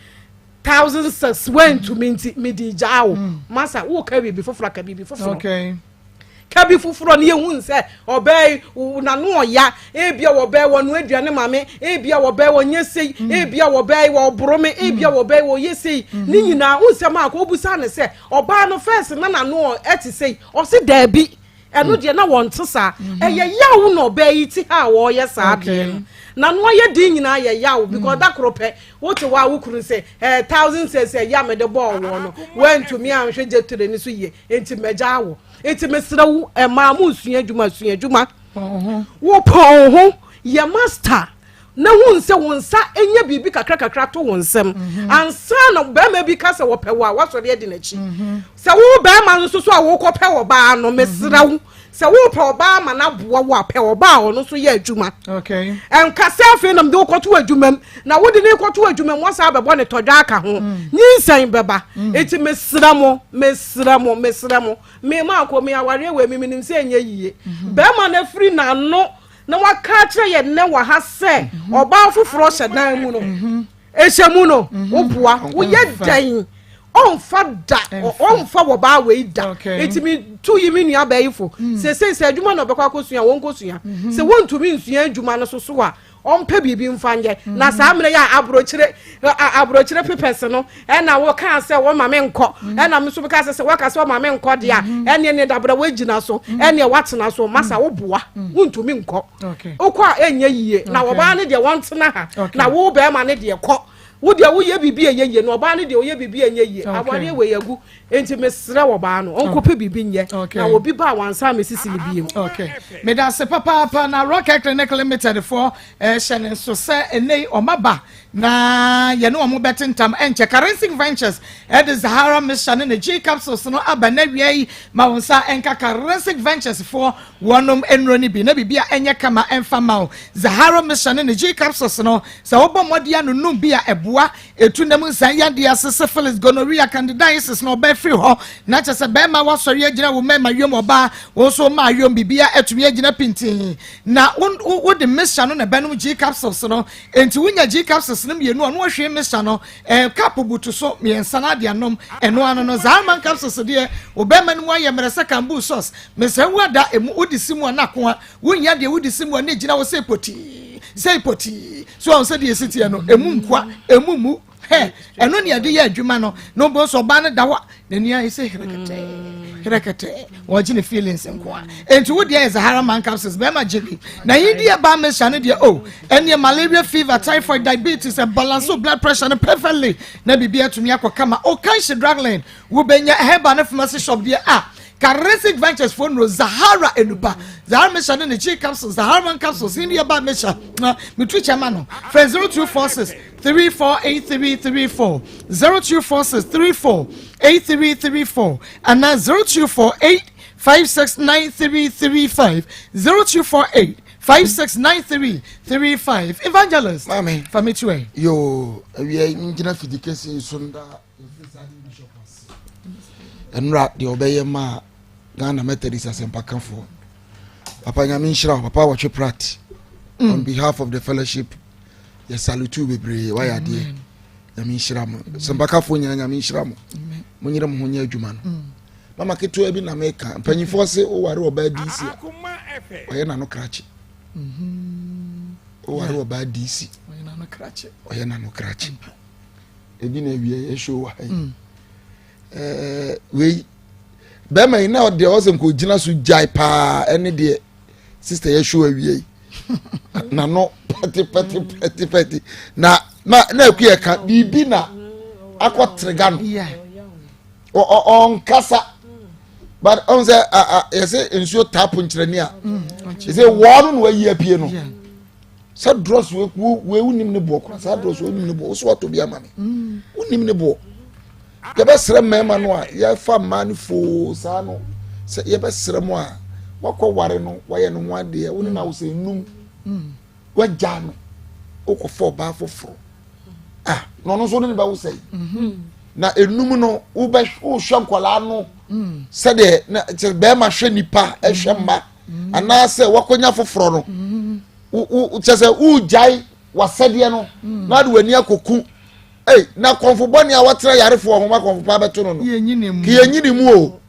1000 went to midi jawo masa wo ka bibi foforo ka bibi foforo okay kabi fufuro ne ehun se obey na no oya ebia obey wonu aduane mame ebia obey wonyesei ebia obey wo borome ebia obey wo yesei ni nyina unsem akọ obusa ne se oba no first na no etisei o se dabi eno de na won tesa eye yawo no obey ti ha wo yesa de na no ye din nyina ye yawo because that krope wote wa wukuru se 1000 says ya me de ball wo no went to me am hwe jeture ni so ye enti meja wo enti mesra wu ma mu sua adwuma wo pon ho ye master na hu nse wonsa enya bibi kakra to wonsem ansa na ba ma bi ka se wo pewa wasori e de na chi se wo ba ma no so a wo ko pewo ba no mesra wu se wo pewo ba ma na boa wo pewo ba ono so ye adwuma okay en ka se afi na mde wo to adwuma na wo de ne ko to adwuma wo sa bebo ne todwa aka ho nyinsan beba eti mesra mo me ma ko me aware we me nim se enya yiye ba ma na free na no na waka kire ye ne wa ha se oba foforo hyedan mu no ehyamu no oboa wo ye dan onfa wo ba we da etimi tu yimi nua ba yifo se adwuma no bekwa kosua won kosua se wontumi nsua adwuma no so a ompe bibi mfanje na samre ya abrochire pepese no na wo kan se wo mame nko na mso be ka se wo ka se wo mame nko de a ne dabra wagina so ne watena so masa wo boa wontumi nko okwa enye yiye na wo ba ne de wontena ha na wo be ma ne de ko wo de wo ye bibi enye no ba ne de wo ye bibi enye ye aware we yagu enti mesra wo ba no onkope bibi nye na wo bi ba wansa mesisi ne biem okay me da se papa na Rocket Clinic Limited for shenen so se enei omaba na ye no mo betentam enche Finalizing Ventures the Zahara Mission ne G capsules no aba na wiei ma wonsa enka Finalizing Ventures for wonom enroni bi na bibia enye kama emfa ma Zahara Mission ne G capsules no se obo modia no num bia eboa etunam nsan yade asese Phyllis gonorrhea candidiasis no be free ho na chese be ma wasori agina wo ma yom oba wo so ma yom bibia etumi agina pintin na wo de mission no na benum G capsules no enti wunya G capsules no mienu no hwe mission no cap butu so miensa na de anom eno ano no Zalman capsules de wo be manu aye merese kambu sauce mesa wada emu udisimu na ko wunya de udisimu na agina wo sei poti so on se de city no emu nkwa emu mu eno ne ade ya adwuma no bo so ba ne dawa nani ayi se herekete wajine feelings nkwa enti wo de Zahara man capsules be ma jibi na yidi e ba me shane de ene malaria fever typhoid diabetes and balance of blood pressure no perfectly na bibia tumi akokama o kan she drugline wo benya heba na pharmacy shop de Finalizing Ventures for no Zahara enuba Zahara mission ne G capsules Zahara man capsules in your bad mission me twitch amano friend 0246 348334 0246 348334 and now 0248 569335 0248 569335 Evangelist mami fami tuwe yo we ingina fidikesi sunda enra de obeye ma Ghana Methodist Assempa kanfo Papa Nyamisha, Papa Wache Prat. On behalf of the fellowship, yes, salute you, baby. Why are dear? Nyamisha, Sambaka Funya Nyamisha, Munyiram Hunya Juman. Mama Kitu Ebi na Meka, Penny Force, oh, I rob bad DC. I am no cratch. Oh, I rob bad DC. I am no cratch. I am no cratch. Edina we show we Bema now there was some good Jina su jai pa any day sister Yeshua we na no petty na kuya ka bibi na akwa tregano on kasa but on say say ensuo tap nkyerani a say one we ye pie no sa dross we unim ne bo kwa sa dross we unim ne bo so to bia ma me unim ne bo ye be sere mema no a ye fa man fo sa no se ye be sere mo a wakọ ware no waye no ho ade woni na wo se num wagya no okofo ba foforo no so ne ba wo sei na enum no wo be wo hwankwala no se de na be ma hwe nipa ehwe ma ana se wakonya foforo no wo chese wo jai wasede no na de wani akoku na konfoboni a watra yarefo ho ma konfo pa beto no ki yenyini mu o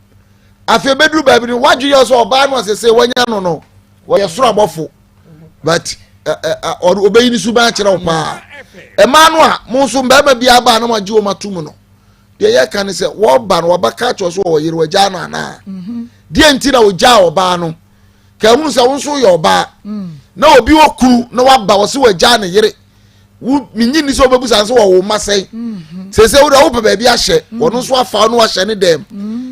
afi bedru baby ni wadwe yo so oba no sese wanya no wo ye soro abofo but obeyini su ba kire wo pa ma no a mo so mbaba bia ba no magye wo matum no de ye kan se wo ba no wabaka cho so wo yire wagya no ana de enti na wo gya oba no ka hu se wo so ye oba na obi wo kuru na waba wo se wagya no yire wo minyini so obebusa so wo masai sese wo da wo baba bia hye wono so afa no wa hye ne dem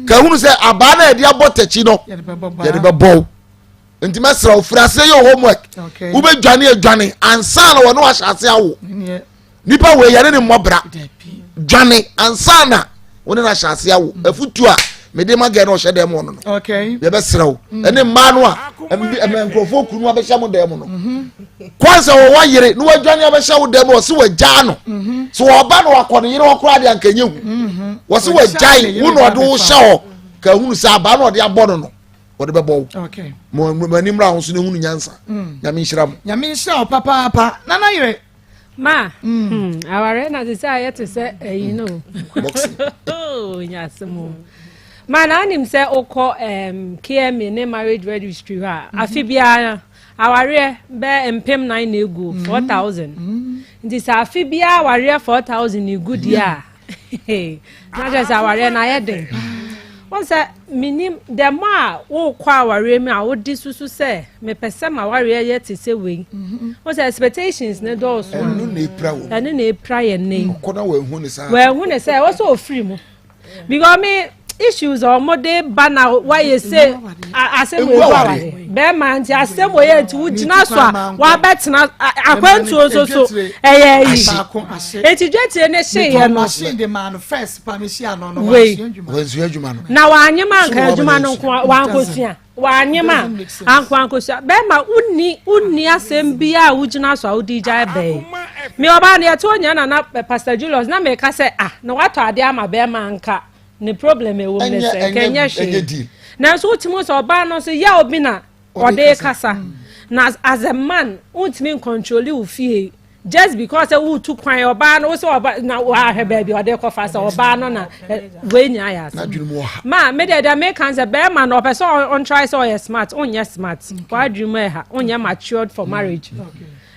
ka hu se aba na e de abotachi no ye de bebo enti mesra ofrase yo homework wo be dwane ansa na wono wa hyase awo nipa we yare ne mmobra dwane ansa na wono na hyase awo afutu a mede mage no hye dem no okay ye be srawo ene mma no a enkrofo kunu abehya mo dem no kwanza wo wayere no wadwane abehya wo dem wo se wagya no so oba no akọ yere wo kura de ankanye hu wo se wagyai wo no de wo hye ho ka hunu se aba no de abono no wo de bebo okay mo manimra ho so ne hunu nyansa nyame nhyira papa nana yere ma aware na se ayete se you know oh nyasemo ma na anim se okọ KMA ne marriage registry ha afi bia aware be empem 9 na ego 4000 ndi sa afi bia aware 4000 ego dia na just aware na yeden won say minim the ma wo kwa aware mi a wo di susu se me pese ma aware ye te se we won say expectations ne do so enu na epra ye ne ko na we hu ne sa wo so free mu because me issues or mode bana why you say asemo aware be man ti asemo ye ti wugina so wa betina akwantu so yi eti dwetire ne hye ye no the man first permission no wanzu adwuma no na wa anyema anka adwuma no wa ankosua wa anyema ankosua be ma unni asem bia wugina so awudi jai be me oba ne to nya na Pastor Julius na me ka say na wato ade ama be ma anka ne problem e wo mnese kenya hwe na so utimo so oba no so ya obi na ode kasa na as a man ultimate control you feel just because we took kwan oba no so oba na wa he baby ode ko fa so oba no na we nya ya ma me dey make cancer be man no person on try so you smart on yes smart kwa dream e ha on matured for marriage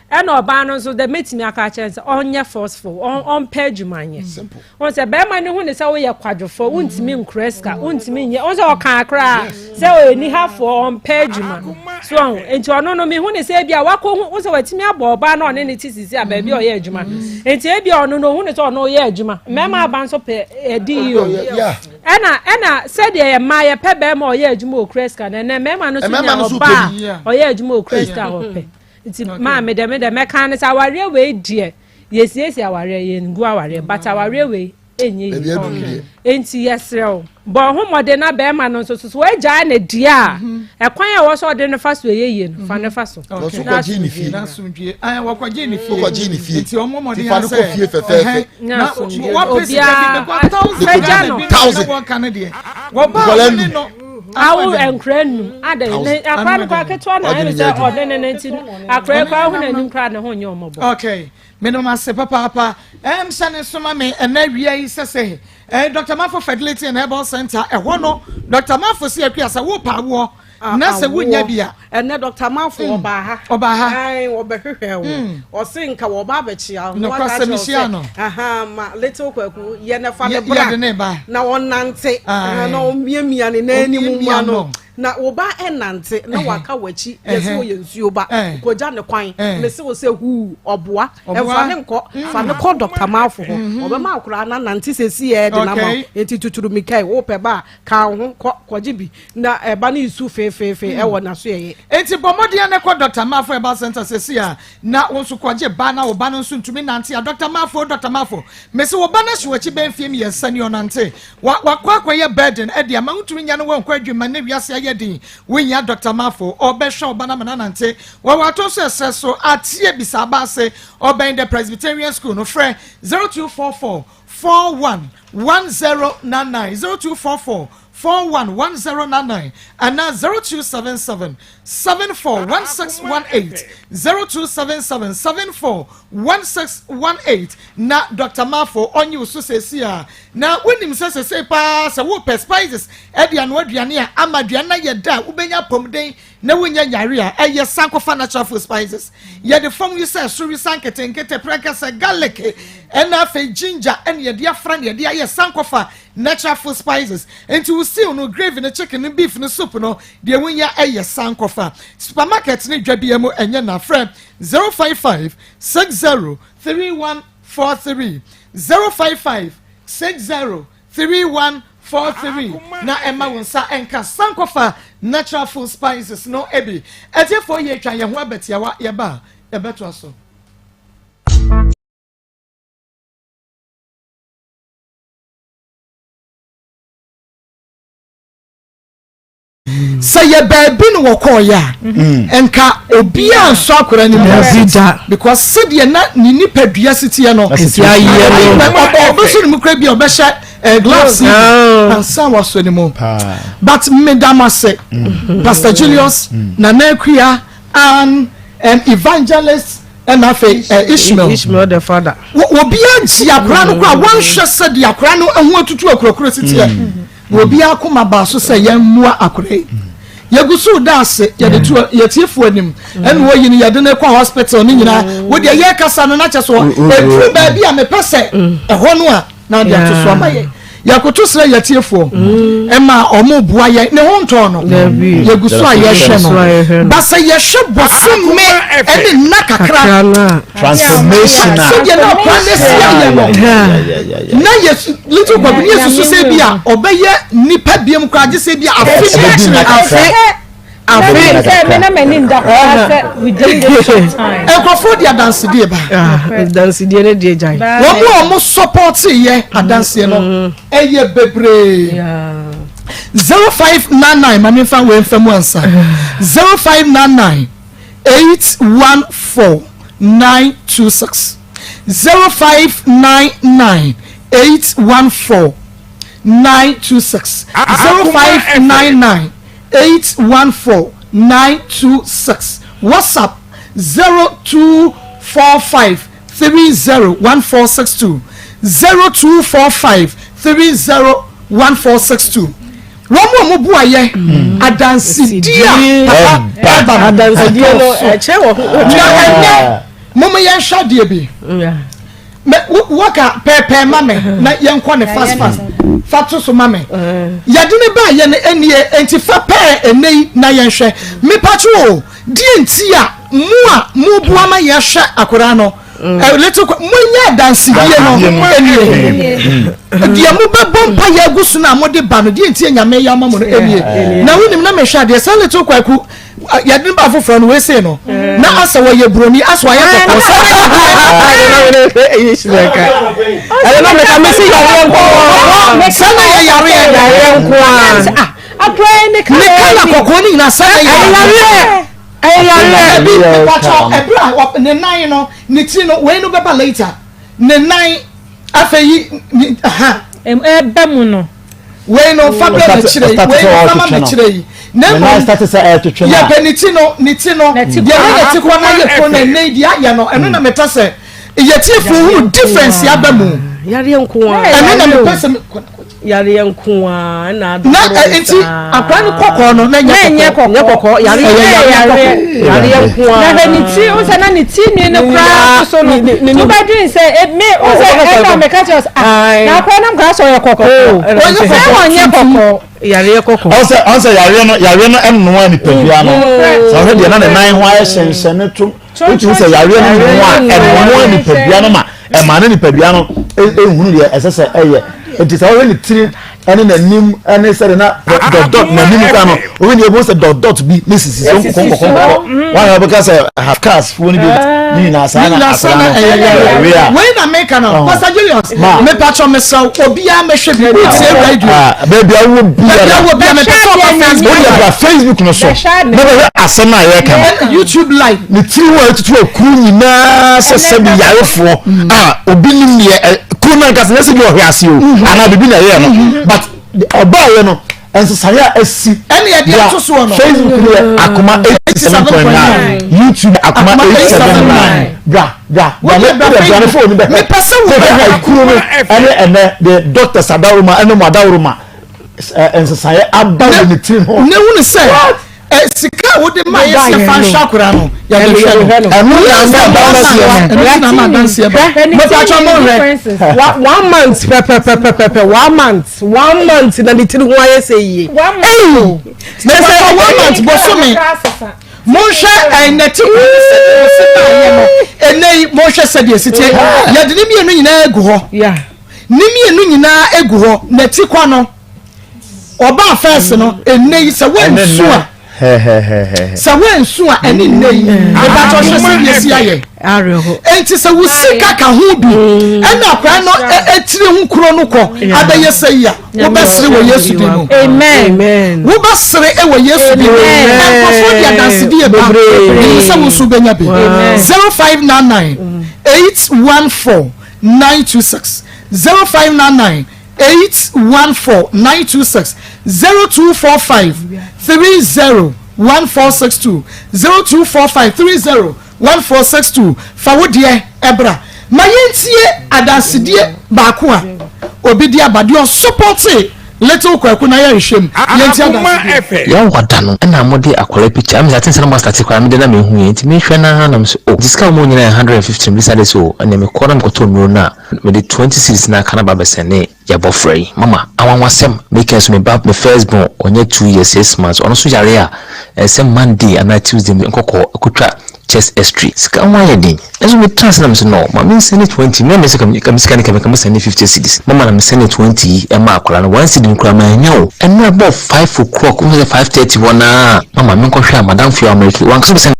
and oba no so the meeting aka chance onye forceful on page man simple on say be man hu ne say we kwadwofo untimi nkreska untimi nye on say o kan akra say o ni hafo on page man so enti ono no me hu ne say bia wako hu say watimi abo oba na one ne tisisi a ba bia o ye adwuma enti e bia ono no hu ne say ono ye adwuma mema aba so pe edi yo ena say de ma ye pe be ma o ye adwuma o kreska na mema no so nya oba o ye adwuma o kreska o pe iti ma me de kan sa aware we die yesi aware ye ngu aware but aware we enye enti yesrew bo ho mode na be ma no so we ja na dia e kwan ya wo so de no faso ye no fa ne faso so ko ji ni fie na sunjue wo ko ji ni fie ko ji ni fie enti o mo mode ya se fa ko fie fefe na wo pese be ko 1000 wo kan de wo ba no awo enkranu ade ne akwa no kwa keto na e se ode ne nti akra kwa ho na nim kra ne ho nye omobo okay me no ma se papa sane soma me na wia yi se Dr. Mafo Fertility and Herbal Center ho no Dr. Mafo si akua sa wo pa wo na se wunya bia ene Dr. Mafo oba ha ai wo behwehwe wo o se nka wo ba bechia no kwa se misia no ma little kwaku ye ne fa ne bra na wonante na o miamia ne na animu mu ano na oba enante na waka wachi yesi wo yensuo ba koja ne kwan me se wo se hu oboa fa ne nko Dr. Mafo ho oba ma akura na nante sesi e de na ma enti tuturu mikai wo pe ba ka ho koje bi na eba na isu fe e wo na so ye enti bomodie ne ko Dr. Mafo Herbal Center sesi a na wo so koje ba na wo ba no so ntumi nante a Dr. Mafo me se wo ba na hwechi ben fie mi yesani onante wa kwa ye burden e de ama ntumi nya no wo nkwa adwuma na wiase yedin wenya Dr. Mafo obehwe obana manante wa to so so atie bisaba se oben the Presbyterian School no frɛ 0244 411099 0244 411099 and now 0277 741618 0277 741618 na Dr. Mafo onye usu sesia na wonim se pa se wo spices edia no aduane a amaduane na yeda ubenya pomden na wonya nyare a eye sankofa natural food spices ye the form you say suri sanketenkete prekasa garlic and afa ginger and ye dia fran ye dia ye sankofa natural food spices into see no gravy no chicken and beef no soup no de wonya eye sankofa supermarket ni dwabia mu enye na frɛ 055 60 3143 055 60 3143 na Emma wonsa enka sankofa natural food spices no ebi etefo ye twa ye ho abetiawa ye ba e beto so say ye baby no woko ya enka obi anso akora ni muzida because said ye na ni nipadua sitie no ya ye no oboso ni mukra bi obehye glass and some was anymore but medama say Pastor Julius Nanakuya and evangelist and Ishmael the father obi anti akora no kwa wan hwe said the akora no ehu atutu akurokuro sitie obi akoma ba so say yan mua akure yagusu dase ya de tu ya tiefu anim en wo yin ya de ne kwa hospital ni nyina wo de ye kasa no na che so edru ba bi a me pese eho no a na de to so amaye yakoto sere ya tiefu ema omo bua ye ne ho nto no yagusu a ye hwe no ba say ye hwe boso me ene na kakra transformation so ye na promise ye no na yes little baby yesu say bia obeye nipa biem kwa age say bia afi me na meni nda say we dey time ekofo dia dance die ba dance die ne die jai wo mo support ye dance no eye bebre 0599 mami fa we fam ansa 0599 814 926 0599 814 926 0599 814 926 WhatsApp 0245 301462 0245 301462 Romo buaye adansi dia papa adansi dia no eche wo mama yan shade bi me waka pepe mame na yenko ne fast fatu so mame yadine ba ye ne enie enti fa pe enei na yenhwe me pacho di enti a mu bua ma yehwe akora no little munya dansi die no enie dia mu bebom pa ya gusu na mo de ba no di enti nyame ya ma mo no enie na wonim na me hwa de sa little kwaku yadin ba foforo no we say no na asa wo ye broni asa ya to ko na me ka me say yare nko sana ya yare nko apre ne kala kokoni na sana yare bi pacho ebra ne nine no ne ti no we no beba later ne nine afeyi ebe mu no we no fabia na chire we no fama na chire na mo start say to twena ya beniti no ya na ti kwa na ye ko na ne dia ya no eno na meta say ye ti fu difference ya ba mu yare nko a eno na me pese yare nko a na enti akwa ni kokko no na nye kokko yare nko a na beniti o se na ni ti ni ne kra so no to ba dream say me o se na me catch us na kwa na ga so ye kokko o se wonye kokko yare kokko also yare no em no ani pabia no so he de na ne nan ho aye hyenhyene to utu say yare no ho a em no ani pabia no ma e ma na ni pabia no ehunu de esese eye enti say we ni tiri ene na nim ene say na dot na nim ka no we ni ebo say dot bi mrs so konko one of because have cars for ni bi ni na sa na asana we na make no pastor Julius me patcho me so obi a me hwe bi say radio baby I will be me Facebook no so never asana ye ka YouTube live ni tiri wa tutu akuru nyina sese bi yarefo obi nim ne kuna nka se bi ohwe o ana bibi na ye no but oba ye no enso saya asi ene ye dia to so no Facebook ne Akoma 87.9 YouTube Akoma 879 bra me phone be me person wo akuru no ene the doctor Sadaruma ene Madaruma enso saya aba ni tiri ho ne wu ne say sika wo de ma ye se fan shakura no ya de hwe no enu ya na ma danse ba me patcho mo re 1 month pepe 1 month na ni tiri ho aye say yi 1 month me say 1 month bo so me mo hwe enati ko se ta ye no enei mo hwe se de site ya de ni mienu nyina egu ho ya ni mienu nyina egu ho na ti kwa no oba first no enei se wensu a sa wensu a eni nei e ba to hwe se de si aye areho enti se wo sika ka ho bi ena kwa no etire hu kuro no ko abaye sei ya wo besere wo Yesu di no amen wo besere e wo Yesu di no en ko fo dia dance di e ba ni se wo su benya be 0599 814 926 0599 814 926 0245 30 1462 0245 30 1462 fawodie ebra mayentie adasidie baako a obi dia badio support little kwaku na ya hwem yentie adasidie ya wada no na amode akwara picture am zatin sana master tikwa me de na me hu yenti me hwe na na so diska mo nyina 150 bisa so na me kora me koto nuro na me de 26 na kana ba besene ya bofrey mama awanwasem make us me bab me first born onye 2 years 6 months ono so yare a sem Monday and Tuesday me nkoko akutwa chest S3 sika wanya din ezo me transfer na no ma me send 20 me se kam sika kam send 50 cedis mama na me send 20 e ma akola no 1 cedi nkura ma nyawo and na about 5 o'clock o 5:30 wona mama me nkɔhwɛ madam fi America wan so send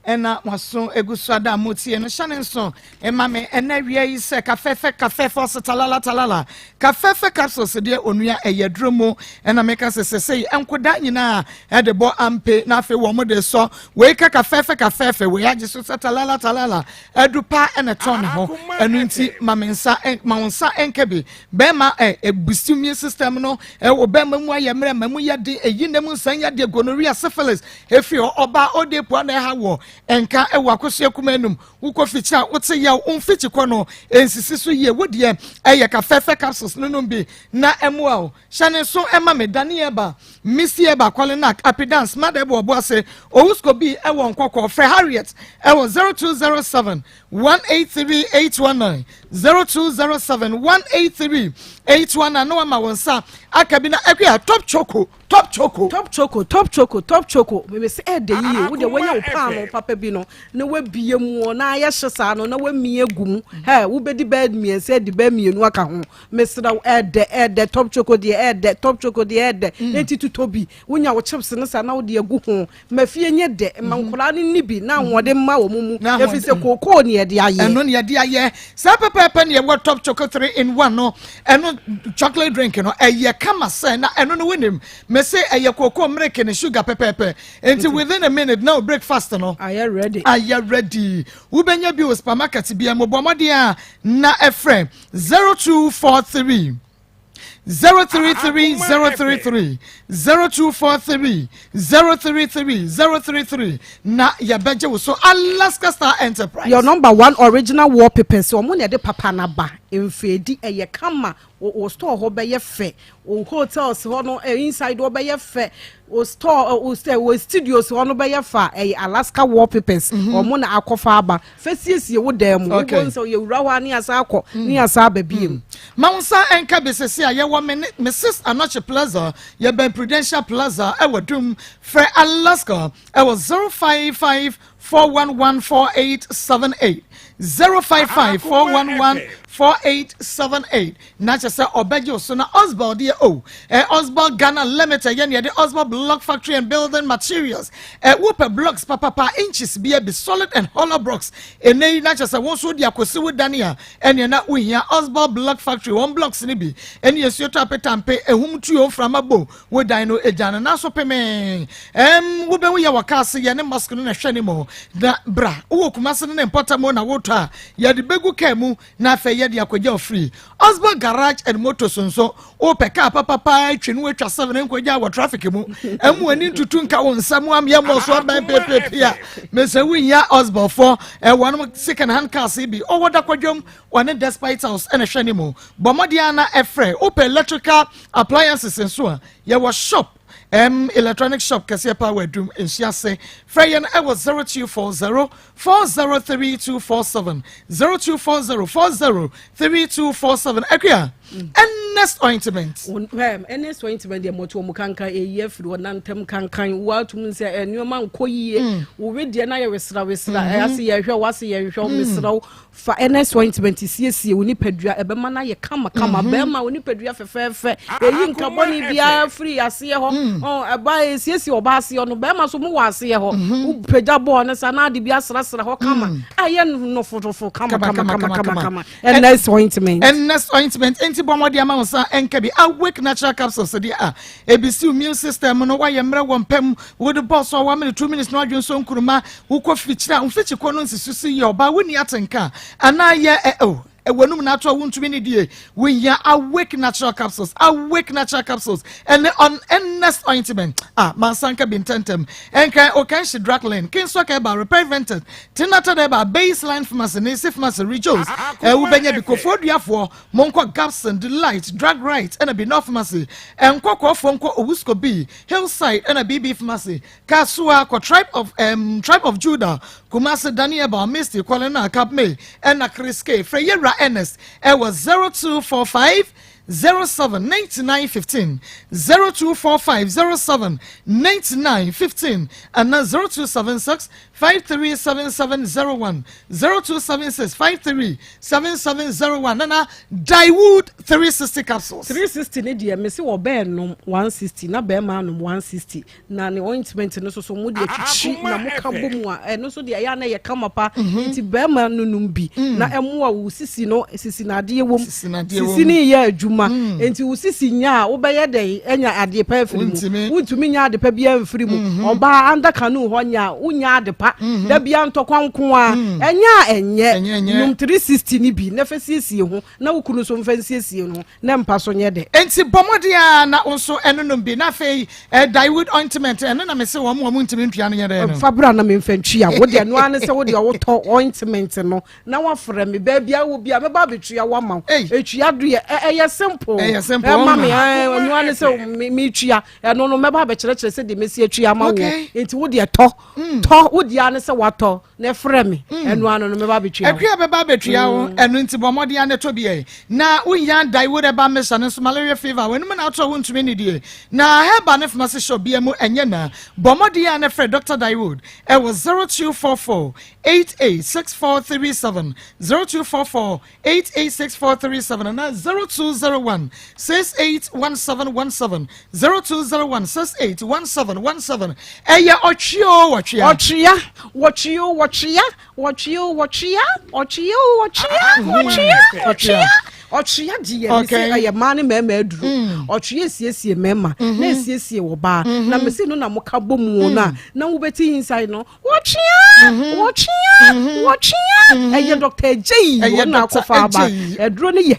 ena waso egusada motie no shane so emame ena wie yi se kafefe for talala kafefe capsules de onua eyedromo ena meka sesese enkoda nyina e de bo ampe na afi wo mo de so we ka kafefe we age so talala edupa ena ton ho enu nti mamensa mawonsa enkebi be ma ebusimi system no e wo be ma mu ayemre ma mu yade eyinem nsan yade gonorrhea syphilis efi oba odepo na ha wo enka ewa kwose akumanum wuko ficha wote ya umfichi kono ensisi so ye wodie eye ka fefe capsules no bi na emwa shane so ema medane eba misi eba kwalenak apidance madebo obo ase owusko bi ewo nkokọ Fre Harriet ewo 0207 183819 0207 183819 no ma wonsa akabina ekwa top choco me say e de yi wo de wonya wo pa no papa bi no na wabie mu na ya hyesa no na wamie gum wo bedi bed mie say di ba mienu aka ho me sra e de top choco de eti tutobi wonya wo chips no sa na wo de agu ho mafie nye de mankola ni nibi na wode ma wo mumu efi se koko ne ye de aye eno ne ye de aye sa papa ne ye wo top choco 3 in 1 no eno chocolate drink no eye kama say na eno no winim me say eye koko milk and sugar pepper until within a minute now breakfast no are you ready ubenya bi supermarket bi amobomode a na efrem 0243 033 033 0243 033 033 na yabeje wo so Alaska Star Enterprise. Your number one original wallpapers omo na de papa na ba emfedi eye kama o store ho be ye fe o hotels ho no inside ho be ye fe o store o studios ho no be ye fa Alaska wallpapers omo na akofa aba fesiesie wo dem wo bonso ye wura ho ani asa akọ ni asa ba biem Maunsa enka besese aye wo Mrs. Anoche Plaza ye ben Prudential Plaza e wadum for Alaska e was 055 4114878 055 4114878 na chese obejo so na Osborne de Osborne Ghana Limited ye the Osborne Block Factory and Building Materials whoop blocks papa inches be solid and hollow blocks enei na chese won so dia kosi wo dania ene na uhia Osborne Block Factory one blocks ni bi ene yesu to apetampe ehum tuo framabo wo dan no ejana na so peme wo be wo ye wakase ye ne mask no na hwene mo da bra wo kumase ne importa mo na wota ye de begu kemu na fe ye de akwaja free Osborne Garage and Motors nso o peka papa twenu atwa 7 nkwaja wa traffic mu emu ani tutu nka won samu am ye mo so ban pepepia mese winya Osborne for one second hand car CB o woda kwadwom one despite house ene hwene mo bomodia na efre o pe electrical appliances nso ye was shop electronic shop Kasia Power Doom in Shiase. Freyan I was 0240 403247 0240 403247 Ekia. Endless ointment. Endless ointment the moto mukanka a year for nantem kankan what to say a new man koye we de na wesra I see ye hwe wase ye hwe mesra for endless ointment sie oni padua ebema na ye kama bema oni padua fefefe eyi nka boni bia free ase ho aba sie oba ase no bema so mu wase ho upeda bo na sana de bia sra ho kama aye no fotofo kama endless ointment bomodi amansa enkabi awake natural capsules dia ebisi immune system no why mre wompem would boss or 1 minute 2 minutes no adwen so nkuruma wo kofichira unfichi kono nsisusi ye oba woni atenka ana ye ewenum na to wuntumi ne die we ya awake natural capsules and on endless ointment mansanka bintentem enka okanshi draklin kinso ka ba prevented tinata de ba baseline pharmacy ne pharmacy rejos wo benya bikofo duafo monko Gapson Delight drug right and a be no pharmacy enkoko fonko owusko b hillside and a bb pharmacy kasua ko tribe of Judah Kumasi Daniel ba Misty Kolena Kapme and a Kriske Freyera Ernest was 0245 079915 0245079915 and now 0276 537701 0276 537701 and Daiwood 360 capsules 360 ne dia me se wo be no 160 na be ma no 160 na ne ointment no so mu de twichi na mu ka bomu a no so de ya na ye kama pa nti be ma no num bi na emu a wo sisi no sisi na de wom sisi ni ye adwuma enti wo sisi nya wo be ye de enya ade pa afiri mu wuntumi nya ade pa bia afiri mu oba anda kanu ho nya unya ade pa da bia ntokwanko a enye num 360 ni bi na fesiesie ho na wukunu so mfensiesie no na mpa so nye de enti bomodia na onso enunum bi na fei Daiwood ointment ene na me se wo mo ntimi ntwa no nyere no fabra na me mfantwi a wo de no ane se wo de wo to ointment no na wa frɛ me ba bia wo bia me ba betua wa ma etua do ye simple mama no ane se me tua no me ba be kyerɛ se de mesi etua ma wo enti wo de to wo de ane se wato na frɛ me eno ano no me ba betua akua be ba betua wo eno enti bomodia na to bi na unya Daiwood eba mesa no malaria fever when me na to wo ntumi ne die na heba ne pharmacy shop bia mu enye na bomodia na frɛ Dr. Daiwood was 0244 886437 0244 886437 and 0201 681717 0201 681717 eya ochio Ochia die me say aye man me aduru ochia siesie mema na siesie wo ba na me say no na moka bomu na wo beti inside no ochia aye Dr. J wo na kofa ba aduru ne ye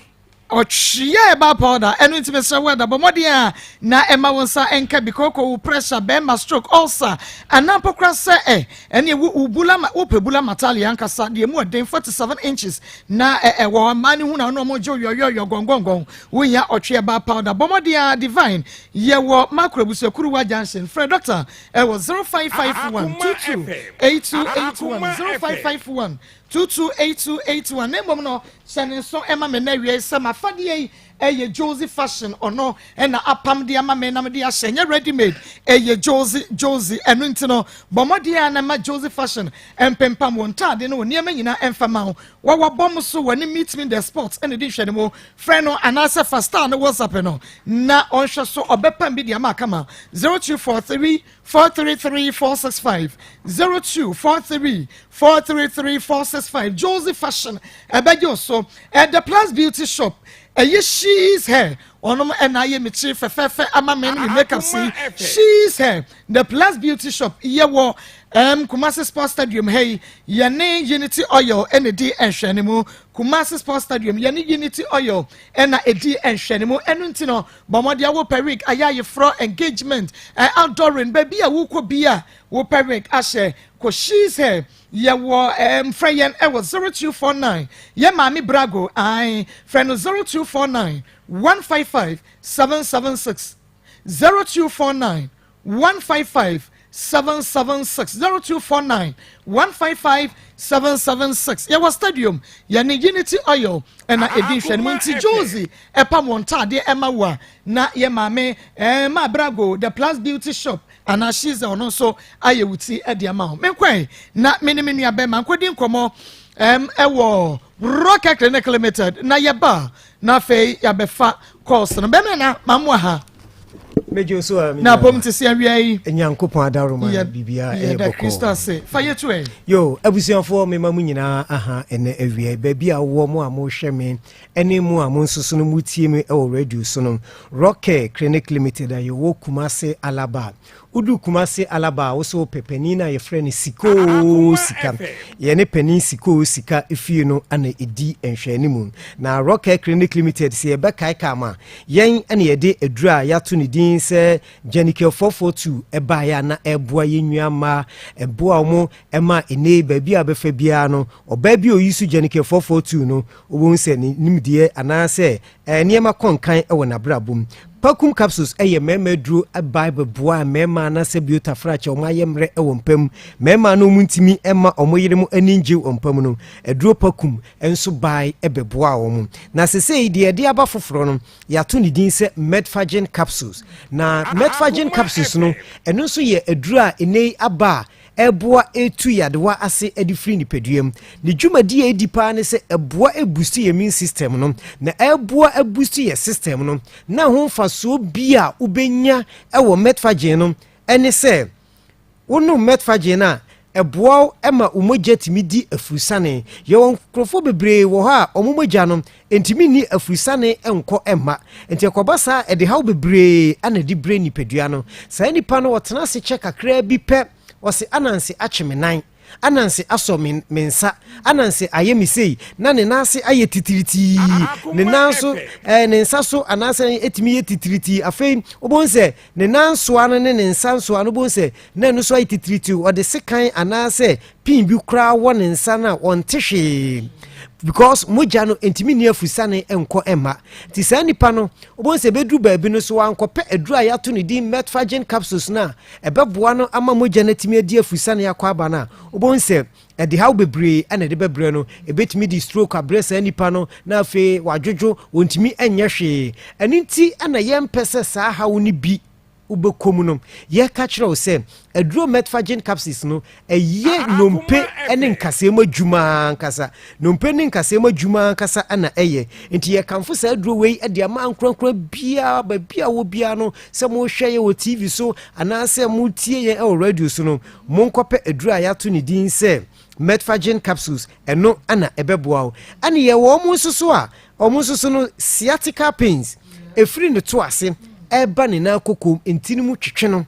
Ochia eba powder enu ntime se weda bomodi a na ema wonsa enka bikoko pressure bema stroke ulcer anampokra se ene ubula ma opebula matali ankasa de mu den 47 inches na wo mani hu na no mo jo yo gongongon wo ya ochia eba powder bomodi a divine ye wo makrobusekuru wa junction Fred doctor was 0551 228281 0551 name no sene so ema me na wie sama fade eye Josie fashion ono na apam de ama me na me de ahye ready made eye Josie enu ntino bomode na ma Josie fashion empempam won tade no niam nyina emfama wo bom so wani meet me the sports and the hwede mo friend no anasa fasta no WhatsApp no na onhwe so obepam bi de ama kama 0243 433 465 0243 433 465 Josie fashion ebejo so at the Plus Beauty Shop she's hair onum enaye me chief fefe ama me ni makeup see she's hair the Plus Beauty Shop yewo Kumasi Sports Stadium hey yane Unity Oil edi enhwanimu Kumasi Sports Stadium yane Unity Oil edi enhwanimu enu ntino bomode awo peric ayaye fro engagement outdooring baby a wo bia wo peric ahye ko she's hair yewo freyen ewo 0249 ye mami brago ai friend 0249 155 776 0249 155 776 0249 155 776 Yawa Stadium yani Unity Oil na edition Monty Josie epa montade ema wa na ye mame ma brago the Plus Beauty Shop ana she's ono so ayewuti e de ama menkwan na menimenu abema nkodi nkomo ewo Rocket Clinic Limited na yeba na fe yabefa course no bema na mamwa ha mejo so na pom te se awia yi enyankopon adaroma bibia e boko Crystal say fire to yo abusianfo me mamu nyina aha ene awia baby a wo mo amo hwe me ene mu amo nsoso no mutie me e wo radio so no Rocket Clinic Limited aye wo Kumase Alaba udu Kumase Alaba wo so pepani na ye frɛ Siko Sika ye ne pani Siko Sika efie no ana edi enhwani mu na Rocket Clinic Limited se ye bekai kama yen ene ye de edura ya to ne din se Jenikel 442 eba ya na eboa ye nnuama eboa mo ema ene baby abefa bia no oba bi oyisu Jenikel 442 no obon se nimdie anase niema konkan e wona brabum Pakum capsules eye memedru Bible boa mema na se biota fracha o mayemre e wompam mema no muntimi ema omoyere mu aninje wompam no edru pakum enso bai ebeboa wo mu na sesei de aba foforo no yato ni din se Medfagen capsules na Medfagen capsules no eno so ye edru a ene aba eboa etu yadewa ase edifri ni peduem ni dwumadi edipa ne se eboa eboost ye immune system no na eboa eboost ye system no na ho faso bia ubenya ewo Medfagen no ene se wono Medfagen na eboa ema umogya timidi afurusane ye won krofo bebre wo ha omomogya no entimi ni afurusane enko ema enti ekobasa ede hawo bebre anadi bre ni pedua no sa nipa no wotena se che kakra bi pe wose anansi achemenan anansi aso mensa anansi ayemisei na ne nansi aye titiriti ne nanso ne nsaso anansi etimi ye titiriti afei obonse ne nanso anu ne nsanso anu bonse na no so aye titiriti o de sekan anansi pin bi kra wo ne nsa na wontehwe because moja no entimi ni afusane enko ema ti sa nipa no obonse bedru baabi no so ankope edru ayato ne din Medfagen capsules na ebeboa no ama moja na timi adi afusane yakwa aba na obonse edi hawo bebre ana de bebre no ebetimi di stroke abresa nipa no na afi wadwojo wontimi enye hwe aninti ana yempese sa hawo ni bi ubekomu no ye ka kire se eduro Medfagen capsules no eye nompe ene nkase madwuma nkasa nompe ne nkase madwuma nkasa ana eye enti ye kanfo sa eduro wei ede ama ankronkro bia ba bia wo bia no se mo hwe ye wo TV so ana se mo tie ye e radio so no mo nkope eduro ayato ne din se Medfagen capsules eno ana ebeboa ana ye wo mo nsoso a omo nsoso no sciatica pains efiri ne to ase eba ne na kokom entini mu twetwe no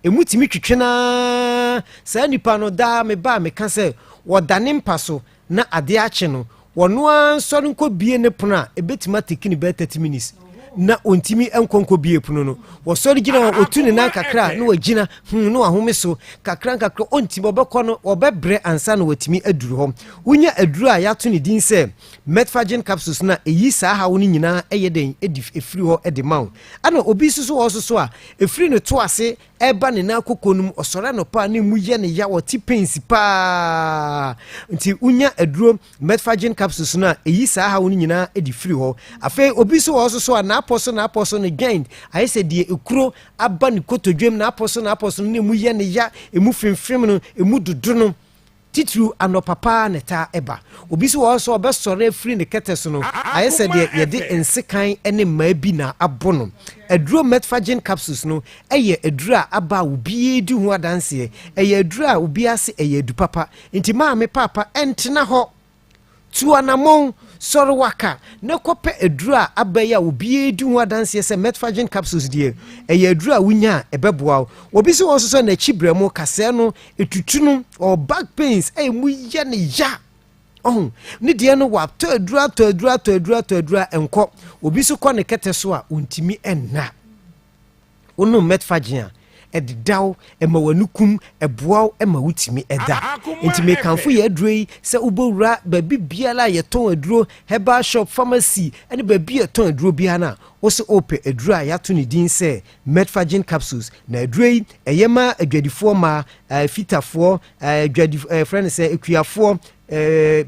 emutimi twetwe na sa nipa no da me ba me ka se wodane mpa so na ade ache no wono ansɔre nkɔ bie ne pono a ebetima tekini be 30 minutes na ontimi enkonko bie pono no wɔsɔre gina otu ne nan kakra na wagina na wahome so kakra ontimi obekɔ no obebre ansa na watimi aduru hɔ wonya aduru a yato ne din sɛ metformin capsules na eyi saa ha woni nyina eyeden edif efiri hɔ edema ana obi susu wɔ so a efiri ne to ase eba ne na kokonum osɔre no pa ne mu ye ne ya wɔti pains pa nti wonya aduro metformin capsules na eyi saa ha woni nyina edifiri hɔ afei obi so wɔ so a na aposo ne gain ayese die ekuro aba ne kotodwem na aposo ne mu ye ne ya emu fimfim no emu dudu no titru anopapa ne ta eba obi so also obesore free ne keteso no ayese de ye de ensekan ene maabi na abono aduro metformin capsules no eye aduro a aba obi di ho adanse eye aduro a obi ase eye adu papa nti ma me papa entena ho tuanamon soro waka ne kope aduro a abaya obi di ho adanse se metformin capsules die eye aduro a wunya ebeboa obi so so na chibremo kase no etutu or back pains mu ye ne ya ni die no wa to aduro enko obi so kɔ ne kete so a ontimi enna wono metformin edidaw ema wanukum eboaw ema wutimi eda intime kanfo ye aduro se ubowura babi biala ye ton aduro herbal shop pharmacy ene babi ye ton aduro bia na wo se ope aduro a yato ne din se metformin capsules na aduro eyema adwadifo ma fitafo friend se ekuafo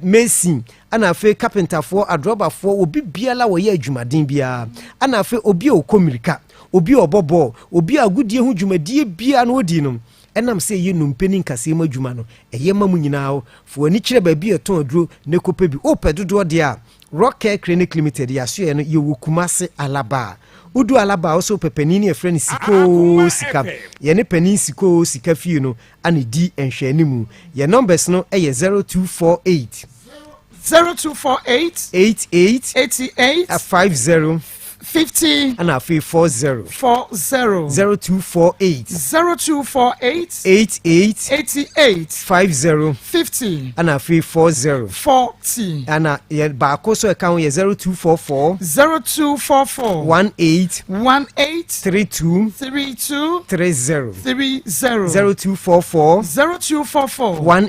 mason ana afi carpenterfo adrobafo obi biala wo ye adwumaden bia ana afi obi okomirika obi obobo obi agudie hu dwumadie bia na odi no enam se ye numpeni nkase ma dwuma no eye ma mu nyina o fo ani kire ba bi eton aduro ne kopa bi o pedodo de a Rocker Clinic Limited ya so ye no ye wokumase alaba udu alaba also pepenini e friend siko sika ye ne penin siko sika fie no ane di enhwanimu ye numbers no eye 0248 88 50 50 and a fee 40 0248 88 50 and a fee 40 and a bako so account 0244 18 32 30 0244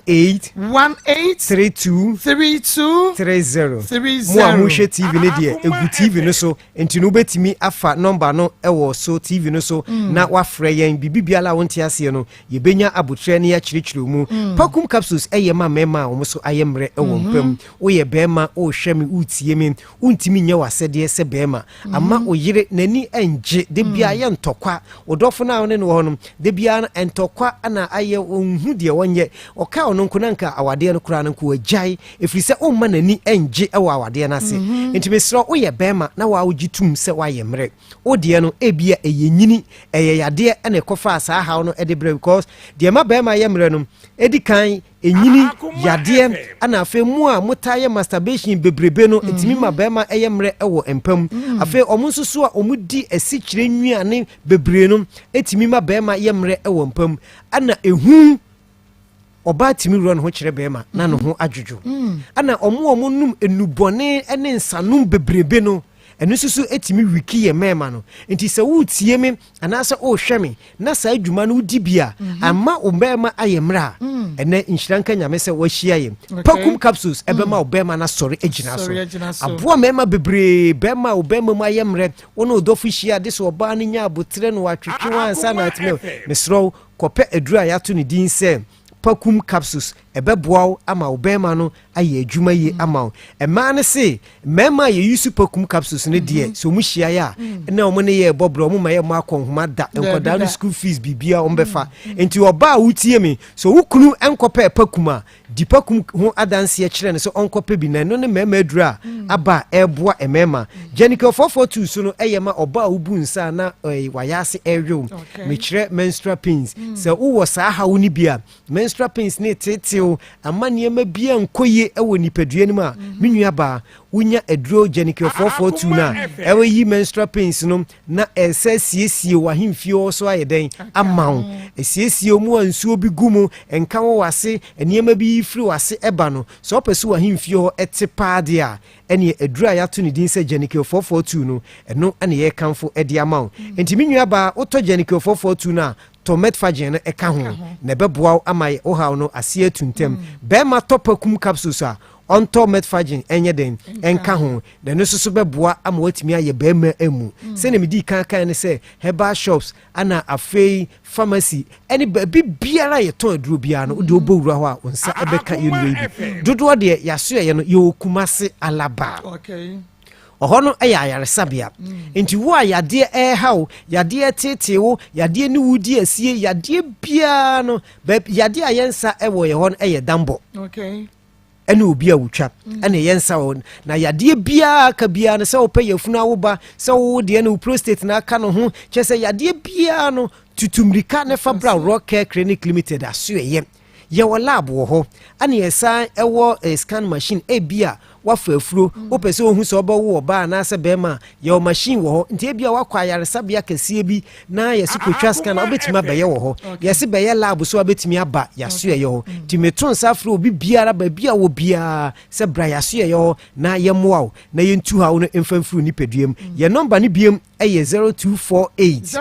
18 32 30 mo ahushe TV ne de egu TV no so enti no betimi afa number no ewo so TV no so na wafre yen bibibiala wonte ase no yebenya abutre ne ya chirichiri mu pakum capsules eyema mema wo so ayemre ewo mpam wo ye bema o hwemi utie mi untimi nya wasede se bema ama oyire nani anje de bia ye ntokwa odofo na woni no hono de bia na entokwa ana aye onhu de wonye oka ono nkunanka awade no kura no ko agai efrise o ma nani anje ewo awade na se ntibesro wo ye bema na wa ogitum se wa ye mre odie no ebia eyenyini eyeyade ene kofa asa ha no edebre because de ma bema ye mre no edikan enyini yade ana afi mu a mutaye masturbation bebrebe no etimi ma bema eye mre ewo empam afi omunsusu a omudi esikyire nnuane bebre no etimi ma bema ye mre ewo empam ana ehu oba timi ro no ho kyere bema na no ho adwodwo ana omunum enubone ene nsanum bebrebe no enu susu etimi wiki ye mema no enti se wutie me anasa o hweme na sa adwuma no di bia ama obema ayemra ene nhyiranka nyame se wahia ye pakum capsules ebema obema na sori agina so aboa mema bebre bema obema mu ayemre wono odofu hia de so oba ne nya abotre no watwetwe ansa na atime mesro kope adura ya to ne din se pakum capsules ebeboa ama obema no aye adwuma ye ama ema ne se mema ye use pakum capsules ne de so mu hia ya na omo ne ye bobro omo ma ye ma akonhoma da enkoda no school fees bibia ombefa enti oba wutie me so wukunu enkopa pakuma di pakum ho adanse ye kire ne so onkopa bi na no ne mema adura aba eboa emema Jenica 442 so no eye ma oba wubu nsa na wayase ewo me kire menstrual pains so wo sa ha woni bia menstrual pains ne tete amaniema bia nkoye tie ewo nipadua nim a menua ba wonya aduro Genicare 442 na ewe yi menstrual pains no na ese siesie wahemfie so ayeden amawo esiesie mu ansuo bi gumu enka wo wase eniema bi firi wase eba no so opese wahemfie ho etepade a ene aduro ya to ne din se Genicare 442 no eno ene ye kanfo edi amawo enti menua ba oto Genicare 442 na Metfagen no eka ho na beboa amaye ohaw no ase atuntem be ma topakum capsules a onto Metfagen enye den enka ho na no susu beboa ama watimi aye be ma emu se na medi kan ne se herbal shops ana afei pharmacy eni bi biara ye ton aduro bia no de obowura ho a onsa ebeka yenu dodo de yaso ye no ye Kumasi Alaba. Okay. Ohono ayaresabia enti wo ayade hawo yade tetewo yade ni wudi asie yade bia no yade ayensa ewo ye hon dambo okay ene obi a wutwa ene yensa won na yade bia ka bia no se wo pay afuna wo ba se wo de ne prostate na aka no ho chese yade bia no tutumrika ne fabra Rock Clinic Limited asoye ye wo lab wo ho ane yesa ewo scan machine bia wafa afuro opese ohun so obawo oba na se bema ye machine wo ho nti bia wakwa ayaresabia kasie bi na yesi kotwa scan obetima beye wo ho yesi beye lab so obetimi aba yaso ye ho ti meton safro obi biara ba bia wo bia se bra yaso ye ho na ye moaw na ye ntu ha wo no emfamfuru ni peduem ye number ni biem eye 0248